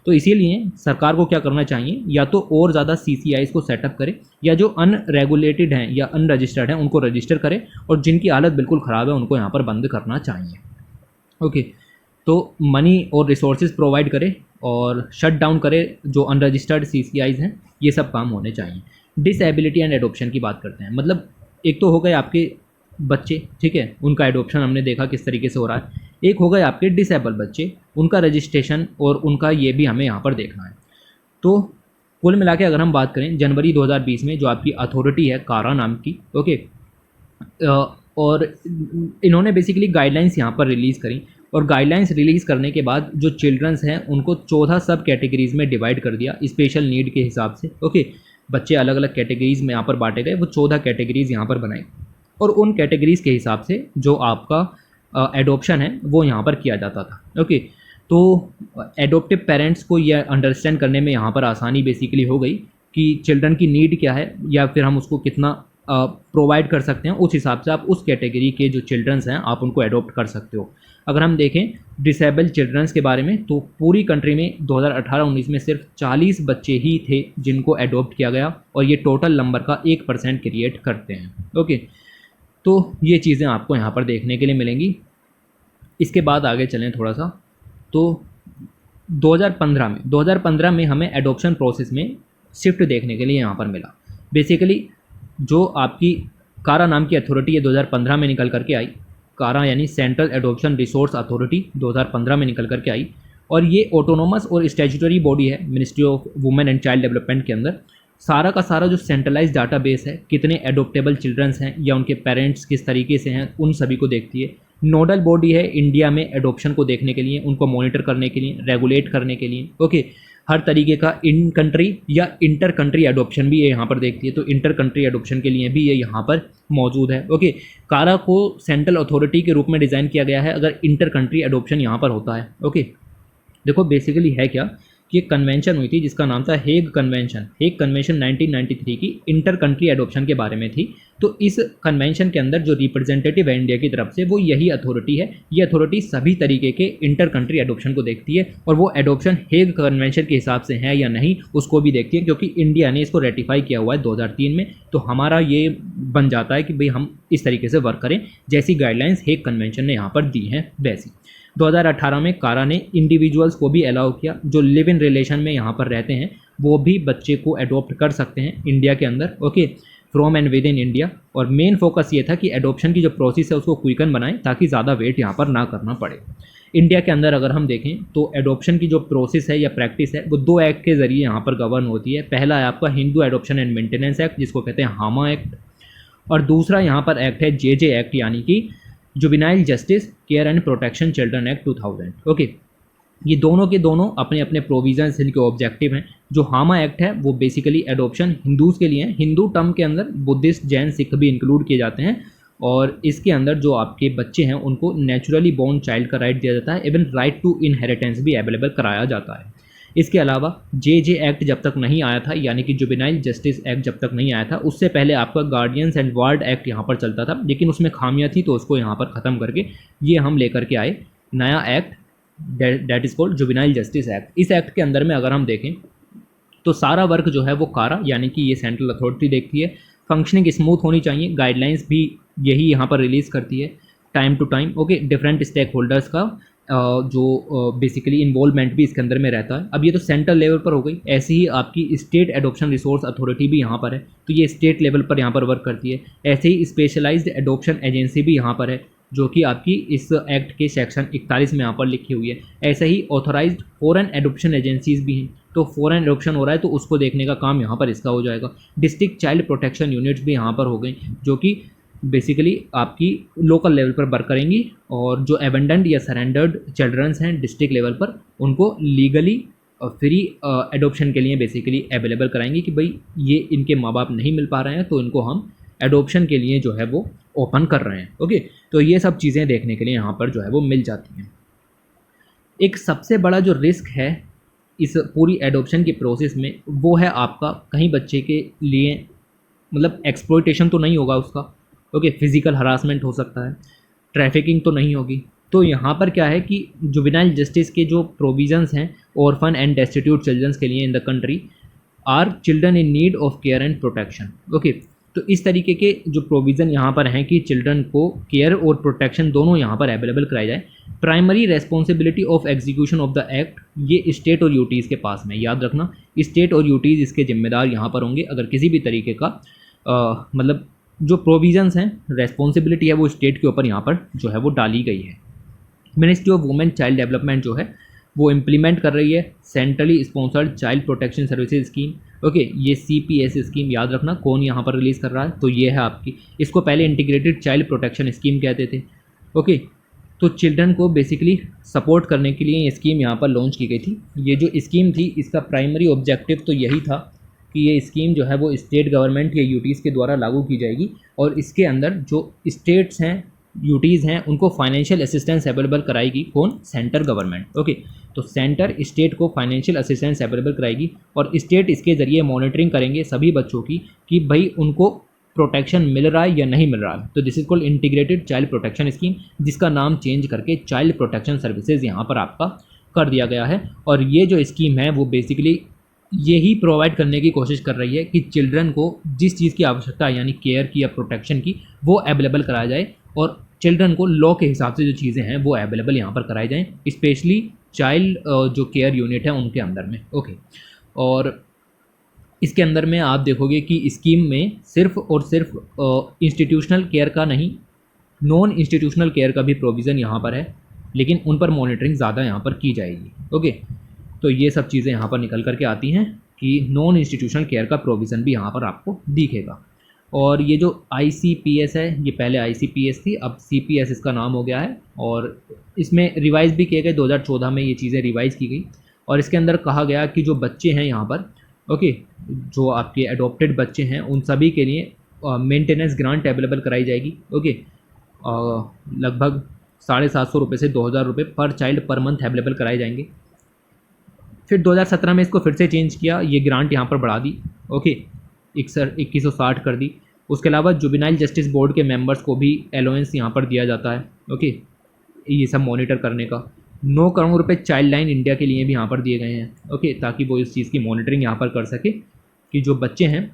S1: तो इसीलिए सरकार को क्या करना चाहिए, या तो और ज़्यादा CCIs को सेटअप करे, या जो अनरेगुलेटेड हैं या अनरजिस्टर्ड हैं उनको रजिस्टर करे, और जिनकी हालत बिल्कुल ख़राब है उनको यहाँ पर बंद करना चाहिए। ओके तो मनी और रिसोर्सेज प्रोवाइड करे और शट डाउन करे जो अनरजिस्टर्ड CCIs हैं, ये सब काम होने चाहिए। डिसेबिलिटी एंड एडॉप्शन की बात करते हैं। मतलब एक तो हो गए आपके बच्चे, ठीक है, उनका एडॉप्शन हमने देखा किस तरीके से हो रहा है। एक हो गए आपके डिसेबल बच्चे, उनका रजिस्ट्रेशन और उनका ये भी हमें यहाँ पर देखना है। तो कुल मिला के अगर हम बात करें जनवरी 2020 में जो आपकी अथॉरिटी है कारा नाम की, ओके, और इन्होंने बेसिकली गाइडलाइंस यहाँ पर रिलीज़ करी, और गाइडलाइंस रिलीज़ करने के बाद जो चिल्ड्रंस हैं उनको 14 सब कैटेगरीज़ में डिवाइड कर दिया स्पेशल नीड के हिसाब से। ओके बच्चे अलग अलग कैटेगरीज़ में यहाँ पर बांटे गए, वो 14 कैटेगरीज़ यहाँ पर बनाई, और उन कैटेगरीज़ के हिसाब से जो आपका एडॉप्शन है वो यहाँ पर किया जाता था। ओके तो एडॉप्टिव पेरेंट्स को यह अंडरस्टैंड करने में यहाँ पर आसानी बेसिकली हो गई कि चिल्ड्रन की नीड क्या है, या फिर हम उसको कितना प्रोवाइड कर सकते हैं, उस हिसाब से आप उस कैटेगरी के जो चिल्ड्रंस हैं आप उनको एडॉप्ट कर सकते हो। अगर हम देखें डिसेबल चिल्ड्रंस के बारे में तो पूरी कंट्री में 2018-19 में सिर्फ 40 बच्चे ही थे जिनको एडॉप्ट किया गया, और ये टोटल नंबर का 1% क्रिएट करते हैं। ओके तो ये चीज़ें आपको यहाँ पर देखने के लिए मिलेंगी। इसके बाद आगे चलें थोड़ा सा, तो 2015 में हमें एडॉप्शन प्रोसेस में शिफ्ट देखने के लिए यहाँ पर मिला। बेसिकली जो आपकी कारा नाम की अथॉरिटी है 2015 में निकल करके आई, कारा यानी सेंट्रल एडॉप्शन रिसोर्स अथॉरिटी 2015 में निकल करके आई, और ये ऑटोनोमस और स्टैट्यूटरी बॉडी है ministry of women and child development के अंदर। सारा का सारा जो सेंट्रलाइज डाटाबेस है, कितने एडॉप्टेबल चिल्ड्रंस हैं या उनके पेरेंट्स किस तरीके से हैं, उन सभी को देखती है। नोडल बॉडी है इंडिया में एडॉप्शन को देखने के लिए, उनको मॉनिटर करने के लिए, रेगुलेट करने के लिए। ओके हर तरीके का इन कंट्री या इंटर कंट्री एडोप्शन भी ये यहाँ पर देखती है, तो इंटर कंट्री एडोप्शन के लिए भी ये यहाँ पर मौजूद है। ओके, कारा को सेंट्रल अथॉरिटी के रूप में डिज़ाइन किया गया है अगर इंटर कंट्री एडोप्शन यहाँ पर होता है। ओके, देखो बेसिकली है क्या कि एक कन्वेंशन हुई थी जिसका नाम था हेग कन्वेंशन। हेग कन्वेंशन 1993 की इंटर कंट्री एडोप्शन के बारे में थी। तो इस कन्वेंशन के अंदर जो रिप्रेजेंटेटिव है इंडिया की तरफ से वो यही अथॉरिटी है। ये अथॉरिटी सभी तरीके के इंटर कंट्री एडोप्शन को देखती है और वो एडोप्शन हेग कन्वेंशन के हिसाब से है या नहीं उसको भी देखती है, क्योंकि इंडिया ने इसको रेटिफाई किया हुआ है 2003 में। तो हमारा ये बन जाता है कि भाई हम इस तरीके से वर्क करें जैसी गाइडलाइंस हेग कन्वेंशन ने यहाँ पर दी हैं वैसी। 2018 में कारा ने इंडिविजुअल्स को भी अलाउ किया जो लिव इन रिलेशन में यहाँ पर रहते हैं, वो भी बच्चे को अडॉप्ट कर सकते हैं इंडिया के अंदर। Okay, from and with in India. और मेन फोकस ये था कि एडॉप्शन की जो प्रोसेस है उसको क्विकन बनाएं ताकि ज़्यादा वेट यहाँ पर ना करना पड़े। इंडिया के अंदर अगर हम देखें तो एडॉप्शन की जो प्रोसेस है या प्रैक्टिस है वो 2 एक्ट के ज़रिए यहाँ पर गवर्न होती है। पहला है आपका Hindu adoption and maintenance act जिसको कहते हैं हामा एक्ट, और दूसरा यहाँ पर एक्ट है JJ एक्ट यानी कि juvenile justice care and protection children act 2000। Okay, ये दोनों के दोनों अपने अपने प्रोविजंस इनके ऑब्जेक्टिव हैं। जो हामा एक्ट है वो बेसिकली एडॉप्शन हिंदूज़ के लिए है। हिंदू टर्म के अंदर बुद्धिस्ट, जैन, सिख भी इंक्लूड किए जाते हैं। और इसके अंदर जो आपके बच्चे हैं उनको नेचुरली बोर्न चाइल्ड का राइट दिया जाता है, इवन राइट टू इनहेरिटेंस भी अवेलेबल कराया जाता है। इसके अलावा JJ एक्ट जब तक नहीं आया था यानी कि जुवेनाइल जस्टिस एक्ट जब तक नहीं आया था उससे पहले आपका गार्डियंस एंड वार्ड एक्ट यहाँ पर चलता था, लेकिन उसमें खामियां थी तो उसको यहाँ पर ख़त्म करके ये हम लेकर के आए नया act that is called juvenile justice act. इस एक्ट के अंदर में अगर हम देखें तो सारा वर्क जो है वो कारा यानी कि ये सेंट्रल अथॉरिटी देखती है। फंक्शनिंग स्मूथ होनी चाहिए, गाइडलाइंस भी यही यहाँ पर रिलीज़ करती है time to time. Okay, different stakeholders का जो बेसिकली इन्वॉल्वमेंट भी इसके अंदर में रहता है। अब ये तो सेंट्रल लेवल पर हो गई, ऐसे ही आपकी स्टेट एडॉप्शन रिसोर्स अथॉरिटी भी यहाँ पर है, तो ये स्टेट लेवल पर यहाँ पर वर्क करती है। ऐसे ही स्पेशलाइज्ड एडॉप्शन एजेंसी भी यहाँ पर है जो कि आपकी इस एक्ट के सेक्शन 41 में यहाँ पर लिखी हुई है। ऐसे ही ऑथोराइज्ड फॉरेन एडॉप्शन एजेंसीज भी हैं, तो फॉरेन एडॉप्शन हो रहा है तो उसको देखने का काम यहाँ पर इसका हो जाएगा। डिस्ट्रिक्ट चाइल्ड प्रोटेक्शन यूनिट्स भी यहाँ पर हो गई जो कि बेसिकली आपकी लोकल लेवल पर वर्क करेंगी और जो एबेंडेंट या सरेंडर्ड चिल्ड्रंस हैं डिस्ट्रिक्ट लेवल पर उनको लीगली फ्री एडॉप्शन के लिए बेसिकली अवेलेबल कराएंगे कि भाई ये इनके माँ बाप नहीं मिल पा रहे हैं तो इनको हम एडॉप्शन के लिए जो है वो ओपन कर रहे हैं। ओके, तो ये सब चीज़ें देखने के लिए यहाँ पर जो है वो मिल जाती हैं। एक सबसे बड़ा जो रिस्क है इस पूरी एडॉप्शन की प्रोसेस में वो है आपका कहीं बच्चे के लिए मतलब एक्सप्लॉयटेशन तो नहीं होगा उसका। ओके, फिजिकल हरासमेंट हो सकता है, ट्रैफिकिंग तो नहीं होगी। तो यहाँ पर क्या है कि जुवेनाइल जस्टिस के जो प्रोविजंस हैं ऑर्फन एंड डेस्टिट्यूट चिल्ड्रंस के लिए in the country are children in need of care and protection. Okay, तो इस तरीके के जो प्रोविज़न यहाँ पर हैं कि चिल्ड्रन को केयर और प्रोटेक्शन दोनों यहाँ पर अवेलेबल कराई जाए। Primary responsibility of execution of the act ये स्टेट और यूटीज़ के पास में, याद रखना स्टेट और यूटीज़ इसके जिम्मेदार यहाँ पर होंगे। अगर किसी भी तरीके का मतलब जो प्रोविजंस हैं रेस्पॉन्सिबिलिटी है वो स्टेट के ऊपर यहाँ पर जो है वो डाली गई है। Ministry of women child development जो है वो इम्प्लीमेंट कर रही है centrally sponsored child protection services scheme. Okay, ये CPS स्कीम याद रखना कौन यहाँ पर रिलीज़ कर रहा है, तो ये है आपकी, इसको पहले इंटीग्रेटेड चाइल्ड प्रोटेक्शन स्कीम कहते थे। ओके, तो चिल्ड्रन को बेसिकली सपोर्ट करने के लिए ये स्कीम यहाँ पर लॉन्च की गई थी। ये जो स्कीम थी इसका प्राइमरी ऑब्जेक्टिव तो यही था कि ये स्कीम जो है वो स्टेट गवर्नमेंट या यूटीज़ के द्वारा लागू की जाएगी और इसके अंदर जो स्टेट्स हैं यूटीज़ हैं उनको फाइनेंशियल असिस्टेंस अवेलेबल कराएगी कौन, सेंटर गवर्नमेंट। ओके, तो सेंटर स्टेट को फाइनेंशियल असिस्टेंस अवेलेबल कराएगी और स्टेट इसके ज़रिए मॉनिटरिंग करेंगे सभी बच्चों की कि भाई उनको प्रोटेक्शन मिल रहा है या नहीं मिल रहा है। तो this is called integrated child protection scheme, जिसका नाम चेंज करके चाइल्ड प्रोटेक्शन सर्विसेज यहाँ पर आपका कर दिया गया है। और ये जो स्कीम है वो बेसिकली यही प्रोवाइड करने की कोशिश कर रही है कि चिल्ड्रन को जिस चीज़ की आवश्यकता है यानी केयर की या प्रोटेक्शन की वो अवेलेबल कराया जाए और चिल्ड्रन को लॉ के हिसाब से जो चीज़ें हैं वो अवेलेबल यहाँ पर कराई जाएँ, स्पेशली चाइल्ड जो केयर यूनिट है उनके अंदर में। ओके, और इसके अंदर में आप देखोगे कि स्कीम में सिर्फ और सिर्फ इंस्टीट्यूशनल केयर का नहीं, नॉन इंस्टीट्यूशनल केयर का भी प्रोविज़न यहाँ पर है, लेकिन उन पर मॉनिटरिंग ज़्यादा यहाँ पर की जाएगी। ओके, तो ये सब चीज़ें यहाँ पर निकल करके आती हैं कि नॉन इंस्टीट्यूशनल केयर का प्रोविज़न भी यहाँ पर आपको दिखेगा। और ये जो ICPS है ये पहले ICPS थी, अब CPS इसका नाम हो गया है और इसमें रिवाइज़ भी किए गए 2014 में ये चीज़ें रिवाइज़ की गई। और इसके अंदर कहा गया कि जो बच्चे हैं यहाँ पर, ओके, जो आपके एडॉप्टेड बच्चे हैं उन सभी के लिए मेंटेनेंस ग्रांट अवेलेबल कराई जाएगी। ओके, लगभग 750 रुपये से 2000 रुपये पर चाइल्ड पर मंथ अवेलेबल कराए जाएंगे। फिर 2017 में इसको फिर से चेंज किया, ये ग्रांट यहाँ पर बढ़ा दी। ओके, 2160 कर दी। उसके अलावा जुवेनाइल जस्टिस बोर्ड के मेंबर्स को भी अलाउंस यहाँ पर दिया जाता है। ओके, ये सब मॉनिटर करने का 9 करोड़ रुपए चाइल्ड लाइन इंडिया के लिए भी यहाँ पर दिए गए हैं। ओके, ताकि वो इस चीज़ की मॉनिटरिंग यहाँ पर कर सके कि जो बच्चे हैं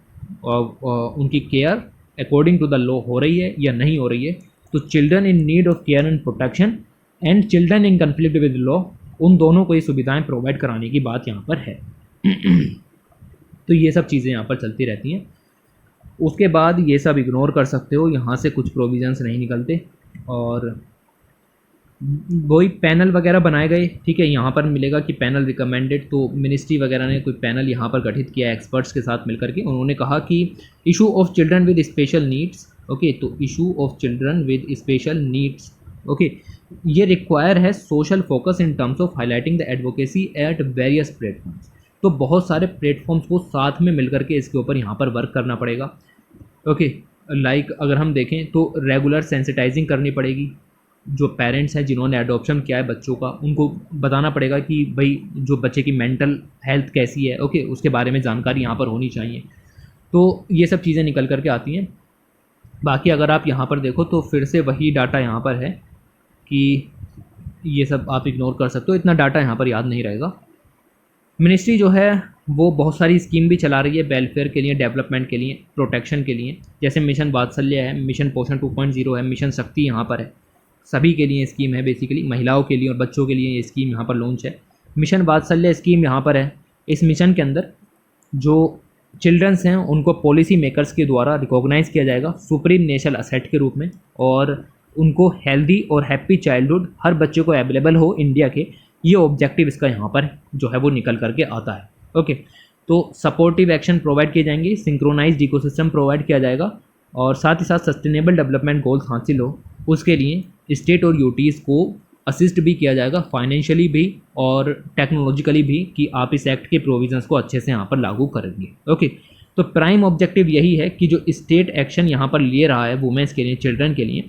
S1: उनकी care according to the law हो रही है या नहीं हो रही है। तो children in need of care and protection and children in conflict with law, उन दोनों को ये सुविधाएं प्रोवाइड कराने की बात यहाँ पर है। तो ये सब चीज़ें यहाँ पर चलती रहती हैं। उसके बाद ये सब इग्नोर कर सकते हो, यहाँ से कुछ प्रोविजंस नहीं निकलते। और वही पैनल वगैरह बनाए गए, ठीक है, यहाँ पर मिलेगा कि पैनल रिकमेंडेड, तो मिनिस्ट्री वगैरह ने कोई पैनल यहाँ पर गठित किया एक्सपर्ट्स के साथ मिलकर के। उन्होंने कहा कि issue of children with special needs, okay, तो issue of children with special needs, okay, ये रिक्वायर है social focus in terms of highlighting the advocacy at various platforms. तो बहुत सारे प्लेटफॉर्म्स को साथ में मिलकर के इसके ऊपर यहाँ पर वर्क करना पड़ेगा। ओके, लाइक अगर हम देखें तो रेगुलर सेंसिटाइजिंग करनी पड़ेगी। जो पेरेंट्स हैं जिन्होंने एडॉप्शन किया है बच्चों का, उनको बताना पड़ेगा कि भाई जो बच्चे की मेंटल हेल्थ कैसी है, ओके, उसके बारे में जानकारी यहाँ पर होनी चाहिए। तो ये सब चीज़ें निकल करके आती हैं। बाकी अगर आप यहाँ पर देखो तो फिर से वही डाटा यहाँ पर है कि ये सब आप इग्नोर कर सकते हो, इतना डाटा यहाँ पर याद नहीं रहेगा। मिनिस्ट्री जो है वो बहुत सारी स्कीम भी चला रही है वेलफेयर के लिए, डेवलपमेंट के लिए, प्रोटेक्शन के लिए, जैसे मिशन वात्सल्य है, मिशन पोषण 2.0 है, मिशन शक्ति यहाँ पर है। सभी के लिए स्कीम है, बेसिकली महिलाओं के लिए और बच्चों के लिए ये स्कीम यहाँ पर लॉन्च है। मिशन वात्सल्य स्कीम यहाँ पर है। इस मिशन के अंदर जो चिल्ड्रंस हैं उनको पॉलिसी मेकर्स के द्वारा रिकॉग्नाइज़ किया जाएगा सुप्रीम नेशनल असेट के रूप में, और उनको हेल्दी और हैप्पी चाइल्डहुड हर बच्चे को अवेलेबल हो इंडिया के, ये ऑब्जेक्टिव इसका यहाँ पर जो है वो निकल करके आता है। ओके, तो सपोर्टिव एक्शन प्रोवाइड किए जाएंगे, सिंक्रोनाइज्ड इकोसिस्टम प्रोवाइड किया जाएगा, और साथ ही साथ सस्टेनेबल डेवलपमेंट गोल्स हासिल हो उसके लिए स्टेट और यूटीज़ को असिस्ट भी किया जाएगा, फाइनेंशियली भी और टेक्नोलॉजिकली भी, कि आप इस एक्ट के प्रोविजंस को अच्छे से यहाँ पर लागू करेंगे। ओके, तो प्राइम ऑब्जेक्टिव यही है कि जो स्टेट एक्शन यहाँ पर ले रहा है वुमेन्स के लिए, चिल्ड्रन के लिए,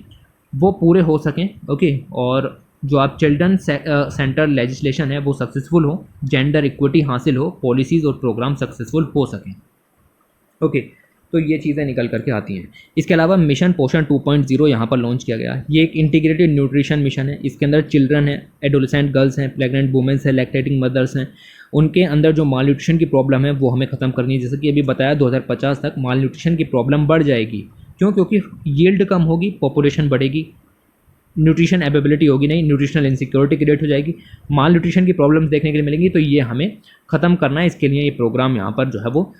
S1: वो पूरे हो सकें। ओके, और जो आप चिल्ड्रन सेंटर लेजिस्लेशन है वो सक्सेसफुल हो, जेंडर इक्विटी हासिल हो, पॉलिसीज़ और प्रोग्राम सक्सेसफुल हो सकें। ओके, तो ये चीज़ें निकल करके आती हैं। इसके अलावा मिशन पोषण 2.0 यहाँ पर लॉन्च किया गया। ये एक इंटीग्रेटेड न्यूट्रिशन मिशन है। इसके अंदर चिल्ड्रन है, एडोलेसेंट गर्ल्स हैं, प्रेग्नेंट वुमेन्स हैं, लैक्टेटिंग मदर्स हैं, उनके अंदर जो माल न्यूट्रिशन की प्रॉब्लम है वो हमें ख़त्म करनी है। जैसे कि अभी बताया 2050 तक माल न्यूट्रिशन की प्रॉब्लम बढ़ जाएगी। क्यों? क्योंकि यील्ड कम होगी, पॉपुलेशन बढ़ेगी, न्यूट्रिशन अवेलेबिलिटी होगी नहीं, न्यूट्रिशनल इनसिक्योरिटी क्रिएट हो जाएगी, माल न्यूट्रिशन की प्रॉब्लम्स देखने के लिए मिलेंगी। तो ये हमें ख़त्म करना है, इसके लिए ये प्रोग्राम यहाँ पर जो है वो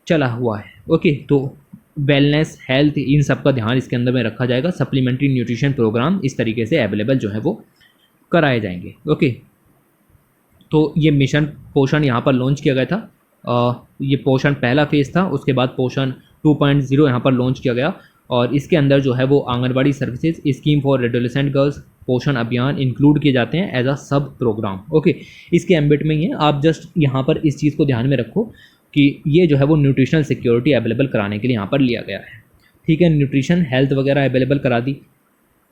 S1: चला हुआ है। ओके, तो वेलनेस, हेल्थ, इन सब का ध्यान इसके अंदर में रखा जाएगा। सप्लीमेंट्री न्यूट्रिशन प्रोग्राम इस तरीके से अवेलेबल जो है वो कराए जाएंगे। ओके, तो ये मिशन पोषण यहाँ पर लॉन्च किया गया था। ये पोषण पहला फेज़ था, उसके बाद पोषण 2.0 यहाँ पर लॉन्च किया गया, और इसके अंदर जो है वो anganwadi services, scheme for adolescent girls, पोषण अभियान इंक्लूड किए जाते हैं एज अ सब प्रोग्राम। ओके, इसके एम्बिट में ही है। आप जस्ट यहाँ पर इस चीज़ को ध्यान में रखो कि ये जो है वो न्यूट्रिशनल सिक्योरिटी अवेलेबल कराने के लिए यहाँ पर लिया गया है। ठीक है, न्यूट्रिशन, हेल्थ वगैरह अवेलेबल करा दी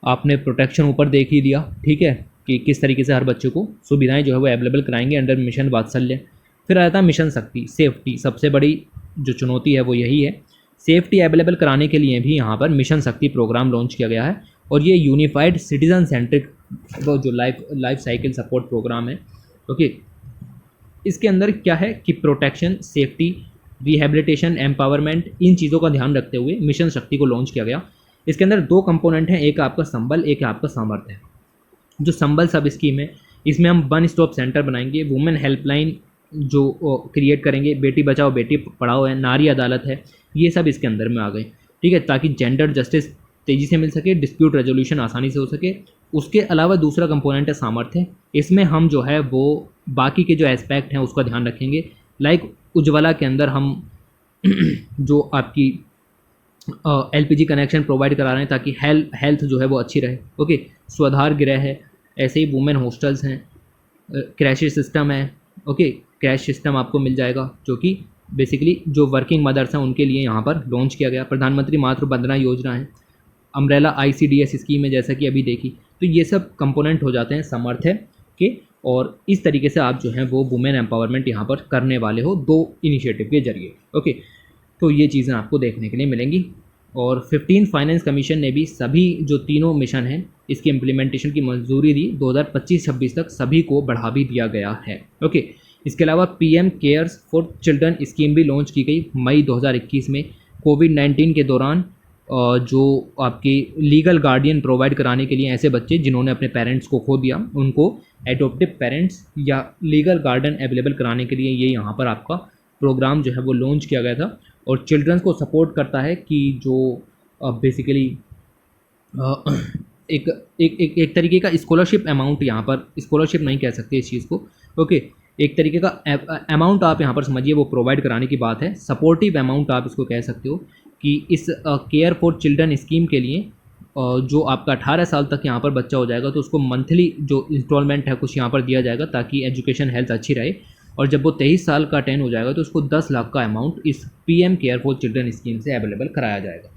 S1: आपने, प्रोटेक्शन ऊपर देख ही लिया, ठीक है, कि किस तरीके से हर बच्चे को सुविधाएं जो है वो अवेलेबल कराएंगे अंडर मिशन वात्सल्य। फिर आता है मिशन शक्ति, सेफ्टी। सबसे बड़ी जो चुनौती है वो यही है, सेफ्टी अवेलेबल कराने के लिए भी यहाँ पर मिशन शक्ति प्रोग्राम लॉन्च किया गया है, और ये यूनिफाइड सिटीजन सेंट्रिक वो जो लाइफ साइकिल सपोर्ट प्रोग्राम है। ओके, इसके अंदर क्या है कि प्रोटेक्शन, सेफ्टी, रिहेबिलिटेशन, एम्पावरमेंट, इन चीज़ों का ध्यान रखते हुए मिशन शक्ति को लॉन्च किया गया। इसके अंदर दो कंपोनेंट हैं, एक आपका संबल, एक आपका सामर्थ्य। जो संबल सब स्कीम है, इसमें हम वन स्टॉप सेंटर बनाएंगे, वुमेन हेल्पलाइन जो क्रिएट करेंगे, बेटी बचाओ बेटी पढ़ाओ है, नारी अदालत है, ये सब इसके अंदर में आ गए। ठीक है, ताकि जेंडर जस्टिस तेज़ी से मिल सके, डिस्प्यूट रेजोल्यूशन आसानी से हो सके। उसके अलावा दूसरा कंपोनेंट है सामर्थ्य। इसमें हम जो है वो बाकी के जो एस्पेक्ट हैं उसका ध्यान रखेंगे। लाइक उज्ज्वला के अंदर हम जो आपकी एलपीजी कनेक्शन प्रोवाइड करा रहे हैं ताकि हेल्थ जो है वो अच्छी रहे। ओके, स्वाधार गृह है, ऐसे ही वुमेन हॉस्टल्स हैं, क्रैश सिस्टम है, ओके, कैश सिस्टम आपको मिल जाएगा, जो कि बेसिकली जो वर्किंग मदर्स हैं उनके लिए यहाँ पर लॉन्च किया गया। प्रधानमंत्री मातृ वंदना योजना है, अम्ब्रेला ICDS स्कीम है जैसा कि अभी देखी। तो ये सब कंपोनेंट हो जाते हैं सामर्थ्य के, और इस तरीके से आप जो हैं वो वुमेन एम्पावरमेंट यहाँ पर करने वाले हो 2 इनिशिएटिव के जरिए। ओके, तो ये चीज़ें आपको देखने के लिए मिलेंगी। और 15 फाइनेंस कमीशन ने भी सभी जो तीनों मिशन हैं इसकी इम्प्लीमेंटेशन की मंजूरी दी। 2025-26 तक सभी को बढ़ा भी दिया गया है। ओके, इसके अलावा PM cares for children scheme भी लॉन्च की गई मई 2021 में। कोविड-19 के दौरान जो आपके लीगल गार्डियन प्रोवाइड कराने के लिए ऐसे बच्चे जिन्होंने अपने पेरेंट्स को खो दिया, उनको एडॉप्टिव पेरेंट्स या लीगल गार्डियन अवेलेबल कराने के लिए ये यहाँ पर आपका प्रोग्राम जो है वो लॉन्च किया गया था। और चिल्ड्रंस को सपोर्ट करता है कि जो बेसिकली एक एक एक एक तरीके का स्कॉलरशिप अमाउंट, यहाँ पर स्कॉलरशिप नहीं कह सकते इस चीज़ को। ओके, एक तरीके का अमाउंट आप यहाँ पर समझिए वो प्रोवाइड कराने की बात है। सपोर्टिव अमाउंट आप इसको कह सकते हो कि इस केयर फॉर चिल्ड्रन स्कीम के लिए जो आपका 18 साल तक यहाँ पर बच्चा हो जाएगा तो उसको मंथली जो इंस्टॉलमेंट है कुछ यहाँ पर दिया जाएगा ताकि एजुकेशन हेल्थ अच्छी रहे। और जब वो 23 साल का 10 हो जाएगा तो उसको 10 लाख का अमाउंट इस PM care for children scheme से अवेलेबल कराया जाएगा।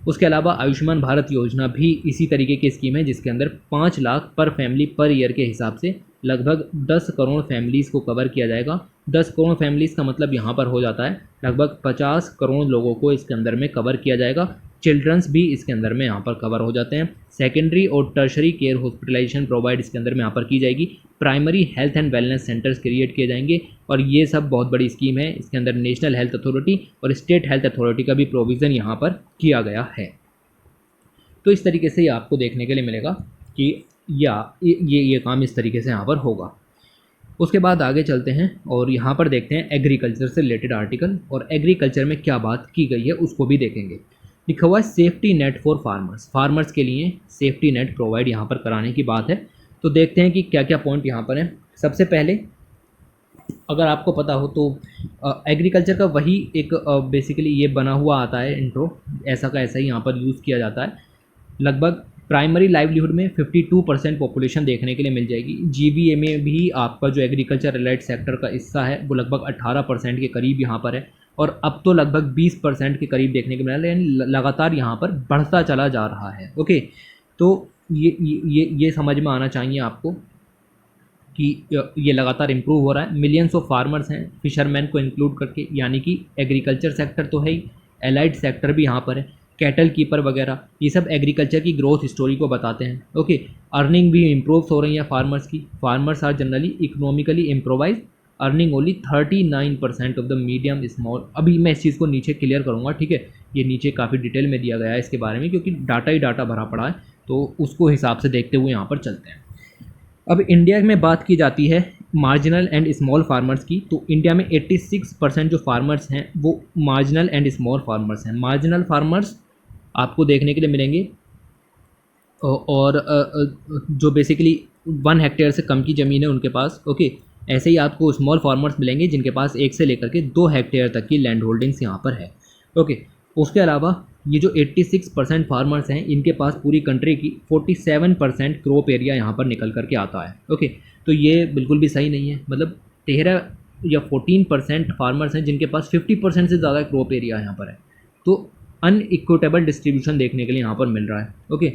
S1: उसके अलावा आयुष्मान भारत योजना भी इसी तरीके की स्कीम है जिसके अंदर 5 लाख पर फैमिली पर ईयर के हिसाब से लगभग 10 करोड़ फैमिलीज़ को कवर किया जाएगा। 10 करोड़ फैमिलीज़ का मतलब यहाँ पर हो जाता है लगभग 50 करोड़ लोगों को इसके अंदर में कवर किया जाएगा। चिल्ड्रंस भी इसके अंदर में यहाँ पर कवर हो जाते हैं। सेकेंडरी और टर्शरी केयर हॉस्पिटलाइजेशन प्रोवाइड इसके अंदर में यहाँ पर की जाएगी। Primary health and wellness centres create किए जाएंगे और ये सब बहुत बड़ी स्कीम है। इसके अंदर नेशनल हेल्थ अथॉरिटी और स्टेट हेल्थ अथॉरिटी का भी प्रोविज़न यहाँ पर किया गया है। तो इस तरीके से ये आपको देखने के लिए मिलेगा कि ये काम इस तरीके से यहाँ पर होगा। उसके बाद आगे चलते हैं और यहाँ पर देखते हैं एग्रीकल्चर से रिलेटेड आर्टिकल, और एग्रीकल्चर में क्या बात की गई है उसको भी देखेंगे। लिखा हुआ है safety net for farmers, farmers के लिए सेफ्टी नेट प्रोवाइड यहाँ पर कराने की बात है। तो देखते हैं कि क्या क्या पॉइंट यहाँ पर हैं। सबसे पहले अगर आपको पता हो तो एग्रीकल्चर का वही एक बेसिकली ये बना हुआ आता है इंट्रो, ऐसा का ऐसा ही यहाँ पर यूज़ किया जाता है। लगभग प्राइमरी लाइवलीहुड में 52% पॉपुलेशन देखने के लिए मिल जाएगी। GVA में भी आपका जो एग्रीकल्चर रिलेटेड सेक्टर का हिस्सा है वो लगभग 18% के करीब यहाँ पर है, और अब तो लगभग 20% के करीब देखने को मिला, लेकिन लगातार यहाँ पर बढ़ता चला जा रहा है। ओके, तो ये समझ में आना चाहिए आपको कि ये लगातार इम्प्रूव हो रहा है। मिलियंस ऑफ फार्मर्स हैं फिशरमैन को इंक्लूड करके, यानी कि एग्रीकल्चर सेक्टर तो है ही, एलाइड सेक्टर भी यहाँ पर है, कैटल कीपर वगैरह, ये सब एग्रीकल्चर की ग्रोथ स्टोरी को बताते हैं। ओके, अर्निंग भी इम्प्रूव हो रही है फार्मर्स की। Farmers are generally economically improvise, earning only 39% of the medium small. अभी मैं इस चीज़ को नीचे क्लियर करूँगा, ठीक है, ये नीचे काफ़ी डिटेल में दिया गया है इसके बारे में क्योंकि डाटा ही डाटा भरा पड़ा है, तो उसको हिसाब से देखते हुए यहाँ पर चलते हैं। अब इंडिया में बात की जाती है मार्जिनल एंड स्मॉल फार्मर्स की, तो इंडिया में 86% जो फार्मर्स हैं वो मार्जिनल एंड स्मॉल फार्मर्स हैं। मार्जिनल फार्मर्स आपको देखने के लिए मिलेंगे और जो बेसिकली 1 हेक्टेयर से कम की ज़मीन है उनके पास। ओके, ऐसे ही आपको स्मॉल फार्मर्स मिलेंगे जिनके पास 1 से लेकर के 2 हेक्टेयर तक की लैंड होल्डिंग्स यहाँ पर है। ओके, उसके अलावा ये जो 86% फार्मर्स हैं इनके पास पूरी कंट्री की 47% क्रॉप एरिया यहाँ पर निकल करके आता है। ओके, तो ये बिल्कुल भी सही नहीं है, मतलब 13 या 14% फार्मर्स हैं जिनके पास 50% से ज़्यादा क्रॉप एरिया यहाँ पर है, तो अनइक्विटेबल डिस्ट्रीब्यूशन देखने के लिए यहाँ पर मिल रहा है। ओके,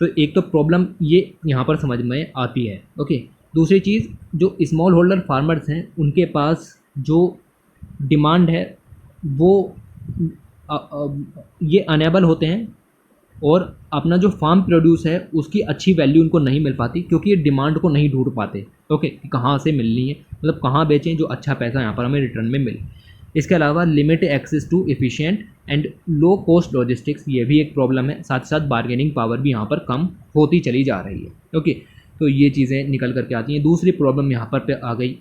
S1: तो एक तो प्रॉब्लम ये यहाँ पर समझ में आती है। ओके, दूसरी चीज़ जो स्मॉल होल्डर फार्मर्स हैं उनके पास जो डिमांड है वो ये अनेबल होते हैं और अपना जो फार्म प्रोड्यूस है उसकी अच्छी वैल्यू उनको नहीं मिल पाती क्योंकि ये डिमांड को नहीं ढूंढ पाते। ओके, कहाँ से मिलनी है, मतलब कहाँ बेचें जो अच्छा पैसा यहाँ पर हमें रिटर्न में मिले। इसके अलावा limited access to efficient and low cost logistics, ये भी एक प्रॉब्लम है। साथ साथ बार्गेनिंग पावर भी यहाँ पर कम होती चली जा रही है। ओके, तो ये चीज़ें निकल करके आती हैं। दूसरी प्रॉब्लम यहाँ पर आ गई।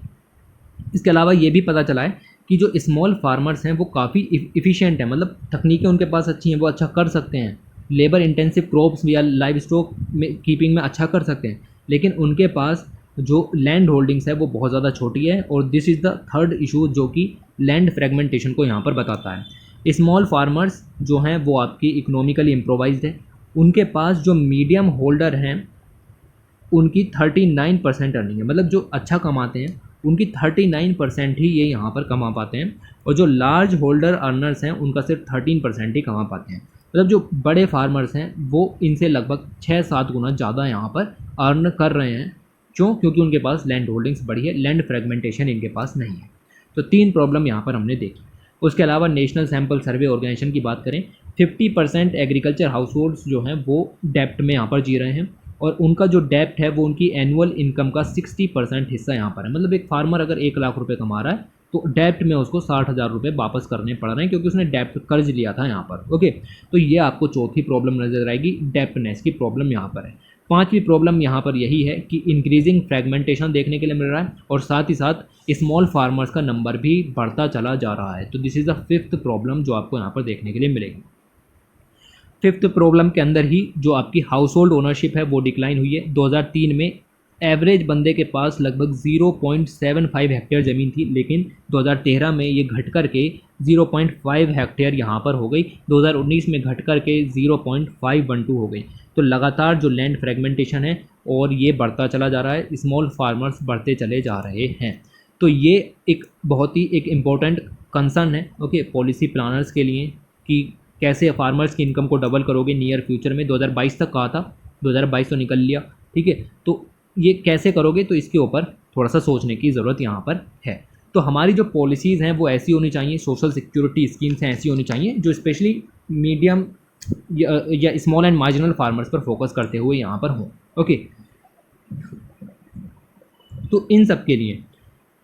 S1: इसके अलावा ये भी पता चला है कि जो स्मॉल फार्मर्स हैं वो काफ़ी इफ़िशिएंट हैं, मतलब तकनीकें उनके पास अच्छी हैं, वो अच्छा कर सकते हैं, लेबर इंटेंसिव क्रॉप्स या लाइव स्टॉक में कीपिंग में अच्छा कर सकते हैं, लेकिन उनके पास जो लैंड होल्डिंग्स है वो बहुत ज़्यादा छोटी है। और this is the third issue जो कि लैंड फ्रेगमेंटेशन को यहाँ पर बताता है। स्मॉल फार्मर्स जो हैं वो आपकी इकोनॉमिकली इम्प्रोवाइज्ड है, उनके पास जो मीडियम होल्डर हैं उनकी 39% अर्निंग है, मतलब जो अच्छा कमाते हैं उनकी 39% ही ये यहाँ पर कमा पाते हैं, और जो लार्ज होल्डर अर्नर्स हैं उनका सिर्फ 13% ही कमा पाते हैं। मतलब जो बड़े फार्मर्स हैं वो इनसे लगभग 6-7 गुना ज़्यादा यहाँ पर अर्न कर रहे हैं। क्यों? क्योंकि उनके पास लैंड होल्डिंग्स बड़ी है, लैंड फ्रेगमेंटेशन इनके पास नहीं है। तो 3 प्रॉब्लम यहाँ पर हमने देखी। उसके अलावा नेशनल सैम्पल सर्वे ऑर्गेनाइजेशन की बात करें, 50% एग्रीकल्चर हाउस होल्ड्स जो हैं वो डेप्ट में यहाँ पर जी रहे हैं, और उनका जो डेप्ट है वो उनकी एनुअल इनकम का 60% हिस्सा यहाँ पर है। मतलब एक फार्मर अगर 1 लाख रुपए कमा रहा है तो डेप्ट में उसको 60,000 रुपये वापस करने पड़ रहे हैं, क्योंकि उसने डेप्ट कर्ज लिया था यहाँ पर। ओके, तो ये आपको चौथी प्रॉब्लम नजर आएगी, डेप्टनेस की प्रॉब्लम यहाँ पर है। 5वीं प्रॉब्लम यहाँ पर यही है कि इंक्रीजिंग फ्रेगमेंटेशन देखने के लिए मिल रहा है, और साथ ही साथ स्मॉल फार्मर्स का नंबर भी बढ़ता चला जा रहा है। तो this is the 5th problem जो आपको यहाँ पर देखने के लिए मिलेगी। 5th प्रॉब्लम के अंदर ही जो आपकी हाउस होल्ड ओनरशिप है वो डिक्लाइन हुई है। 2003 में एवरेज बंदे के पास लगभग 0.75 हेक्टेयर ज़मीन थी, लेकिन 2013 में ये घट कर के 0.5 हेक्टेयर यहाँ पर हो गई, 2019 में घट कर के 0.512 हो गई। तो लगातार जो लैंड फ्रेगमेंटेशन है और ये बढ़ता चला जा रहा है, स्मॉल फार्मर्स बढ़ते चले जा रहे हैं। तो ये एक बहुत ही एक इम्पोर्टेंट कंसर्न है ओके पॉलिसी प्लानर्स के लिए, कि कैसे फार्मर्स की इनकम को डबल करोगे नियर फ्यूचर में। 2022 तक कहा था, 2022 तो निकल लिया, ठीक है, तो ये कैसे करोगे, तो इसके ऊपर थोड़ा सा सोचने की ज़रूरत यहाँ पर है। तो हमारी जो पॉलिसीज़ हैं वो ऐसी होनी चाहिए, सोशल सिक्योरिटी स्कीम्स हैं ऐसी होनी चाहिए जो स्पेशली मीडियम या स्मॉल एंड मार्जिनल फार्मर्स पर फोकस करते हुए यहाँ पर हों। ओके, तो इन सब के लिए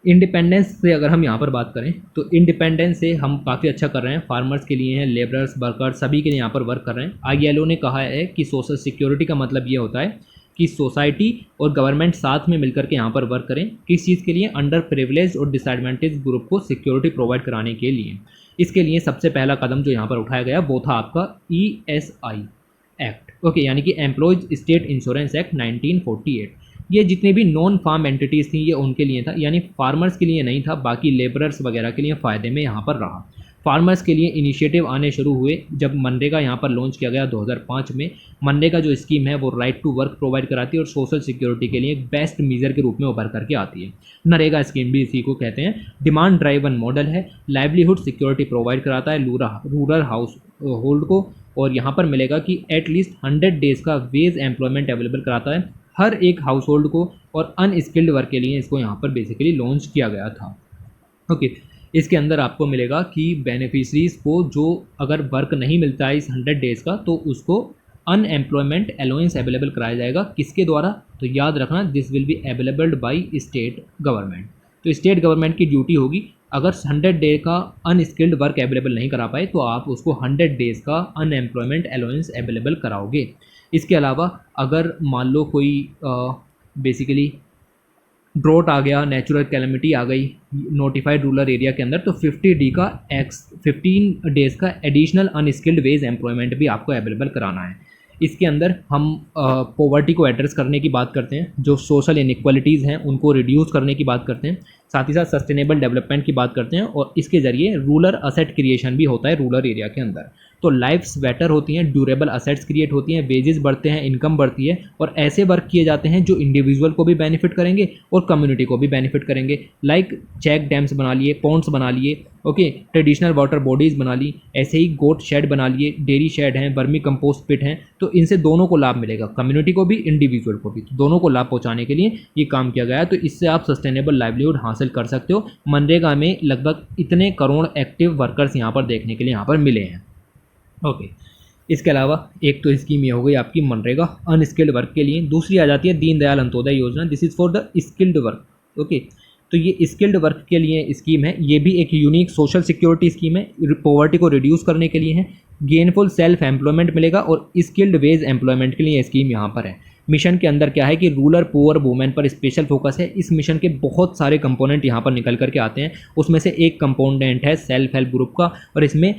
S1: इंडिपेंडेंस से अगर हम यहाँ पर बात करें तो इंडिपेंडेंस से हम काफ़ी अच्छा कर रहे हैं, फार्मर्स के लिए हैं, लेबरर्स, वर्कर्स सभी के लिए यहाँ पर वर्क कर रहे हैं। ILO ने कहा है कि सोशल सिक्योरिटी का मतलब ये होता है कि सोसाइटी और गवर्नमेंट साथ में मिलकर के यहाँ पर वर्क करें, किस चीज़ के लिए, अंडर प्रिविलेज और डिसएडवांटेज ग्रुप को सिक्योरिटी प्रोवाइड कराने के लिए। इसके लिए सबसे पहला कदम जो यहाँ पर उठाया गया वो था आपका ESI एक्ट, ओके, यानी कि एम्प्लॉयज स्टेट इंश्योरेंस एक्ट 1948। ये जितने भी नॉन फार्म एंटिटीज़ थी ये उनके लिए था, यानी फार्मर्स के लिए नहीं था, बाकी लेबरर्स वगैरह के लिए फ़ायदे में यहाँ पर रहा। फार्मर्स के लिए इनिशिएटिव आने शुरू हुए जब मनरेगा यहाँ पर लॉन्च किया गया 2005 में। मनरेगा जो स्कीम है वो राइट टू वर्क प्रोवाइड कराती है और सोशल सिक्योरिटी के लिए एक बेस्ट मीजर के रूप में उभर करके आती है। नरेगा स्कीम भी इसी को कहते हैं। डिमांड ड्राइवन मॉडल है, लाइवलीहुड सिक्योरिटी प्रोवाइड कराता है रूरल हाउस होल्ड को, और यहाँ पर मिलेगा कि एटलीस्ट 100 डेज़ का वेज एम्प्लॉयमेंट अवेलेबल कराता है हर एक हाउस होल्ड को, और अनस्किल्ड वर्क के लिए इसको यहाँ पर बेसिकली लॉन्च किया गया था। ओके, इसके अंदर आपको मिलेगा कि बेनिफिशरीज़ को जो अगर वर्क नहीं मिलता है इस 100 डेज़ का तो उसको अनएम्प्लॉयमेंट अलाउंस अवेलेबल कराया जाएगा। किसके द्वारा, तो याद रखना this will be availabled by state government. तो स्टेट गवर्नमेंट की ड्यूटी होगी, अगर 100 डे का अनस्किल्ड वर्क अवेलेबल नहीं करा पाए तो आप उसको 100 डेज़ का अनएम्प्लॉयमेंट अलाउंस अवेलेबल कराओगे। इसके अलावा अगर मान लो कोई बेसिकली ड्रॉट आ गया, नेचुरल कैलेमिटी आ गई नोटिफाइड रूरल एरिया के अंदर, तो 15 डेज़ का एडिशनल अनस्किल्ड वेज एम्प्लॉयमेंट भी आपको अवेलेबल कराना है। इसके अंदर हम पॉवर्टी को एड्रेस करने की बात करते हैं, जो सोशल इनइक्वालिटीज़ हैं उनको रिड्यूस करने की बात करते हैं, साथ ही साथ सस्टेनेबल डेवलपमेंट की बात करते हैं, और इसके ज़रिए रूरल असेट क्रिएशन भी होता है रूरल एरिया के अंदर। तो लाइफ्स बेटर होती हैं, ड्यूरेबल असेट्स क्रिएट होती हैं, वेजेस बढ़ते हैं, इनकम बढ़ती है, और ऐसे वर्क किए जाते हैं जो इंडिविजुअल को भी बेनिफिट करेंगे और कम्युनिटी को भी बेनिफिट करेंगे। लाइक चेक डैम्स बना लिए, पॉन्ड्स बना लिए, ओके, ट्रेडिशनल वाटर बॉडीज़ बना ली, ऐसे ही गोट शेड बना लिए, डेयरी शेड हैं, वर्मी कंपोस्ट पिट हैं। तो इनसे दोनों को लाभ मिलेगा, कम्युनिटी को भी, इंडिविजुअल को भी, तो दोनों को लाभ पहुंचाने के लिए ये काम किया गया है। तो इससे आप सस्टेनेबल लाइवलीहुड हासिल कर सकते हो। मनरेगा में लगभग इतने करोड़ एक्टिव वर्कर्स यहाँ पर देखने के लिए यहाँ पर मिले हैं। ओके, इसके अलावा एक तो स्कीम ये हो गई आपकी मनरेगा अनस्किल्ड वर्क के लिए, दूसरी आ जाती है दीनदयाल अंत्योदय योजना, this is for the skilled work. Okay, तो ये स्किल्ड वर्क के लिए स्कीम है, ये भी एक यूनिक सोशल सिक्योरिटी स्कीम है, पॉवर्टी को रिड्यूस करने के लिए है, गेनफुल सेल्फ एम्प्लॉयमेंट मिलेगा और स्किल्ड वेज एम्प्लॉयमेंट के लिए स्कीम यहाँ पर है। मिशन के अंदर क्या है कि रूरल पुअर वुमेन पर स्पेशल फोकस है। इस मिशन के बहुत सारे कंपोनेंट यहाँ पर निकल करके आते हैं, उसमें से एक कंपोनेंट है सेल्फ हेल्प ग्रुप का, और इसमें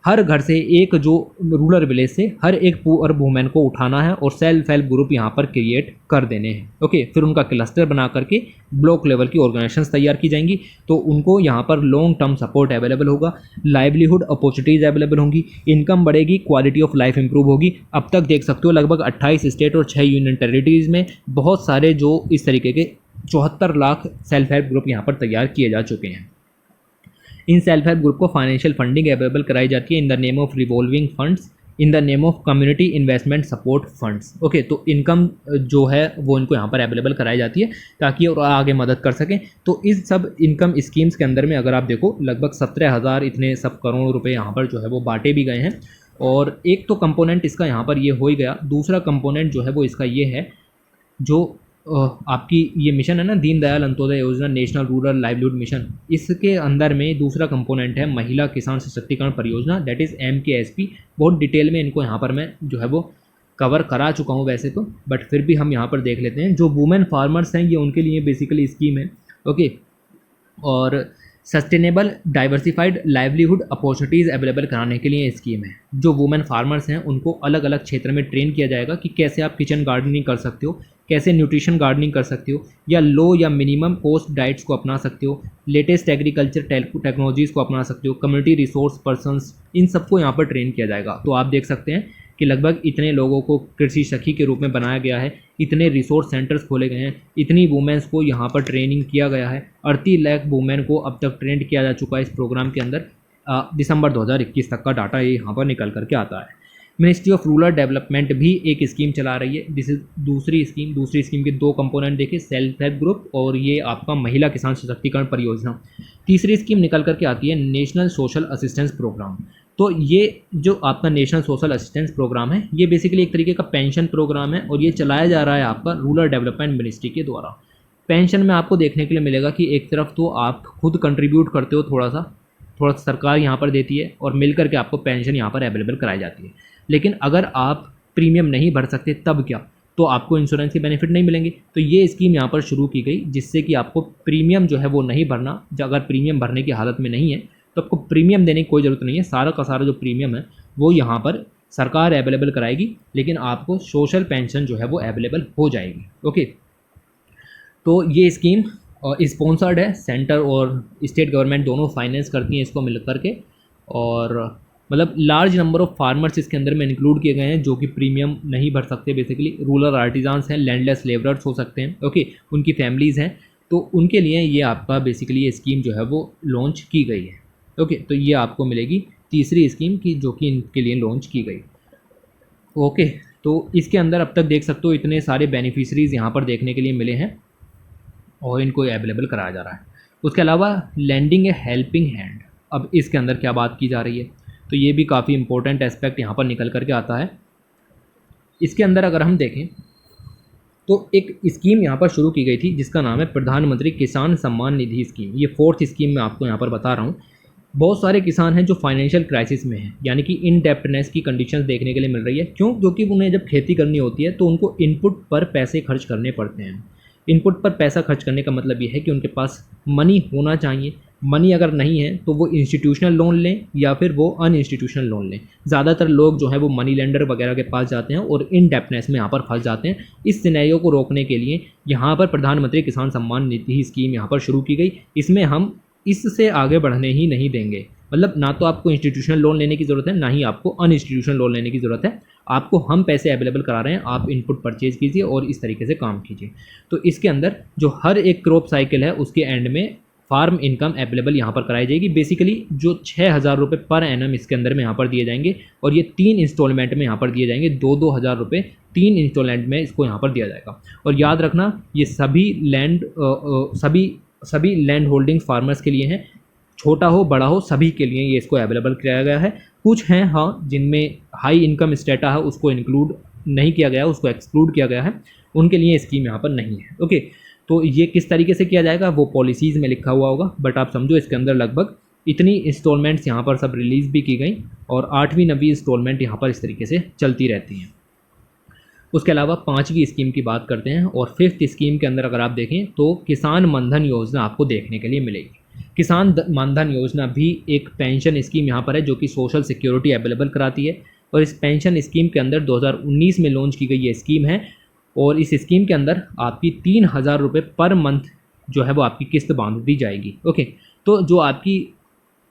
S1: हर घर से एक जो रूरल विलेज से हर एक पुअर वुमेन को उठाना है और सेल्फ हेल्प ग्रुप यहाँ पर क्रिएट कर देने हैं। ओके, फिर उनका क्लस्टर बना करके ब्लॉक लेवल की ऑर्गेनाइजेशंस तैयार की जाएंगी, तो उनको यहाँ पर लॉन्ग टर्म सपोर्ट अवेलेबल होगा, लाइवलीहुड अपॉर्चुनिटीज़ अवेलेबल होंगी, इनकम बढ़ेगी, क्वालिटी ऑफ लाइफ इंप्रूव होगी। अब तक देख सकते हो लगभग 28 स्टेट और 6 यूनियन टेरिटरीज़ में बहुत सारे जो इस तरीके के 74 लाख सेल्फ हेल्प ग्रुप यहाँ पर तैयार किए जा चुके हैं। इन सेल्फ हेल्प ग्रुप को फाइनेंशियल फंडिंग अवेलेबल कराई जाती है in the name of revolving funds, in the name of community investment support funds. Okay, तो इनकम जो है वो इनको यहाँ पर अवेलेबल कराई जाती है ताकि और आगे मदद कर सकें। तो इस सब इनकम स्कीम्स के अंदर में अगर आप देखो लगभग 17,000 इतने सब करोड़ रुपए यहाँ पर जो है वो बांटे भी गए हैं। और एक तो कंपोनेंट इसका यहाँ पर ये हो ही गया, दूसरा कंपोनेंट जो है वो इसका ये है जो आपकी ये मिशन है ना, दीनदयाल अंत्योदय योजना, नेशनल रूरल लाइवलीहुड मिशन, इसके अंदर में दूसरा कंपोनेंट है महिला किसान सशक्तिकरण परियोजना, दैट इज़ MKSP। बहुत डिटेल में इनको यहाँ पर मैं जो है वो कवर करा चुका हूँ वैसे तो, बट फिर भी हम यहाँ पर देख लेते हैं। जो वुमेन फार्मर्स हैं ये उनके लिए बेसिकली स्कीम है। ओके, और sustainable diversified livelihood opportunities available कराने के लिए स्कीम है। जो वुमेन फार्मर्स हैं उनको अलग अलग क्षेत्र में ट्रेन किया जाएगा कि कैसे आप किचन गार्डनिंग कर सकते हो, कैसे न्यूट्रिशन गार्डनिंग कर सकते हो, या लो या मिनिमम कॉस्ट डाइट्स को अपना सकते हो, लेटेस्ट एग्रीकल्चर टेक्नोलॉजीज़ को अपना सकते हो, कम्युनिटी रिसोर्स पर्सन्स, इन सबको यहाँ पर ट्रेन किया जाएगा। तो आप देख सकते हैं कि लगभग इतने लोगों को कृषि सखी के रूप में बनाया गया है, इतने रिसोर्स सेंटर्स खोले गए हैं, इतनी वुमेन्स को यहाँ पर ट्रेनिंग किया गया है। 38 लाख वुमेन को अब तक ट्रेंड किया जा चुका है इस प्रोग्राम के अंदर। दिसंबर 2021 तक का डाटा ये यहाँ पर निकल करके आता है। मिनिस्ट्री ऑफ रूरल डेवलपमेंट भी एक स्कीम चला रही है। दिस इज दूसरी स्कीम के दो कंपोनेंट देखे, सेल्फ हेल्प ग्रुप और ये आपका महिला किसान सशक्तिकरण परियोजना। तीसरी स्कीम निकल करके आती है नेशनल सोशल असिस्टेंस प्रोग्राम। तो ये जो आपका नेशनल सोशल असिस्टेंस प्रोग्राम है ये बेसिकली एक तरीके का पेंशन प्रोग्राम है और ये चलाया जा रहा है आपका रूरल डेवलपमेंट मिनिस्ट्री के द्वारा। पेंशन में आपको देखने के लिए मिलेगा कि एक तरफ तो आप खुद कंट्रीब्यूट करते हो, थोड़ा सा सरकार यहाँ पर देती है और मिलकर के आपको पेंशन यहाँ पर अवेलेबल कराई जाती है। लेकिन अगर आप प्रीमियम नहीं भर सकते तब क्या, तो आपको इंश्योरेंस के बेनिफिट नहीं मिलेंगे। तो ये स्कीम यहाँ पर शुरू की गई जिससे कि आपको प्रीमियम जो है वो नहीं भरना, अगर प्रीमियम भरने की हालत में नहीं है तो आपको प्रीमियम देने की कोई ज़रूरत नहीं है। सारा का सारा जो प्रीमियम है वो यहाँ पर सरकार अवेलेबल कराएगी, लेकिन आपको सोशल पेंशन जो है वो अवेलेबल हो जाएगी। ओके, तो ये स्कीम स्पॉन्सर्ड है, सेंटर और स्टेट गवर्नमेंट दोनों फाइनेंस करती हैं इसको मिल करके। और मतलब लार्ज नंबर ऑफ फार्मर्स इसके अंदर में इंक्लूड किए गए हैं जो कि प्रीमियम नहीं भर सकते। बेसिकली रूरल आर्टिजान्स हैं, लैंडलेस लेबरर्स हो सकते हैं, ओके, उनकी फैमिलीज़ हैं, तो उनके लिए ये आपका बेसिकली ये स्कीम जो है वो लॉन्च की गई है। ओके, तो ये आपको मिलेगी तीसरी स्कीम की जो कि इनके लिए लॉन्च की गई। ओके, तो इसके अंदर अब तक देख सकते हो इतने सारे बेनिफिशरीज़ यहाँ पर देखने के लिए मिले हैं और इनको अवेलेबल कराया जा रहा है। उसके अलावा लैंडिंग ए हेल्पिंग हैंड, अब इसके अंदर क्या बात की जा रही है, तो ये भी काफ़ी इंपॉर्टेंट एस्पेक्ट यहाँ पर निकल करके आता है। इसके अंदर अगर हम देखें तो एक स्कीम यहाँ पर शुरू की गई थी जिसका नाम है प्रधानमंत्री किसान सम्मान निधि स्कीम। ये 4th स्कीम मैं आपको यहाँ पर बता रहा हूँ। बहुत सारे किसान हैं जो फाइनेंशियल क्राइसिस में हैं, यानी कि इनडेप्टनेस की कंडीशंस देखने के लिए मिल रही है। क्यों? क्योंकि उन्हें जब खेती करनी होती है तो उनको इनपुट पर पैसे खर्च करने पड़ते हैं। इनपुट पर पैसा खर्च करने का मतलब ये है कि उनके पास मनी होना चाहिए। मनी अगर नहीं है तो वो इंस्टीट्यूशनल लोन लें या फिर वो अनइंस्टीट्यूशनल लोन लें। ज़्यादातर लोग जो है वो मनी लेंडर वगैरह के पास जाते हैं और इन डेप्टनेस में यहाँ पर फंस जाते हैं। इस सिनेरियो को रोकने के लिए यहाँ पर प्रधानमंत्री किसान सम्मान निधि स्कीम यहाँ पर शुरू की गई। इसमें हम इससे आगे बढ़ने ही नहीं देंगे। मतलब ना तो आपको इंस्टीट्यूशनल लोन लेने की ज़रूरत है, ना ही आपको अनइंस्टीट्यूशनल लोन लेने की ज़रूरत है। आपको हम पैसे अवेलेबल करा रहे हैं, आप इनपुट परचेज कीजिए और इस तरीके से काम कीजिए। तो इसके अंदर जो हर एक क्रॉप साइकिल है उसके एंड में फार्म इनकम अवेलेबल यहाँ पर कराई जाएगी। बेसिकली जो 6,000 रुपये पर एनम इसके अंदर में यहाँ पर दिए जाएंगे और ये 3 इंस्टॉलमेंट में यहाँ पर दिए जाएंगे। 2-2 हज़ार रुपये 3 इंस्टॉलमेंट में इसको यहाँ पर दिया जाएगा। और याद रखना ये सभी लैंड होल्डिंग फार्मर्स के लिए हैं, छोटा हो बड़ा हो सभी के लिए ये इसको अवेलेबल किया गया है। कुछ हैं हाँ जिनमें हाई इनकम स्टेटा है उसको इंक्लूड नहीं किया गया, उसको एक्सक्लूड किया गया है, उनके लिए स्कीम यहाँ पर नहीं है। ओके, तो ये किस तरीके से किया जाएगा वो पॉलिसीज़ में लिखा हुआ होगा, बट आप समझो इसके अंदर लगभग इतनी इंस्टॉलमेंट्स यहाँ पर सब रिलीज़ भी की गई और 8वीं 9वीं इंस्टॉलमेंट यहाँ पर इस तरीके से चलती रहती हैं। उसके अलावा 5वीं स्कीम की बात करते हैं और 5th स्कीम के अंदर अगर आप देखें तो किसान मनधन योजना आपको देखने के लिए मिलेगी। किसान मनधन योजना भी एक पेंशन स्कीम यहाँ पर है जो कि सोशल सिक्योरिटी अवेलेबल कराती है और इस पेंशन स्कीम के अंदर 2019 में लॉन्च की गई ये स्कीम है और इस स्कीम के अंदर आपकी 3,000 रुपये पर मंथ जो है वो आपकी किस्त बांध दी जाएगी। ओके, तो जो आपकी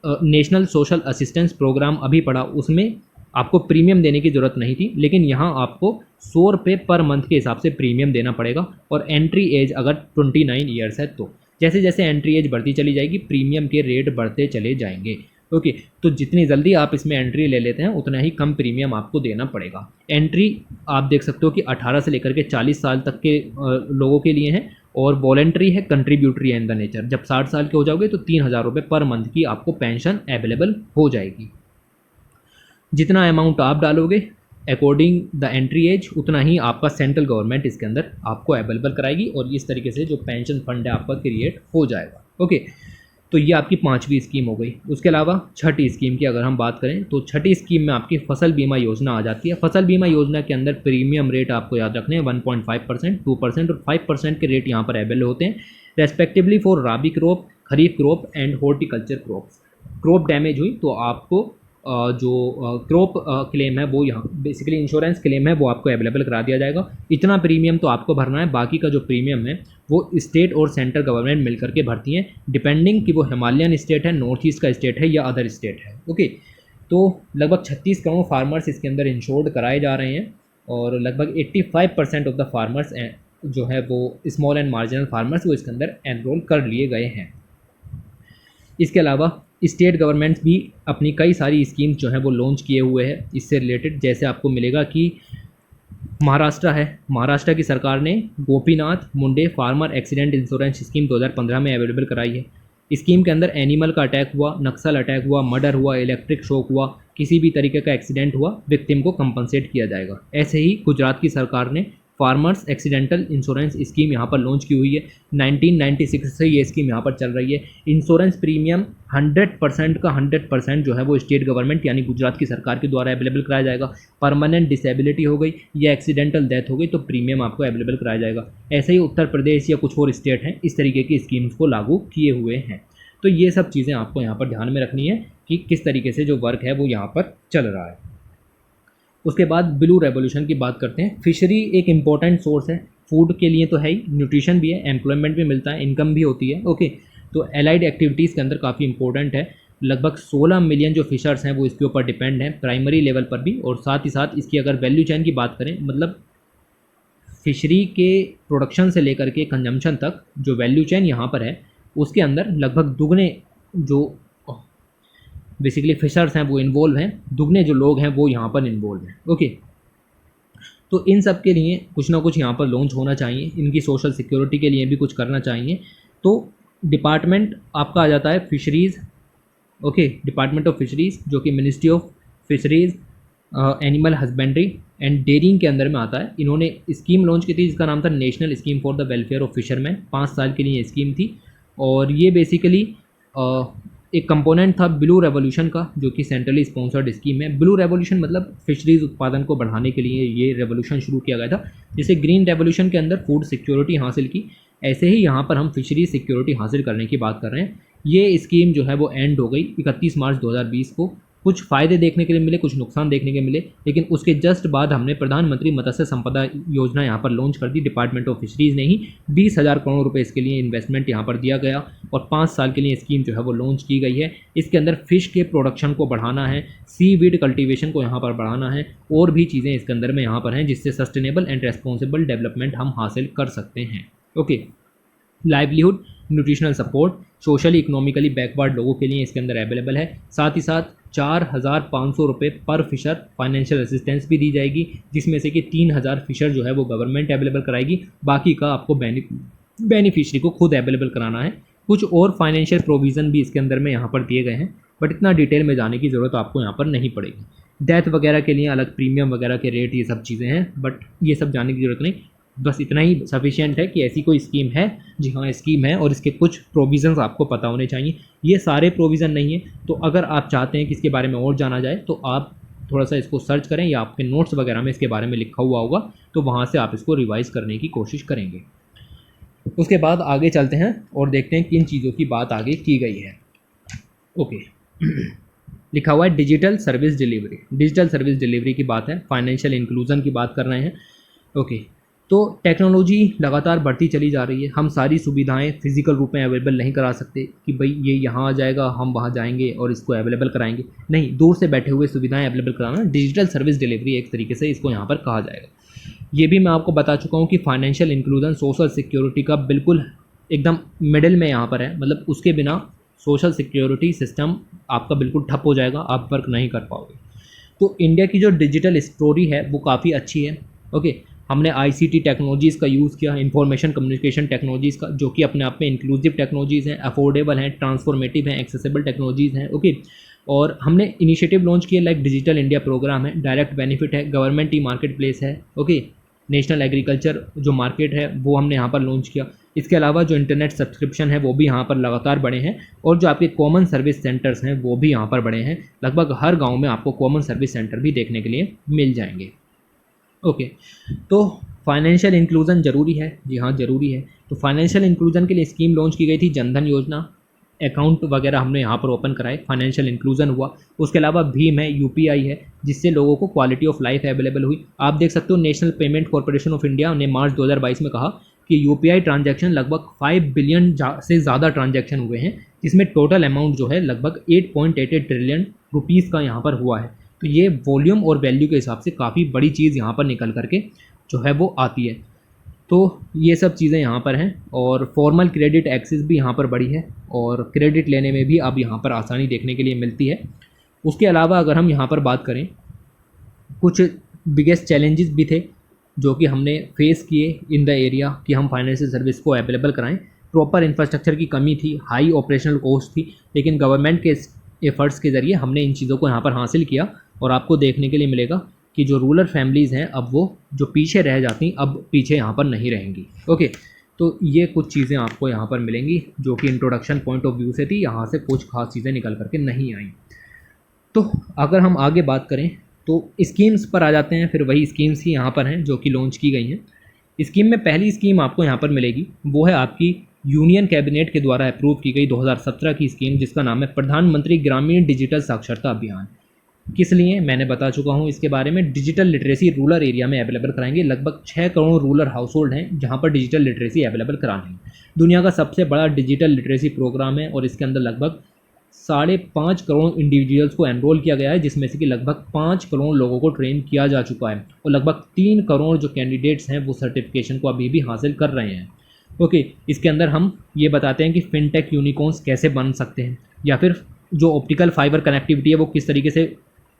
S1: नेशनल सोशल असिस्टेंस प्रोग्राम अभी पड़ा उसमें आपको प्रीमियम देने की ज़रूरत नहीं थी, लेकिन यहाँ आपको 100 रुपये पर मंथ के हिसाब से प्रीमियम देना पड़ेगा। और एंट्री एज अगर 29 ईयर्स है तो जैसे जैसे एंट्री एज बढ़ती चली जाएगी प्रीमियम के रेट बढ़ते चले जाएंगे। ओके, तो जितनी जल्दी आप इसमें एंट्री ले लेते हैं उतना ही कम प्रीमियम आपको देना पड़ेगा। एंट्री आप देख सकते हो कि 18 से लेकर के 40 साल तक के लोगों के लिए है, और वॉलेंट्री है, कंट्रीब्यूटरी है इन द नेचर। जब 60 साल के हो जाओगे तो 3000 रुपये पर मंथ की आपको पेंशन अवेलेबल हो जाएगी। जितना अमाउंट आप डालोगे अकॉर्डिंग द एंट्री एज उतना ही आपका सेंट्रल गवर्नमेंट इसके अंदर आपको अवेलेबल कराएगी, और इस तरीके से जो पेंशन फंड है आपका क्रिएट हो जाएगा। ओके, तो ये आपकी 5वीं स्कीम हो गई। उसके अलावा छठी स्कीम की अगर हम बात करें तो छठी स्कीम में आपकी फसल बीमा योजना आ जाती है। फसल बीमा योजना के अंदर प्रीमियम रेट आपको याद रखने हैं 1.5%, 2% और 5% के रेट यहाँ पर अवेलेबल होते हैं respectively for rabi crop, kharif crop and horticulture crops. Crop damage हुई तो आपको जो क्रॉप क्लेम है वो यहाँ बेसिकली इंश्योरेंस क्लेम है वो आपको अवेलेबल करा दिया जाएगा। इतना प्रीमियम तो आपको भरना है, बाकी का जो प्रीमियम है वो स्टेट और सेंट्रल गवर्नमेंट मिलकर के भरती हैं, डिपेंडिंग कि वो हिमालयन स्टेट है, नॉर्थ ईस्ट का स्टेट है या अदर स्टेट है। ओके, तो लगभग 36 करोड़ फार्मर्स इसके अंदर इंश्योर्ड कराए जा रहे हैं, और लगभग 85% ऑफ द फार्मर्स जो है वो स्मॉल एंड मार्जिनल फार्मर्स वो इसके अंदर एनरोल कर लिए गए हैं। इसके अलावा स्टेट गवर्नमेंट्स भी अपनी कई सारी स्कीम्स जो हैं वो लॉन्च किए हुए हैं इससे रिलेटेड। जैसे आपको मिलेगा कि महाराष्ट्र है, महाराष्ट्र की सरकार ने Gopinath Munde farmer accident insurance scheme 2015 में अवेलेबल कराई है। स्कीम के अंदर एनिमल का अटैक हुआ, नक्सल अटैक हुआ, मर्डर हुआ, इलेक्ट्रिक शॉक हुआ, किसी भी तरीके का एक्सीडेंट हुआ, विक्टिम को कंपनसेट किया जाएगा। ऐसे ही गुजरात की सरकार ने फार्मर्स एक्सीडेंटल इंश्योरेंस स्कीम यहाँ पर लॉन्च की हुई है। 1996 से ये स्कीम यहाँ पर चल रही है। इंश्योरेंस प्रीमियम 100% का 100% जो है वो स्टेट गवर्नमेंट यानी गुजरात की सरकार के द्वारा अवेलेबल कराया जाएगा। परमानेंट डिसेबिलिटी हो गई या एक्सीडेंटल डेथ हो गई तो प्रीमियम आपको अवेलेबल कराया जाएगा। ऐसे ही उत्तर प्रदेश या कुछ और स्टेट हैं इस तरीके की स्कीम्स को लागू किए हुए हैं। तो ये सब चीज़ें आपको यहाँ पर ध्यान में रखनी है कि किस तरीके से जो वर्क है वो यहाँ पर चल रहा है। उसके बाद ब्लू रेवोल्यूशन की बात करते हैं। फिशरी एक इम्पॉर्टेंट सोर्स है, फूड के लिए तो है ही, न्यूट्रिशन भी है, एम्प्लॉयमेंट भी मिलता है, इनकम भी होती है। ओके, तो एलाइड एक्टिविटीज़ के अंदर काफ़ी इंपॉर्टेंट है। लगभग 16 मिलियन जो फिशर्स हैं वो इसके ऊपर डिपेंड हैं प्राइमरी लेवल पर भी, और साथ ही साथ इसकी अगर वैल्यू चेन की बात करें मतलब फिशरी के प्रोडक्शन से लेकर के कंजम्पशन तक जो वैल्यू चेन यहाँ पर है उसके अंदर लगभग दुगने जो बेसिकली फिशर्स हैं वो इन्वॉल्व हैं, दुगने जो लोग हैं वो यहाँ पर इन्वॉल्व हैं। ओके, तो इन सब के लिए कुछ ना कुछ यहाँ पर लॉन्च होना चाहिए, इनकी सोशल सिक्योरिटी के लिए भी कुछ करना चाहिए। तो डिपार्टमेंट आपका आ जाता है fisheries. Okay, department of fisheries जो कि ministry of fisheries animal husbandry and dairying के अंदर में आता है। इन्होंने स्कीम लॉन्च की थी जिसका नाम था national scheme for the welfare of fisherman. 5 साल के लिए ये स्कीम थी, और ये बेसिकली एक कंपोनेंट था ब्लू रेवोल्यूशन का जो कि सेंट्रली स्पॉन्सर्ड स्कीम है। ब्लू रेवोल्यूशन मतलब फिशरीज उत्पादन को बढ़ाने के लिए ये रेवोल्यूशन शुरू किया गया था। जैसे ग्रीन रेवोल्यूशन के अंदर फूड सिक्योरिटी हासिल की, ऐसे ही यहाँ पर हम फिशरीज सिक्योरिटी हासिल करने की बात कर रहे हैं। ये स्कीम जो है वो एंड हो गई 31 मार्च 2020 को। कुछ फ़ायदे देखने के लिए मिले, कुछ नुकसान देखने के मिले, लेकिन उसके जस्ट बाद हमने प्रधानमंत्री मत्स्य संपदा योजना यहाँ पर लॉन्च कर दी। डिपार्टमेंट ऑफ फिशरीज़ ने ही 20,000 करोड़ रुपए इसके लिए इन्वेस्टमेंट यहाँ पर दिया गया, और 5 साल के लिए स्कीम जो है वो लॉन्च की गई है। इसके अंदर फ़िश के प्रोडक्शन को बढ़ाना है, सी वीड कल्टिवेशन को यहाँ पर बढ़ाना है, और भी चीज़ें इसके अंदर में यहाँ पर हैं जिससे सस्टेनेबल एंड रेस्पॉन्सिबल डेवलपमेंट हम हासिल कर सकते हैं। Okay, livelihood, nutritional support, socially economically backward लोगों के लिए इसके अंदर अवेलेबल है। साथ ही साथ 4,500 रुपये पर फिशर फाइनेंशियल असिस्टेंस भी दी जाएगी, जिसमें से कि 3,000 फिशर जो है वो गवर्नमेंट अवेलेबल कराएगी, बाकी का आपको बेनिफिशरी को खुद अवेलेबल कराना है। कुछ और फाइनेंशियल प्रोविज़न भी इसके अंदर में यहाँ पर दिए गए हैं, बट इतना डिटेल में जाने की ज़रूरत आपको यहाँ पर नहीं पड़ेगी। डेथ वगैरह के लिए अलग प्रीमियम वगैरह के रेट, ये सब चीज़ें हैं, बट ये सब जानने की ज़रूरत नहीं। बस इतना ही सफिशिएंट है कि ऐसी कोई स्कीम है, जी हाँ स्कीम है, और इसके कुछ प्रोविज़न्स आपको पता होने चाहिए। ये सारे प्रोविज़न नहीं है, तो अगर आप चाहते हैं कि इसके बारे में और जाना जाए तो आप थोड़ा सा इसको सर्च करें, या आपके नोट्स वगैरह में इसके बारे में लिखा हुआ होगा तो वहाँ से आप इसको रिवाइज़ करने की कोशिश करेंगे। उसके बाद आगे चलते हैं और देखते हैं किन चीज़ों की बात आगे की गई है। ओके, लिखा हुआ है digital service delivery. Digital service delivery की बात है, फाइनेंशियल इंक्लूजन की बात कर रहे हैं। ओके, तो टेक्नोलॉजी लगातार बढ़ती चली जा रही है। हम सारी सुविधाएं फिजिकल रूप में अवेलेबल नहीं करा सकते कि भाई ये यहाँ आ जाएगा, हम वहाँ जाएंगे और इसको अवेलेबल कराएंगे। नहीं, दूर से बैठे हुए सुविधाएं अवेलेबल कराना डिजिटल सर्विस डिलीवरी एक तरीके से इसको यहाँ पर कहा जाएगा। ये भी मैं आपको बता चुका हूँ कि फाइनेंशियल इंक्लूजन सोशल सिक्योरिटी का बिल्कुल एकदम मिडिल में यहाँ पर है। मतलब उसके बिना सोशल सिक्योरिटी सिस्टम आपका बिल्कुल ठप हो जाएगा, आप वर्क नहीं कर पाओगे। तो इंडिया की जो डिजिटल स्टोरी है वो काफ़ी अच्छी है। ओके, हमने आईसीटी टेक्नोलॉजीज़ का यूज़ किया, इंफॉर्मेशन कम्युनिकेशन टेक्नोलॉजीज़ का, जो कि अपने आप में इंक्लूसिव टेक्नोलॉजीज़ हैं, अफोर्डेबल हैं, ट्रांसफॉर्मेटिव हैं, एक्सेसिबल टेक्नोलॉजीज़ हैं। ओके, और हमने इनिशिएटिव लॉन्च किए लाइक डिजिटल इंडिया प्रोग्राम है, डायरेक्ट बेनिफिट है, गवर्नमेंट ई मार्केट प्लेस है। ओके, नेशनल एग्रीकल्चर जो मार्केट है वो हमने यहाँ पर लॉन्च किया। इसके अलावा जो इंटरनेट सब्सक्रिप्शन है वो भी यहाँ पर लगातार बढ़े हैं, और जो आपके कॉमन सर्विस सेंटर्स हैं वो भी यहाँ पर बढ़े हैं। लगभग हर गांव में आपको कॉमन सर्विस सेंटर भी देखने के लिए मिल जाएंगे। ओके, तो फाइनेंशियल इंक्लूजन ज़रूरी है, जी हाँ ज़रूरी है। तो फाइनेंशियल इंक्लूजन के लिए स्कीम लॉन्च की गई थी, जनधन योजना, अकाउंट वगैरह हमने यहाँ पर ओपन कराए, फाइनेंशियल इंक्लूजन हुआ। उसके अलावा भीम है, यूपीआई है, जिससे लोगों को क्वालिटी ऑफ लाइफ अवेलेबल हुई। आप देख सकते हो national payment corporation of India ने मार्च 2022 में कहा कि यूपीआई ट्रांजैक्शन लगभग 5 बिलियन से ज़्यादा ट्रांजैक्शन हुए हैं, जिसमें टोटल अमाउंट जो है लगभग 8.88 ट्रिलियन रुपीज़ का यहाँ पर हुआ है। तो ये वॉल्यूम और वैल्यू के हिसाब से काफ़ी बड़ी चीज़ यहाँ पर निकल करके जो है वो आती है। तो ये सब चीज़ें यहाँ पर हैं, और फॉर्मल क्रेडिट एक्सेस भी यहाँ पर बढ़ी है, और क्रेडिट लेने में भी अब यहाँ पर आसानी देखने के लिए मिलती है। उसके अलावा अगर हम यहाँ पर बात करें, कुछ बिगेस्ट चैलेंजेस भी थे जो कि हमने फेस किए इन द एरिया कि हम फाइनेंशियल सर्विस को अवेलेबल कराएं। प्रॉपर इंफ्रास्ट्रक्चर की कमी थी, हाई ऑपरेशनल कॉस्ट थी, लेकिन गवर्नमेंट के एफर्ट्स के ज़रिए हमने इन चीज़ों को यहाँ पर हासिल किया, और आपको देखने के लिए मिलेगा कि जो रूरल फैमिलीज़ हैं अब वो जो पीछे रह जाती अब पीछे यहाँ पर नहीं रहेंगी। ओके, तो ये कुछ चीज़ें आपको यहाँ पर मिलेंगी जो कि इंट्रोडक्शन पॉइंट ऑफ व्यू से थी, यहाँ से कुछ खास चीज़ें निकल करके नहीं आई। तो अगर हम आगे बात करें तो स्कीम्स पर आ जाते हैं, फिर वही स्कीम्स ही यहाँ पर हैं जो कि लॉन्च की गई हैं। स्कीम में पहली स्कीम आपको यहाँ पर मिलेगी, वो है आपकी यूनियन कैबिनेट के द्वारा अप्रूव की गई 2017 की स्कीम, जिसका नाम है प्रधानमंत्री ग्रामीण डिजिटल साक्षरता अभियान। किस लिए मैंने बता चुका हूँ इसके बारे में। डिजिटल लिटरेसी रूरल एरिया में अवेलेबल कराएंगे। लगभग 6 करोड़ रूरल हाउस होल्ड हैं जहाँ पर डिजिटल लिटरेसी अवेलेबल करानी है। दुनिया का सबसे बड़ा डिजिटल लिटरेसी प्रोग्राम है, और इसके अंदर लगभग 5.5 करोड़ इंडिविजुअल्स को एनरोल किया गया है, जिसमें से कि लगभग 5 करोड़ लोगों को ट्रेन किया जा चुका है, और लगभग 3 करोड़ जो कैंडिडेट्स हैं वो सर्टिफिकेशन को अभी भी हासिल कर रहे हैं। ओके, इसके अंदर हम ये बताते हैं कि फिनटेक यूनिकॉर्न्स कैसे बन सकते हैं, या फिर जो ऑप्टिकल फाइबर कनेक्टिविटी है वो किस तरीके से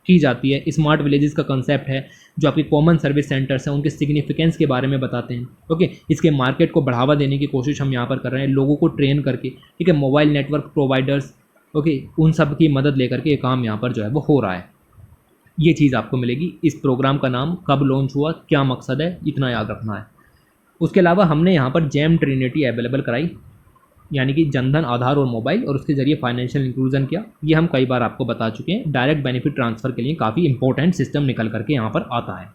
S1: की जाती है। स्मार्ट विलेजेस का कंसेप्ट है, जो आपके कॉमन सर्विस सेंटर्स हैं उनके सिग्निफिकेंस के बारे में बताते हैं। ओके, इसके मार्केट को बढ़ावा देने की कोशिश हम यहाँ पर कर रहे हैं, लोगों को ट्रेन करके, ठीक है, मोबाइल नेटवर्क प्रोवाइडर्स, ओके, उन सब की मदद लेकर के ये काम यहाँ पर जो है वो हो रहा है। ये चीज़ आपको मिलेगी। इस प्रोग्राम का नाम, कब लॉन्च हुआ, क्या मकसद है, इतना याद रखना है। उसके अलावा हमने यहाँ पर जेम ट्रिनिटी अवेलेबल कराई, यानी कि जनधन, आधार और मोबाइल, और उसके ज़रिए फाइनेंशियल इंक्लूजन किया। ये हम कई बार आपको बता चुके हैं। डायरेक्ट बेनिफिट ट्रांसफ़र के लिए काफ़ी इंपॉर्टेंट सिस्टम निकल करके यहाँ पर आता है।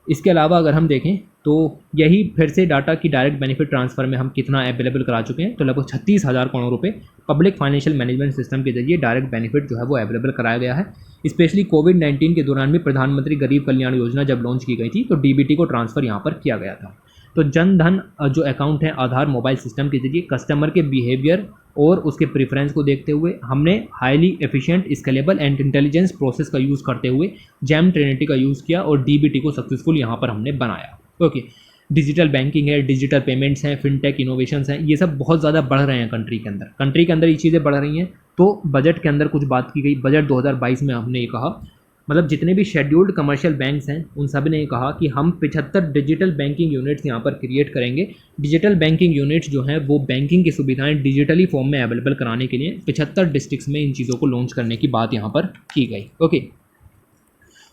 S1: इसके अलावा अगर हम देखें तो यही फिर से डाटा की डायरेक्ट बेनिफिट ट्रांसफ़र में हम कितना अवेलेबल करा चुके हैं, तो लगभग 36,000 करोड़ रुपए पब्लिक फाइनेंशियल मैनेजमेंट सिस्टम के जरिए डायरेक्ट बेनिफिट जो है वो अवेलेबल कराया गया है। स्पेशली कोविड-19 के दौरान भी प्रधानमंत्री गरीब कल्याण योजना जब लॉन्च की गई थी तो डीबीटी को ट्रांसफ़र यहाँ पर किया गया था। तो जन धन जो अकाउंट है आधार मोबाइल सिस्टम के जरिए कस्टमर के बिहेवियर और उसके प्रेफरेंस को देखते हुए हमने highly efficient, scalable and intelligence process का यूज़ करते हुए जैम ट्रिनिटी का यूज़ किया और डीबीटी को सक्सेसफुल यहाँ पर हमने बनाया। ओके, डिजिटल बैंकिंग है, डिजिटल पेमेंट्स हैं, फिनटेक इनोवेशंस हैं, ये सब बहुत ज़्यादा बढ़ रहे हैं कंट्री के अंदर ये चीज़ें बढ़ रही हैं। तो बजट के अंदर कुछ बात की गई, बजट 2022 में हमने ये कहा, मतलब जितने भी शेड्यूल्ड कमर्शियल बैंक्स हैं उन सब ने कहा कि हम 75 डिजिटल बैंकिंग यूनिट्स यहाँ पर क्रिएट करेंगे। डिजिटल बैंकिंग यूनिट्स जो हैं वो बैंकिंग की सुविधाएं डिजिटली फॉर्म में अवेलेबल कराने के लिए 75 डिस्ट्रिक्ट्स में इन चीज़ों को लॉन्च करने की बात यहाँ पर की गई। ओके,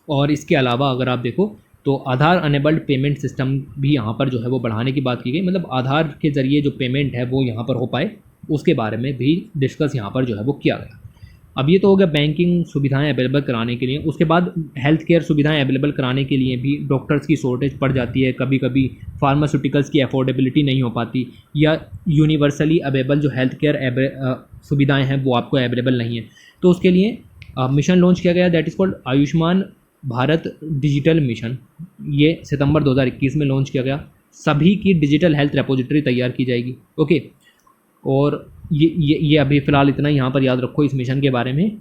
S1: और इसके अलावा अगर आप देखो तो आधार अनेबल्ड पेमेंट सिस्टम भी यहाँ पर जो है वो बढ़ाने की बात की गई, मतलब आधार के ज़रिए जो पेमेंट है वो यहाँ पर हो पाए उसके बारे में भी डिस्कस यहाँ पर जो है वो किया गया। अब ये तो हो गया बैंकिंग सुविधाएं अवेलेबल कराने के लिए। उसके बाद हेल्थ केयर सुविधाएं अवेलेबल कराने के लिए भी डॉक्टर्स की शॉर्टेज पड़ जाती है, कभी कभी फार्मास्यूटिकल्स की अफोर्डेबिलिटी नहीं हो पाती, या यूनिवर्सली अवेलेबल जो हेल्थ केयर सुविधाएं हैं वो आपको अवेलेबल नहीं है। तो उसके लिए मिशन लॉन्च किया गया, that is called Ayushman Bharat digital mission. ये सितंबर 2021 में लॉन्च किया गया। सभी की डिजिटल हेल्थ रेपोजिटरी तैयार की जाएगी। ओके, और ये अभी फ़िलहाल इतना ही यहाँ पर याद रखो इस मिशन के बारे में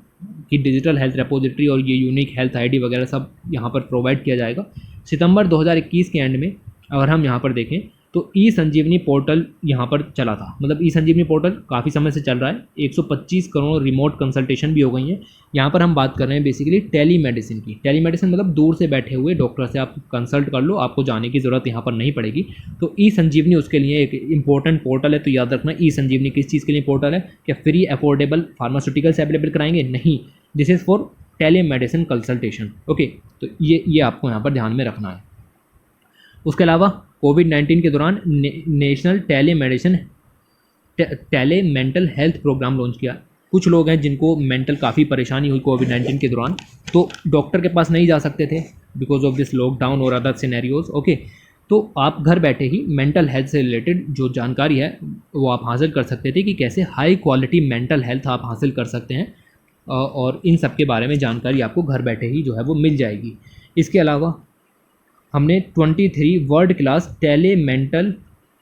S1: कि डिजिटल हेल्थ रेपोजिटरी और ये यूनिक हेल्थ आईडी वगैरह सब यहाँ पर प्रोवाइड किया जाएगा। सितंबर 2021 के एंड में अगर हम यहाँ पर देखें तो ई संजीवनी पोर्टल यहाँ पर चला था। मतलब ई संजीवनी पोर्टल काफ़ी समय से चल रहा है, 125 करोड़ रिमोट कंसल्टेशन भी हो गई हैं। यहाँ पर हम बात कर रहे हैं बेसिकली टेली मेडिसिन की। टेली मेडिसिन मतलब दूर से बैठे हुए डॉक्टर से आप कंसल्ट कर लो, आपको जाने की ज़रूरत यहाँ पर नहीं पड़ेगी। तो ई संजीवनी उसके लिए एक इंपॉर्टेंट पोर्टल है। तो याद रखना, ई संजीवनी किस चीज़ के लिए पोर्टल है? क्या फ्री अफोर्डेबल फार्मास्यूटिकल्स अवेलेबल कराएंगे? नहीं, this is for telemedicine consultation. Okay, तो ये आपको यहाँ पर ध्यान में रखना है। उसके अलावा कोविड-19 के दौरान national tele mental health programme launch किया। कुछ लोग हैं जिनको मेंटल काफ़ी परेशानी हुई कोविड-19 के दौरान, तो डॉक्टर के पास नहीं जा सकते थे बिकॉज ऑफ दिस लॉकडाउन और अदर सिनेरियोज। ओके, तो आप घर बैठे ही मेंटल हेल्थ से रिलेटेड जो जानकारी है वो आप हासिल कर सकते थे कि कैसे हाई क्वालिटी मेंटल हेल्थ आप हासिल कर सकते हैं, और इन सब के बारे में जानकारी आपको घर बैठे ही जो है वो मिल जाएगी। इसके अलावा हमने 23 world class tele mental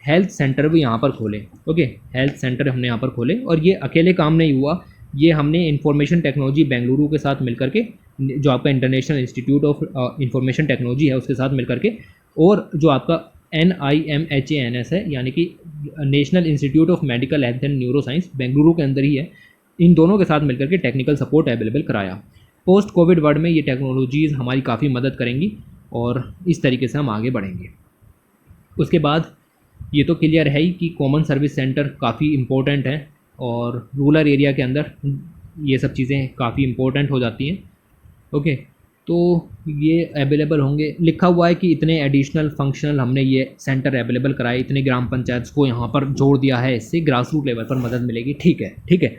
S1: health centre भी यहाँ पर खोले। ओके, हेल्थ सेंटर हमने यहाँ पर खोले, और ये अकेले काम नहीं हुआ, ये हमने इंफॉर्मेशन टेक्नोलॉजी बेंगलुरु के साथ मिलकर के, जो आपका international institute of information technology है उसके साथ मिलकर के, और जो आपका NIMHANS है यानी कि national institute of medical health and neuro science Bengaluru के अंदर ही है, इन दोनों के साथ मिलकर के टेक्निकल सपोर्ट अवेलेबल कराया। पोस्ट कोविड वर्ल्ड में ये टेक्नोलॉजीज़ हमारी काफ़ी मदद करेंगी और इस तरीके से हम आगे बढ़ेंगे। उसके बाद ये तो क्लियर है ही कि कॉमन सर्विस सेंटर काफ़ी इम्पोर्टेंट है, और रूरल एरिया के अंदर ये सब चीज़ें काफ़ी इम्पोर्टेंट हो जाती हैं। ओके, तो ये अवेलेबल होंगे। लिखा हुआ है कि इतने एडिशनल फंक्शनल हमने ये सेंटर अवेलेबल कराए, इतने ग्राम पंचायत को यहाँ पर जोड़ दिया है, इससे ग्रास रूट लेवल पर मदद मिलेगी। ठीक है, ठीक है,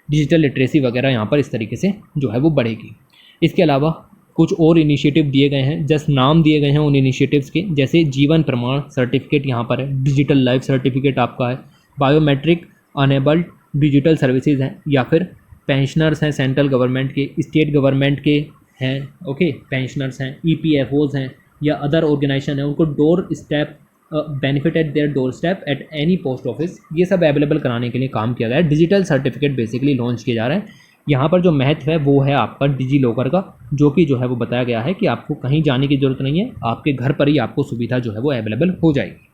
S1: डिजिटल लिटरेसी वगैरह यहाँ पर इस तरीके से जो है वो बढ़ेगी। इसके अलावा कुछ और इनिशिएटिव दिए गए हैं, जस्ट नाम दिए गए हैं उन इनिशिएटिव्स के, जैसे जीवन प्रमाण सर्टिफिकेट यहाँ पर है, डिजिटल लाइफ सर्टिफिकेट आपका है, बायोमेट्रिक अनेबल्ड डिजिटल सर्विसेज हैं, या फिर पेंशनर्स हैं सेंट्रल गवर्नमेंट के, स्टेट गवर्नमेंट के हैं। ओके, पेंशनर्स हैं, EPFOs हैं या अदर ऑर्गेनाइजेशन हैं, उनको door step benefit eight their door step at any post office, ये सब अवेलेबल कराने के लिए काम किया गया है। डिजिटल सर्टिफिकेट बेसिकली लॉन्च किया जा रहा है। यहाँ पर जो महत्व है वो है आपका डिजी लॉकर का, जो कि जो है वो बताया गया है कि आपको कहीं जाने की ज़रूरत नहीं है, आपके घर पर ही आपको सुविधा जो है वो अवेलेबल हो जाएगी।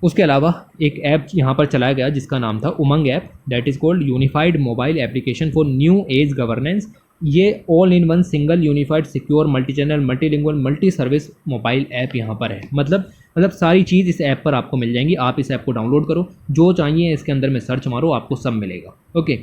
S1: उसके अलावा एक ऐप यहाँ पर चलाया गया जिसका नाम था Umang app, that is called unified mobile application for new age governance. ये all in one single unified secure multi channel multilingual multi service mobile app यहाँ पर है। मतलब सारी चीज़ इस ऐप पर आपको मिल जाएंगी। आप इस ऐप को डाउनलोड करो, जो चाहिए इसके अंदर में सर्च मारो, आपको सब मिलेगा। ओके,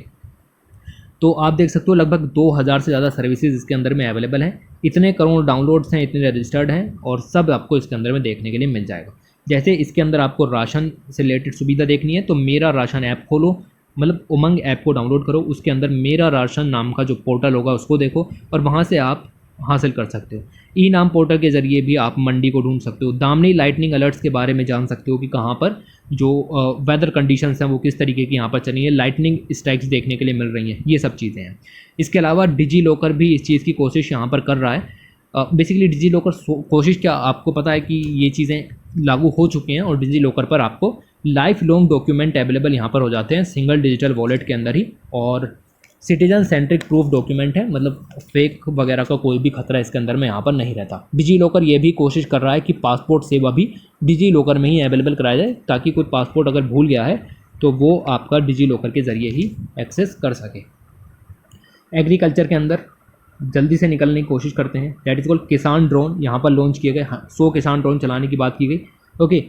S1: तो आप देख सकते हो लगभग 2000 से ज़्यादा सर्विसेज इसके अंदर में अवेलेबल हैं। इतने करोड़ डाउनलोड्स हैं, इतने रजिस्टर्ड हैं, और सब आपको इसके अंदर में देखने के लिए मिल जाएगा। जैसे इसके अंदर आपको राशन से रिलेटेड सुविधा देखनी है तो मेरा राशन ऐप खोलो, मतलब उमंग ऐप को डाउनलोड करो, उसके अंदर मेरा राशन नाम का जो पोर्टल होगा उसको देखो, और वहाँ से आप हासिल कर सकते हो। ई नाम पोर्टल के ज़रिए भी आप मंडी को ढूंढ सकते हो। दामनी लाइटनिंग अलर्ट्स के बारे में जान सकते हो कि कहाँ पर जो वेदर कंडीशंस हैं वो किस तरीके की यहाँ पर चल रही है, लाइटनिंग स्ट्राइक्स देखने के लिए मिल रही हैं, ये सब चीज़ें हैं। इसके अलावा डिजी लॉकर भी इस चीज़ की कोशिश यहाँ पर कर रहा है। बेसिकली डिजी लॉकर कोशिश क्या, आपको पता है कि ये चीज़ें लागू हो चुकी हैं, और डिजी लॉकर पर आपको लाइफ लॉन्ग डॉक्यूमेंट अवेलेबल यहाँ पर हो जाते हैं सिंगल डिजिटल वॉलेट के अंदर ही, और सिटीजन सेंट्रिक प्रूफ डॉक्यूमेंट है, मतलब फेक वगैरह का कोई भी खतरा इसके अंदर में यहाँ पर नहीं रहता। डिजी लॉकर ये भी कोशिश कर रहा है कि पासपोर्ट सेवा भी डिजी लॉकर में ही अवेलेबल कराया जाए, ताकि कोई पासपोर्ट अगर भूल गया है तो वो आपका डिजी लॉकर के ज़रिए ही एक्सेस कर सके। एग्रीकल्चर के अंदर जल्दी से निकलने की कोशिश करते हैं, दैट इज़ कॉल्ड किसान ड्रोन, यहाँ पर लॉन्च किए गए। 100 किसान ड्रोन चलाने की बात की गई। ओके,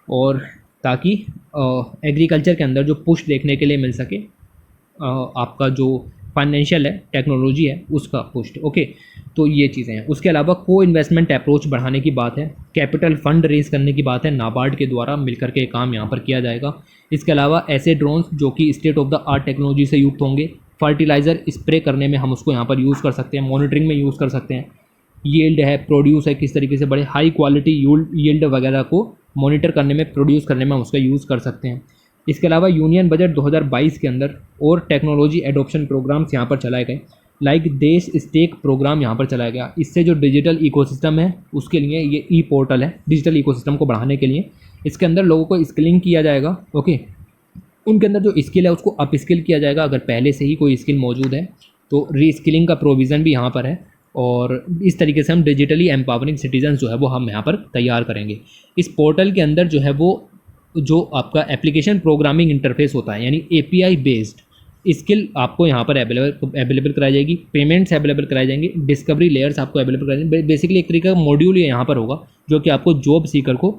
S1: और ताकि एग्रीकल्चर के अंदर जो पुश देखने के लिए मिल सके, आपका जो फाइनेंशियल है टेक्नोलॉजी है उसका पुश। ओके, तो ये चीज़ें हैं। उसके अलावा को इन्वेस्टमेंट अप्रोच बढ़ाने की बात है, कैपिटल फंड रेज करने की बात है, नाबार्ड के द्वारा मिलकर के काम यहाँ पर किया जाएगा। इसके अलावा ऐसे ड्रोन्स जो कि state of the art technology से युक्त होंगे, फर्टिलाइज़र स्प्रे करने में हम उसको यहाँ पर यूज़ कर सकते हैं, मॉनिटरिंग में यूज़ कर सकते हैं, यील्ड है, प्रोड्यूस है, किस तरीके से बड़े हाई क्वालिटी यील्ड वगैरह को मॉनिटर करने में, प्रोड्यूस करने में हम उसका यूज़ कर सकते हैं। इसके अलावा यूनियन बजट 2022 के अंदर और टेक्नोलॉजी एडॉप्शन प्रोग्राम्स यहाँ पर चलाए गए। लाइक देश स्टेक प्रोग्राम यहाँ पर चलाया गया। इससे जो डिजिटल इकोसिस्टम है उसके लिए ये ई पोर्टल है, डिजिटल इकोसिस्टम को बढ़ाने के लिए इसके अंदर लोगों को स्किलिंग किया जाएगा। ओके, उनके अंदर जो स्किल है उसको अप स्किल किया जाएगा। अगर पहले से ही कोई स्किल मौजूद है तो री स्किलिंग का प्रोविज़न भी यहाँ पर है, और इस तरीके से हम डिजिटली एम्पावरिंग सिटीजन जो है वो हम यहाँ पर तैयार करेंगे। इस पोर्टल के अंदर जो है वो जो आपका एप्लीकेशन प्रोग्रामिंग इंटरफेस होता है यानी API बेस्ड स्किल आपको यहाँ पर अवेलेबल कराई जाएगी, पेमेंट्स अवेलेबल कराए जाएंगे, डिस्कवरी लेयर्स आपको अवेलेबल कराए जाएंगे। बेसिकली एक तरीके का मॉड्यूल ये यहाँ पर होगा जो कि आपको जॉब सीकर को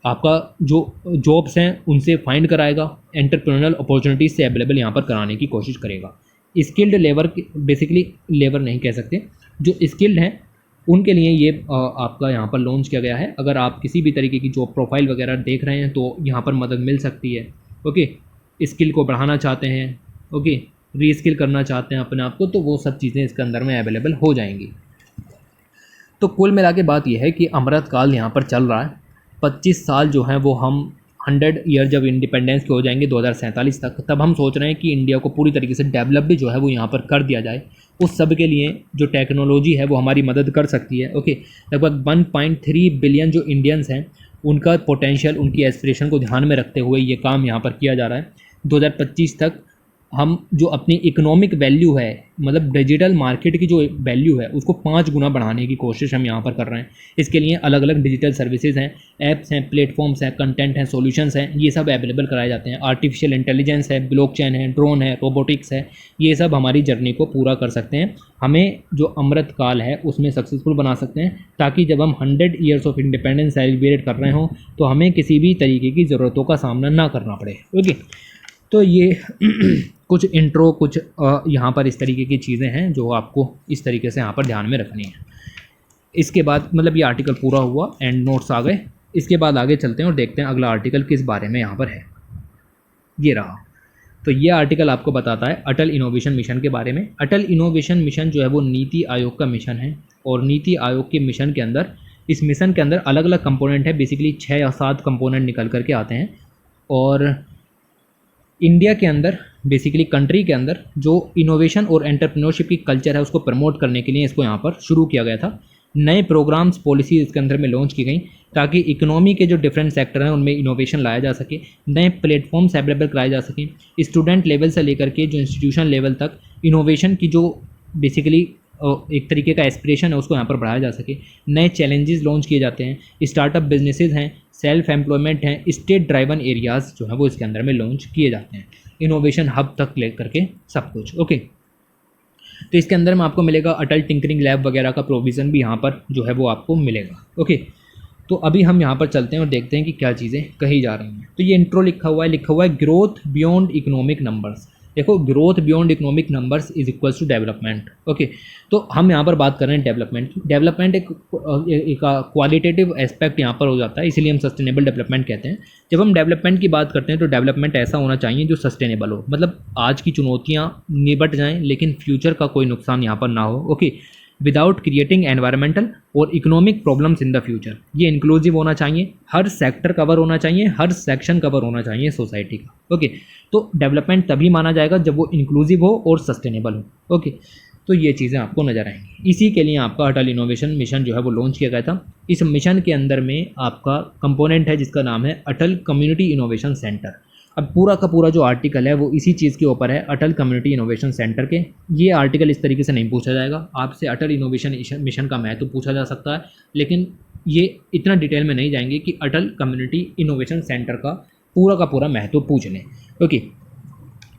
S1: आपका जो जॉब्स हैं उनसे फाइंड कराएगा, एंटरप्रेन्योरल अपॉर्चुनिटीज़ से अवेलेबल यहाँ पर कराने की कोशिश करेगा। स्किल्ड लेबर, बेसिकली लेबर नहीं कह सकते, जो स्किल्ड हैं उनके लिए ये आपका यहाँ पर लॉन्च किया गया है। अगर आप किसी भी तरीके की जॉब प्रोफाइल वगैरह देख रहे हैं तो यहाँ पर मदद मिल सकती है। ओके, स्किल को बढ़ाना चाहते हैं, ओके, री स्किल करना चाहते हैं अपने आप को, तो वो सब चीज़ें इसके अंदर में अवेलेबल हो जाएंगी। तो कुल मिला के बात यह है कि अमृतकाल यहाँ पर चल रहा है। 25 साल जो हैं वो हम 100 ईयर जब इंडिपेंडेंस के हो जाएंगे 2047 तक, तब हम सोच रहे हैं कि इंडिया को पूरी तरीके से डेवलप भी जो है वो यहाँ पर कर दिया जाए। उस सब के लिए जो टेक्नोलॉजी है वो हमारी मदद कर सकती है। ओके, लगभग 1.3 बिलियन जो इंडियंस हैं उनका पोटेंशियल, उनकी एस्पिरेशन को ध्यान में रखते हुए ये काम यहाँ पर किया जा रहा है। 2025 तक हम जो अपनी इकोनॉमिक वैल्यू है, मतलब डिजिटल मार्केट की जो वैल्यू है उसको 5 गुना बढ़ाने की कोशिश हम यहाँ पर कर रहे हैं। इसके लिए अलग अलग डिजिटल सर्विसेज हैं, ऐप्स हैं, प्लेटफॉर्म्स हैं, कंटेंट हैं, सॉल्यूशंस हैं, ये सब अवेलेबल कराए जाते हैं। आर्टिफिशियल इंटेलिजेंस है, ब्लॉकचेन है, ड्रोन है, रोबोटिक्स है, ये सब हमारी जर्नी को पूरा कर सकते हैं, हमें जो अमृत काल है उसमें सक्सेसफुल बना सकते हैं, ताकि जब हम 100 ईयर्स ऑफ इंडिपेंडेंस सेलिब्रेट कर रहे हों तो हमें किसी भी तरीके की ज़रूरतों का सामना ना करना पड़े। ओके, तो ये कुछ इंट्रो, कुछ यहाँ पर इस तरीके की चीज़ें हैं जो आपको इस तरीके से यहाँ पर ध्यान में रखनी है। इसके बाद मतलब ये आर्टिकल पूरा हुआ, एंड नोट्स आ गए। इसके बाद आगे चलते हैं और देखते हैं अगला आर्टिकल किस बारे में यहाँ पर है। ये रहा। तो ये आर्टिकल आपको बताता है अटल इनोवेशन मिशन के बारे में। अटल इनोवेशन मिशन जो है वो नीति आयोग का मिशन है, और नीति आयोग के मिशन के अंदर, इस मिशन के अंदर अलग अलग कंपोनेंट है, बेसिकली 6 या 7 कंपोनेंट निकल करके आते हैं। और इंडिया के अंदर, बेसिकली कंट्री के अंदर जो इनोवेशन और एंटरप्रेन्योरशिप की कल्चर है उसको प्रमोट करने के लिए इसको यहाँ पर शुरू किया गया था। नए प्रोग्राम्स, पॉलिसी इसके अंदर में लॉन्च की गई ताकि इकोनॉमी के जो डिफरेंट सेक्टर हैं उनमें इनोवेशन लाया जा सके, नए प्लेटफॉर्म्स अवेलेबल कराए जा सकें, स्टूडेंट लेवल से लेकर के जो इंस्टीट्यूशन लेवल तक इनोवेशन की जो बेसिकली एक तरीके का एस्पिरेशन है उसको यहाँ पर बढ़ाया जा सके। नए चैलेंजेस लॉन्च किए जाते हैं, स्टार्टअप बिजनेसेस हैं, सेल्फ एम्प्लॉयमेंट हैं, स्टेट ड्राइवन एरियाज़ जो है वो इसके अंदर में लॉन्च किए जाते हैं, इनोवेशन हब तक ले करके सब कुछ। ओके, तो इसके अंदर में आपको मिलेगा अटल टिंकरिंग लैब वगैरह का प्रोविज़न भी यहाँ पर जो है वो आपको मिलेगा। ओके, तो अभी हम यहाँ पर चलते हैं और देखते हैं कि क्या चीज़ें कही जा रही हैं। तो ये इंट्रो लिखा हुआ है ग्रोथ बियॉन्ड इकोनॉमिक नंबर्स। देखो, growth beyond economic numbers is equals to development. Okay, तो हम यहाँ पर बात कर रहे हैं डेवलपमेंट की। डेवलपमेंट एक क्वालिटेटिव एस्पेक्ट यहाँ पर हो जाता है, इसीलिए हम सस्टेनेबल डेवलपमेंट कहते हैं। जब हम डेवलपमेंट की बात करते हैं तो डेवलपमेंट ऐसा होना चाहिए जो सस्टेनेबल हो, मतलब आज की चुनौतियाँ निपट जाएँ लेकिन फ्यूचर का कोई नुकसान यहाँ पर ना हो। ओके, विदाउट क्रिएटिंग एनवायरमेंटल और economic problems in the future. ये इंक्लूसिव होना चाहिए, हर सेक्टर कवर होना चाहिए, हर सेक्शन कवर होना चाहिए सोसाइटी का। ओके, तो डेवलपमेंट तभी माना जाएगा जब वो इंक्लूसिव हो और सस्टेनेबल हो। ओके, तो ये चीज़ें आपको नज़र आएंगी। इसी के लिए आपका अटल इनोवेशन मिशन जो है वो लॉन्च किया गया था। इस मिशन के अंदर में आपका कंपोनेंट है जिसका नाम है अटल कम्युनिटी इनोवेशन सेंटर। अब पूरा का पूरा जो आर्टिकल है वो इसी चीज़ के ऊपर है, अटल कम्युनिटी इनोवेशन सेंटर के। ये आर्टिकल इस तरीके से नहीं पूछा जाएगा आपसे, अटल इनोवेशन मिशन का महत्व पूछा जा सकता है, लेकिन ये इतना डिटेल में नहीं जाएंगे कि अटल कम्युनिटी इनोवेशन सेंटर का पूरा महत्व पूछ लें। ओके,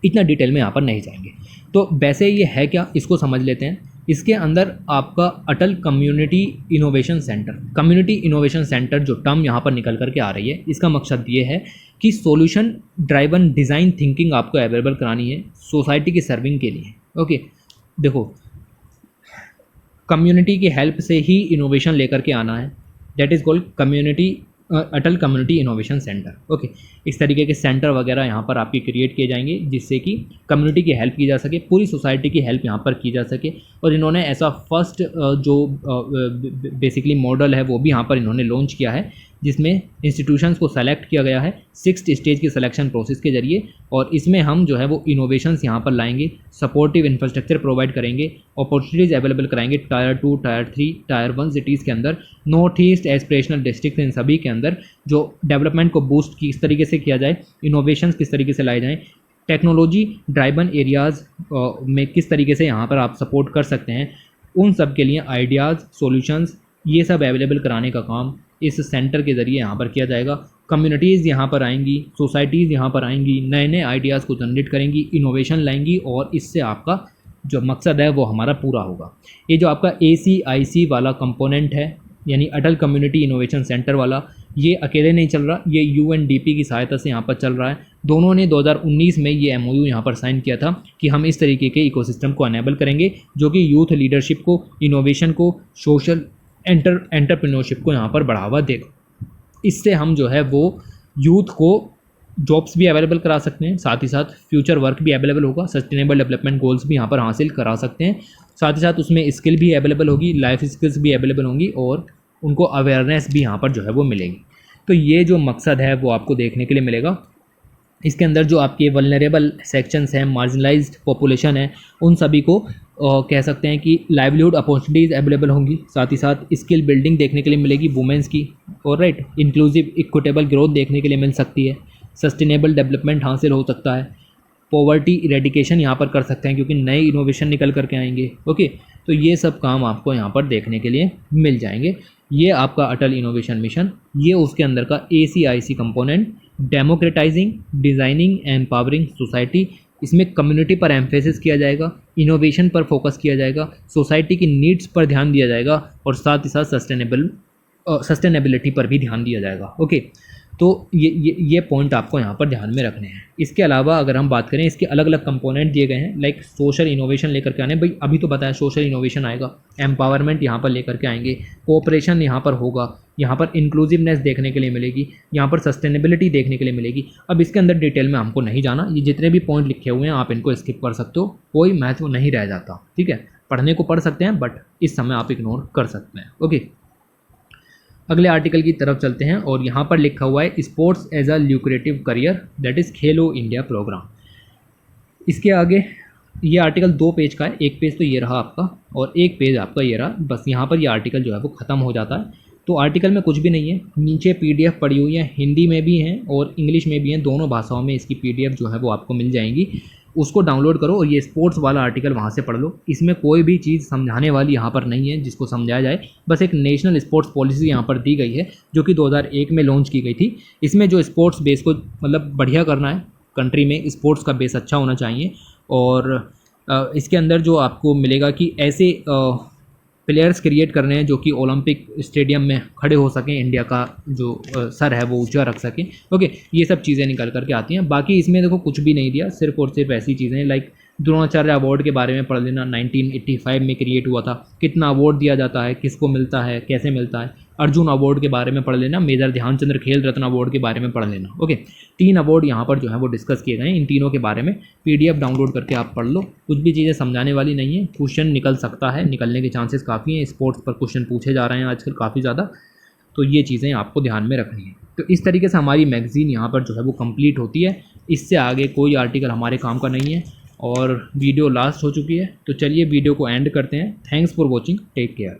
S1: इतना डिटेल में यहाँ पर नहीं जाएंगे। तो वैसे ये है क्या, इसको समझ लेते हैं। इसके अंदर आपका Atal community innovation centre, community innovation centre जो टर्म यहाँ पर निकल करके आ रही है, इसका मकसद ये है कि सॉल्यूशन ड्राइवन डिज़ाइन थिंकिंग आपको अवेलेबल करानी है सोसाइटी की सर्विंग के लिए। ओके, देखो, कम्युनिटी की हेल्प से ही इनोवेशन लेकर के आना है, that is called community Atal community innovation centre. Okay, इस तरीके के सेंटर वगैरह यहाँ पर आपके क्रिएट किए जाएंगे जिससे कि कम्युनिटी की हेल्प की जा सके, पूरी सोसाइटी की हेल्प यहाँ पर की जा सके। और इन्होंने ऐसा फर्स्ट जो बेसिकली मॉडल है वो भी यहाँ पर इन्होंने लॉन्च किया है, जिसमें इंस्टीट्यूशंस को सेलेक्ट किया गया है 6th स्टेज की सिलेक्शन प्रोसेस के जरिए, और इसमें हम जो है वो इनोवेशंस यहाँ पर लाएंगे, सपोर्टिव इंफ्रास्ट्रक्चर प्रोवाइड करेंगे, अपॉर्चुनिटीज़ अवेलेबल कराएंगे टायर 2, टायर 3, टायर 1 सिटीज़ के अंदर, north east aspirational district in सभी के अंदर जो डेवलपमेंट को बूस्ट किस तरीके से किया जाए, इनोवेशंस किस तरीके से लाए जाएँ, टेक्नोलॉजी ड्राइवन एरियाज़ में किस तरीके से यहाँ पर आप सपोर्ट कर सकते हैं, उन सब के लिए आइडियाज़, सॉल्यूशंस ये सब अवेलेबल कराने का काम इस सेंटर के ज़रिए यहाँ पर किया जाएगा। कम्युनिटीज़ यहाँ पर आएंगी, सोसाइटीज़ यहाँ पर आएंगी, नए नए आइडियाज़ को जनरेट करेंगी, इनोवेशन लाएंगी, और इससे आपका जो मकसद है वो हमारा पूरा होगा। ये जो आपका ACIC वाला कंपोनेंट है, यानी अटल कम्युनिटी इनोवेशन सेंटर वाला, ये अकेले नहीं चल रहा, ये UNDP की सहायता से यहाँ पर चल रहा है। दोनों ने 2019 में ये MOU यहाँ पर साइन किया था कि हम इस तरीके के इकोसिस्टम को अनेबल करेंगे जो कि यूथ लीडरशिप को, इनोवेशन को, सोशल एंटरप्रेन्योरशिप को यहाँ पर बढ़ावा देगा। इससे हम जो है वो यूथ को जॉब्स भी अवेलेबल करा सकते हैं, साथ ही साथ फ्यूचर वर्क भी अवेलेबल होगा, सस्टेनेबल डेवलपमेंट गोल्स भी यहाँ पर हासिल करा सकते हैं, साथ ही साथ उसमें स्किल भी अवेलेबल होगी, लाइफ स्किल्स भी अवेलेबल होंगी, और उनको अवेयरनेस भी यहाँ पर जो है वो मिलेगी। तो ये जो मकसद है वो आपको देखने के लिए मिलेगा। इसके अंदर जो आपके वल्नरेबल सेक्शंस हैं, मार्जिनलाइज्ड पॉपुलेशन है, उन सभी को कह सकते हैं कि लाइवलीहुड अपॉर्चुनिटीज़ अवेलेबल होंगी, साथ ही साथ स्किल बिल्डिंग देखने के लिए मिलेगी वुमेंस की, और राइट इंक्लूसिव इक्विटेबल ग्रोथ देखने के लिए मिल सकती है, सस्टेनेबल डेवलपमेंट हासिल हो सकता है, पॉवर्टी इरेडिकेशन यहाँ पर कर सकते हैं क्योंकि नए इनोवेशन निकल करके आएंगे। ओके, तो ये सब काम आपको यहाँ पर देखने के लिए मिल जाएंगे। ये आपका अटल इनोवेशन मिशन, ये उसके अंदर का ACIC component, democratising, designing and powering society, इसमें कम्युनिटी पर एम्फेसिस किया जाएगा, इनोवेशन पर फोकस किया जाएगा, सोसाइटी की नीड्स पर ध्यान दिया जाएगा, और साथ ही साथ सस्टेनेबिलिटी पर भी ध्यान दिया जाएगा। ओके, तो ये पॉइंट आपको यहाँ पर ध्यान में रखने हैं। इसके अलावा अगर हम बात करें, इसके अलग अलग कंपोनेंट दिए गए हैं, लाइक सोशल इनोवेशन लेकर के आने, भाई अभी तो बताया सोशल इनोवेशन आएगा, एम्पावरमेंट यहाँ पर लेकर के आएंगे, कोऑपरेशन यहाँ पर होगा, यहाँ पर इंक्लूसिवनेस देखने के लिए मिलेगी, यहाँ पर सस्टेनेबिलिटी देखने के लिए मिलेगी। अब इसके अंदर डिटेल में हमको नहीं जाना, ये जितने भी पॉइंट लिखे हुए हैं आप इनको स्किप कर सकते हो, कोई महत्व नहीं रह जाता। ठीक है, पढ़ने को पढ़ सकते हैं बट इस समय आप इग्नोर कर सकते हैं। ओके, अगले आर्टिकल की तरफ चलते हैं, और यहाँ पर लिखा हुआ है sports as a lucrative career, that is Khelo India programme. इसके आगे ये आर्टिकल 2 पेज का है, एक पेज तो ये रहा आपका और एक पेज आपका ये रहा, बस यहाँ पर ये आर्टिकल जो है वो ख़त्म हो जाता है। तो आर्टिकल में कुछ भी नहीं है, नीचे PDF पड़ी हुई है, हिंदी में भी हैं और इंग्लिश में भी हैं, दोनों भाषाओं में इसकी PDF जो है वो आपको मिल जाएंगी। उसको डाउनलोड करो और ये स्पोर्ट्स वाला आर्टिकल वहाँ से पढ़ लो। इसमें कोई भी चीज़ समझाने वाली यहाँ पर नहीं है जिसको समझाया जाए, बस एक नेशनल स्पोर्ट्स पॉलिसी यहाँ पर दी गई है जो कि 2001 में लॉन्च की गई थी। इसमें जो स्पोर्ट्स बेस को मतलब बढ़िया करना है, कंट्री में स्पोर्ट्स का बेस अच्छा होना चाहिए, और इसके अंदर जो आपको मिलेगा कि ऐसे प्लेयर्स क्रिएट करने हैं जो कि ओलंपिक स्टेडियम में खड़े हो सकें, इंडिया का जो सर है वो ऊंचा रख सकें। ओके, ये सब चीज़ें निकल करके आती हैं। बाकी इसमें देखो कुछ भी नहीं दिया, सिर्फ और सिर्फ ऐसी चीज़ें लाइक द्रोणाचार्य अवार्ड के बारे में पढ़ लेना, 1985 में क्रिएट हुआ था, कितना अवार्ड दिया जाता है, किसको मिलता है, कैसे मिलता है, अर्जुन अवार्ड के बारे में पढ़ लेना, मेजर ध्यानचंद्र खेल रत्न अवार्ड के बारे में पढ़ लेना। ओके, 3 अवार्ड यहाँ पर जो है वो डिस्कस किए गए हैं, इन तीनों के बारे में PDF डाउनलोड करके आप पढ़ लो। कुछ भी चीज़ें समझाने वाली नहीं है, क्वेश्चन निकल सकता है, निकलने के चांसेस काफ़ी हैं, स्पोर्ट्स पर क्वेश्चन पूछे जा रहे हैं आजकल काफ़ी ज़्यादा, तो ये चीज़ें आपको ध्यान में रखनी है। तो इस तरीके से हमारी मैगज़ीन यहाँ पर जो है वो कंप्लीट होती है, इससे आगे कोई आर्टिकल हमारे काम का नहीं है और वीडियो लास्ट हो चुकी है। तो चलिए वीडियो को एंड करते हैं। Thanks for watching, take care.